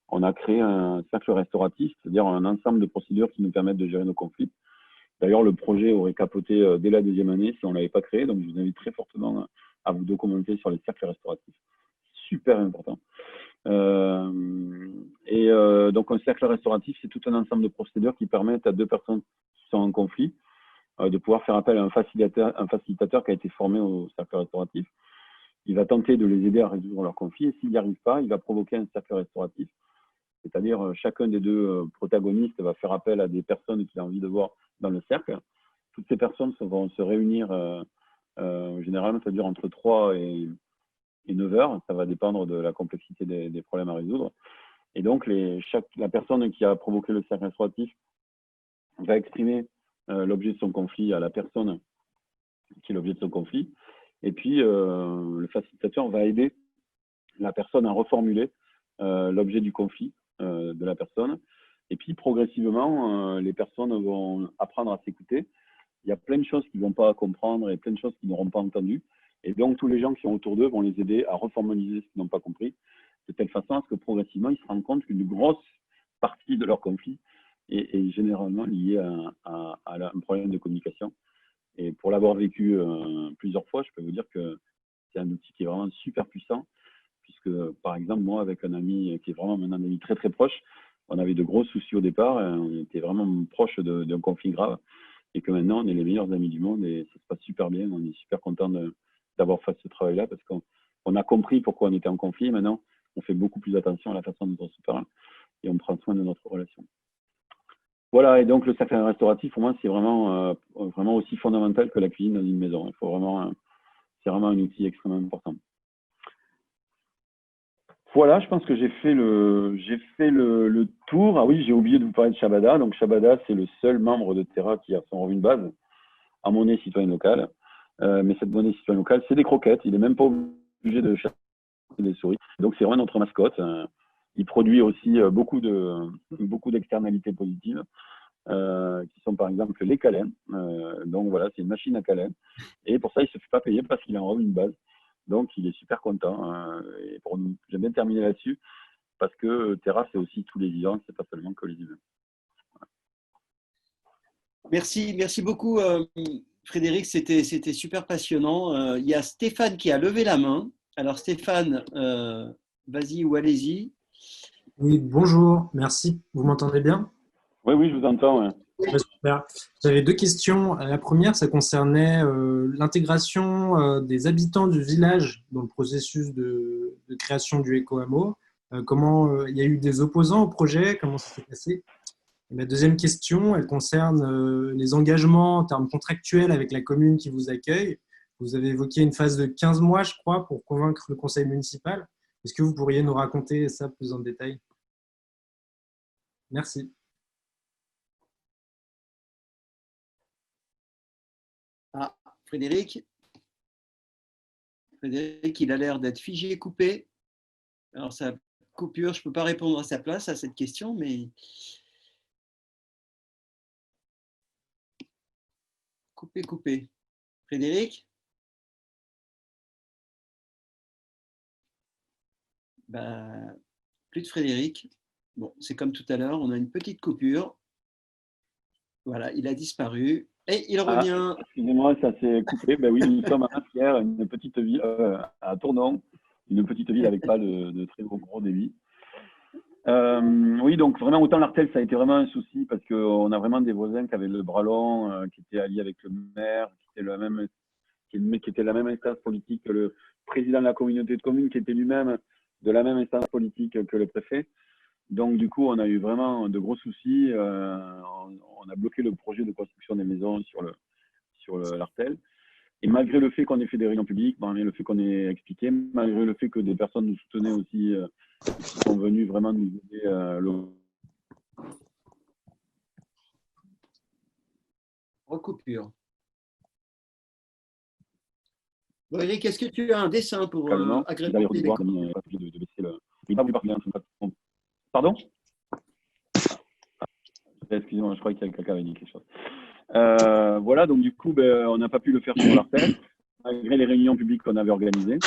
on a créé un cercle restauratif, c'est-à-dire un ensemble de procédures qui nous permettent de gérer nos conflits. D'ailleurs, le projet aurait capoté dès la 2e année si on ne l'avait pas créé, donc je vous invite très fortement à vous documenter sur les cercles restauratifs. Super important. Donc, un cercle restauratif, c'est tout un ensemble de procédures qui permettent à 2 personnes qui sont en conflit de pouvoir faire appel à un facilitateur qui a été formé au cercle restauratif. Il va tenter de les aider à résoudre leurs conflits et s'il n'y arrive pas, il va provoquer un cercle restauratif. C'est-à-dire, chacun des 2 protagonistes va faire appel à des personnes qu'il a envie de voir dans le cercle. Toutes ces personnes vont se réunir, généralement, ça dure entre 3 et 9 heures. Ça va dépendre de la complexité des problèmes à résoudre. Et donc, la personne qui a provoqué le cercle restauratif va exprimer l'objet de son conflit à la personne qui est l'objet de son conflit. Et puis, le facilitateur va aider la personne à reformuler l'objet du conflit de la personne. Et puis, progressivement, les personnes vont apprendre à s'écouter. Il y a plein de choses qu'ils ne vont pas comprendre et plein de choses qu'ils n'auront pas entendues. Et donc, tous les gens qui sont autour d'eux vont les aider à reformuler ce qu'ils n'ont pas compris, de telle façon à ce que progressivement, ils se rendent compte qu'une grosse partie de leur conflit est généralement liée à un problème de communication. Et pour l'avoir vécu plusieurs fois, je peux vous dire que c'est un outil qui est vraiment super puissant, puisque, par exemple, moi, avec un ami qui est vraiment un ami très, très proche, on avait de gros soucis au départ, on était vraiment proche d'un conflit grave, et que maintenant, on est les meilleurs amis du monde, et ça se passe super bien. On est super content d'avoir fait ce travail-là, parce qu'on a compris pourquoi on était en conflit, et maintenant, on fait beaucoup plus attention à la façon dont on se parle, et on prend soin de notre relation. Voilà, et donc le sacré restauratif, pour moi, c'est vraiment aussi fondamental que la cuisine dans une maison. C'est vraiment un outil extrêmement important. Voilà, je pense que j'ai fait le tour. Ah oui, j'ai oublié de vous parler de Shabada. Donc Shabada, c'est le seul membre de Terra qui a son revenu de base à monnaie citoyenne locale. Mais cette monnaie citoyenne locale, c'est des croquettes. Il n'est même pas obligé de chasser des souris. Donc c'est vraiment notre mascotte. Il produit aussi beaucoup d'externalités positives. Qui sont par exemple les câlins. Donc voilà, c'est une machine à câlins. Et pour ça, il ne se fait pas payer parce qu'il a un revenu de base. Donc il est super content. Et pour nous, j'aime bien terminer là-dessus parce que Terra, c'est aussi tous les vivants, c'est pas seulement que les humains. Voilà. Merci beaucoup Frédéric, c'était super passionnant. Il y a Stéphane qui a levé la main. Alors Stéphane, vas-y ou allez-y. Oui, bonjour, merci. Vous m'entendez bien? Oui, je vous entends. Ouais, super. J'avais deux questions. La première, ça concernait l'intégration des habitants du village dans le processus de création du Ecohameau. Comment il y a eu des opposants au projet? Comment ça s'est passé? Et ma deuxième question, elle concerne les engagements en termes contractuels avec la commune qui vous accueille. Vous avez évoqué une phase de 15 mois, je crois, pour convaincre le conseil municipal. Est-ce que vous pourriez nous raconter ça plus en détail? Merci. Ah, Frédéric, il a l'air d'être figé, coupé. Alors, sa coupure, je ne peux pas répondre à sa place à cette question, mais coupé. Frédéric? Plus de Frédéric. Bon, c'est comme tout à l'heure, on a une petite coupure. Voilà, il a disparu. Et il revient. Excusez-moi, ça s'est coupé. Ben oui, nous sommes à Massière, une petite ville, à Tournon, une petite ville avec pas de très gros débit. Oui, donc vraiment, autant l'Artel, ça a été vraiment un souci parce qu'on a vraiment des voisins qui avaient le bras long, qui étaient alliés avec le maire, qui était la même instance politique que le président de la communauté de communes, qui était lui-même de la même instance politique que le préfet. Donc, du coup, on a eu vraiment de gros soucis. On a bloqué le projet de construction des maisons sur l'Artel. Et malgré le fait qu'on ait fait des réunions publiques, malgré le fait qu'on ait expliqué, malgré le fait que des personnes nous soutenaient aussi, qui sont venues vraiment nous aider. Recoupure. Bon, Eric, est-ce que tu as un dessin pour agrémenter les de baisser le... Pardon? Excusez-moi, je crois qu'il y a quelqu'un qui avait dit quelque chose. Voilà, donc du coup, on n'a pas pu le faire sur l'Artel, malgré les réunions publiques qu'on avait organisées.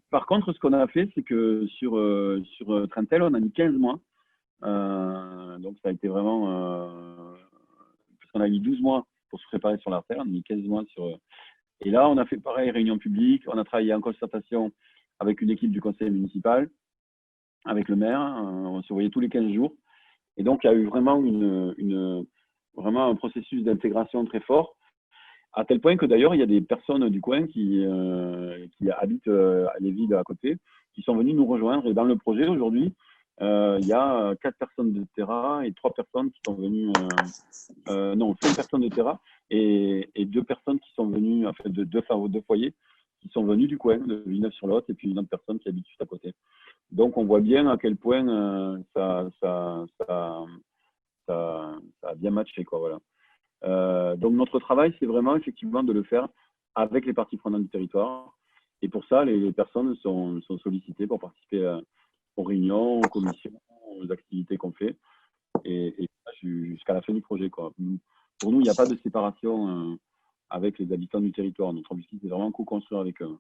Par contre, ce qu'on a fait, c'est que sur Trentel, on a mis 15 mois. Donc ça a été vraiment... parce qu'on a mis 12 mois pour se préparer sur l'Artel, on a mis 15 mois sur... Et là, on a fait pareil, réunion publique, on a travaillé en concertation avec une équipe du conseil municipal, avec le maire, on se voyait tous les 15 jours. Et donc, il y a eu vraiment vraiment un processus d'intégration très fort, à tel point que d'ailleurs, il y a des personnes du coin qui habitent les villes à côté, qui sont venues nous rejoindre. Et dans le projet, aujourd'hui, il y a 4 personnes de Terra et 3 personnes qui sont venues, 5 personnes de Terra et 2 personnes qui sont venues, en fait, deux foyers qui sont venus du coin, de Villeneuve-sur-Lot, et puis une autre personne qui habite juste à côté. Donc, on voit bien à quel point ça a bien matché, quoi, voilà. Donc, notre travail, c'est vraiment effectivement de le faire avec les parties prenantes du territoire. Et pour ça, les personnes sont sollicitées pour participer aux réunions, aux commissions, aux activités qu'on fait. Et jusqu'à la fin du projet, quoi. Pour nous, il n'y a pas de séparation avec les habitants du territoire. Notre objectif, c'est vraiment co-construire avec eux.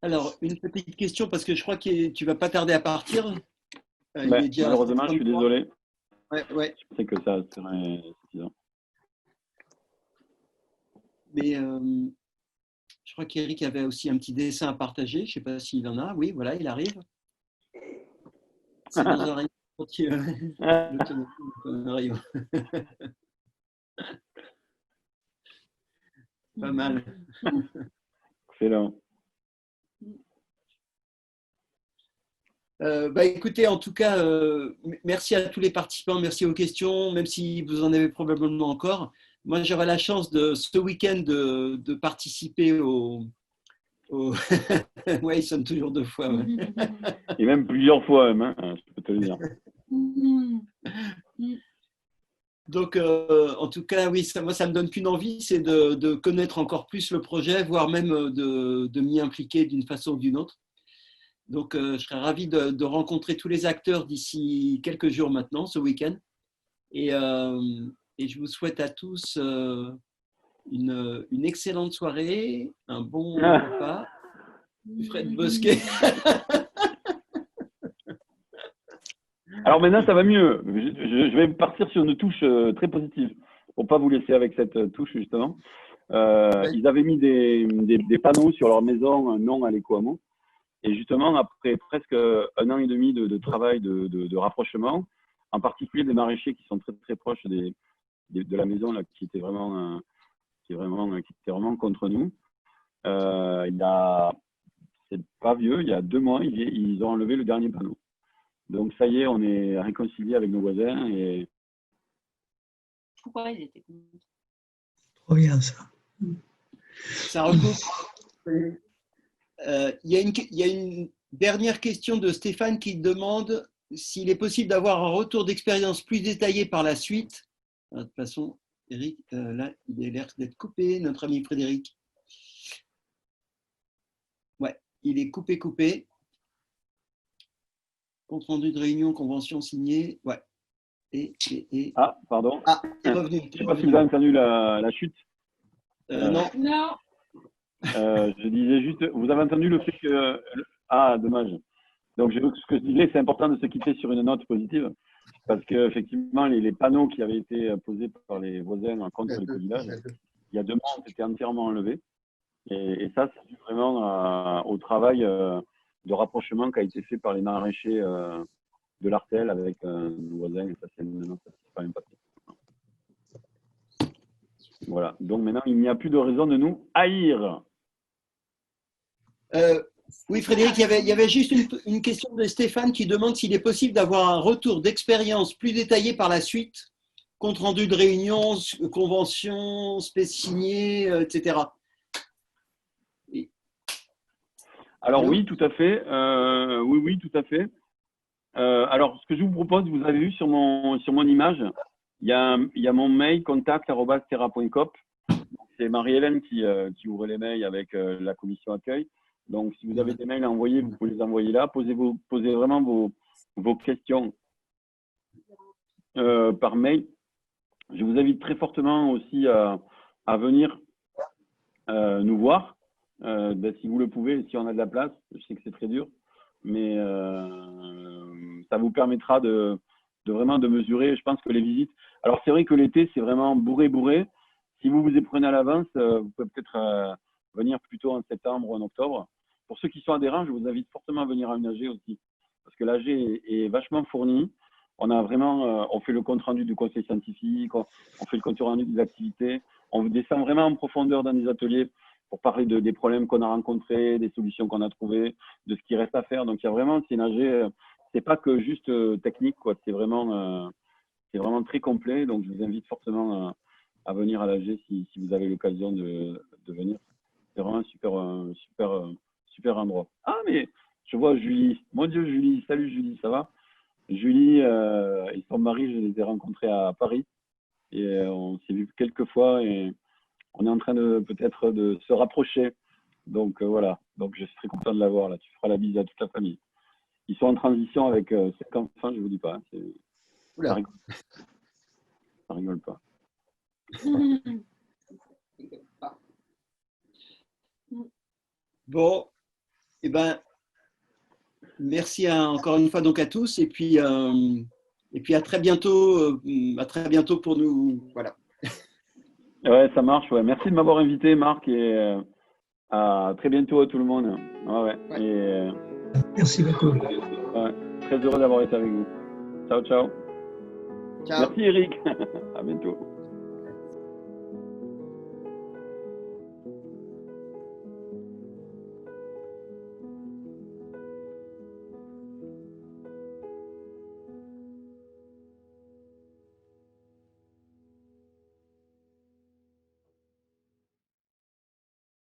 Alors, une petite question, parce que je crois que tu ne vas pas tarder à partir. Il est déjà Malheureusement, je suis désolé. Ouais. Je pensais que ça serait suffisant. Mais je crois qu'Éric avait aussi un petit dessin à partager. Je ne sais pas s'il en a. Oui, voilà, il arrive. C'est dans un rayon entier. Pas mal. Excellent. Écoutez, en tout cas, merci à tous les participants, merci aux questions, même si vous en avez probablement encore. Moi, j'aurai la chance ce week-end de participer au... Ouais, ils sonnent toujours 2 fois. Ouais. Et même plusieurs fois, hein, je peux te le dire. Donc, en tout cas, oui, moi, ça me donne qu'une envie, c'est de connaître encore plus le projet, voire même de m'y impliquer d'une façon ou d'une autre. Donc, je serais ravi de rencontrer tous les acteurs d'ici quelques jours maintenant, ce week-end. Et je vous souhaite à tous une excellente soirée, un bon repas. Fred Bosquet. Alors maintenant, ça va mieux. Je vais partir sur une touche très positive pour ne pas vous laisser avec cette touche, justement. Ils avaient mis des panneaux sur leur maison, non à l'éco-hameau. Et justement, après presque 1 an et demi de travail de rapprochement, en particulier des maraîchers qui sont très très proches de la maison là, qui était vraiment contre nous. C'est pas vieux, il y a 2 mois, ils ont enlevé le dernier panneau. Donc ça y est, on est réconciliés avec nos voisins et. Pourquoi ils étaient contents? Trop bien ça. Ça recoupe. Il y a une dernière question de Stéphane qui demande s'il est possible d'avoir un retour d'expérience plus détaillé par la suite. De toute façon, Eric, là, il a l'air d'être coupé, notre ami Frédéric. Ouais, il est coupé. Compte rendu de réunion, convention signée. Ouais. Ah, pardon. Ah, il est revenu. Je ne sais pas si vous avez entendu la chute. Non. Je disais juste, vous avez entendu le fait que. Ah, dommage. Donc, ce que je disais, c'est important de se quitter sur une note positive, parce qu'effectivement, les panneaux qui avaient été posés par les voisins contre l'éco-village, il y a 2 mois, ont été entièrement enlevés. Et ça, c'est dû vraiment au travail de rapprochement qui a été fait par les maraîchers de l'Artel avec nos voisins. Et ça, c'est pas bien passé. Voilà. Donc maintenant, il n'y a plus de raison de nous haïr. Oui, Frédéric, il y avait juste une question de Stéphane qui demande s'il est possible d'avoir un retour d'expérience plus détaillé par la suite, compte rendu de réunion, convention, signé, etc. Alors oui, tout à fait. Oui, tout à fait. Alors, ce que je vous propose, vous avez vu sur mon image, il y a mon mail contact@terra.coop. C'est Marie-Hélène qui ouvre les mails avec la commission accueil. Donc, si vous avez des mails à envoyer, vous pouvez les envoyer là. Posez vraiment vos questions par mail. Je vous invite très fortement aussi à venir nous voir, si vous le pouvez, si on a de la place. Je sais que c'est très dur, mais ça vous permettra de vraiment de mesurer. Je pense que les visites… Alors, c'est vrai que l'été, c'est vraiment bourré. Si vous vous y prenez à l'avance, vous pouvez peut-être venir plutôt en septembre ou en octobre. Pour ceux qui sont adhérents, je vous invite fortement à venir à une AG aussi, parce que l'AG est vachement fournie. On a vraiment, on fait le compte rendu du conseil scientifique, on fait le compte rendu des activités. On descend vraiment en profondeur dans des ateliers pour parler des problèmes qu'on a rencontrés, des solutions qu'on a trouvées, de ce qui reste à faire. Donc il y a vraiment, c'est une AG, c'est pas que juste technique, quoi. C'est vraiment très complet. Donc je vous invite fortement à venir à l'AG si vous avez l'occasion de venir. C'est vraiment un super endroit. Ah, mais je vois Julie. Mon Dieu, Julie. Salut Julie, ça va? Julie et son mari, je les ai rencontrés à Paris et on s'est vu quelques fois et on est en train de peut-être de se rapprocher. Donc voilà, donc je serais content de l'avoir là. Tu feras la bise à toute la famille. Ils sont en transition avec 5 enfants, je vous dis pas. Ça Oula. rigole, ça rigole pas. Bon, eh ben, merci encore une fois donc à tous et puis à très bientôt pour nous. Voilà. Ouais, ça marche. Ouais. Merci de m'avoir invité, Marc, et à très bientôt à tout le monde. Ouais. Ouais. Et Merci beaucoup. ouais, très heureux d'avoir été avec vous. Ciao, ciao. Ciao. Merci Eric. À bientôt.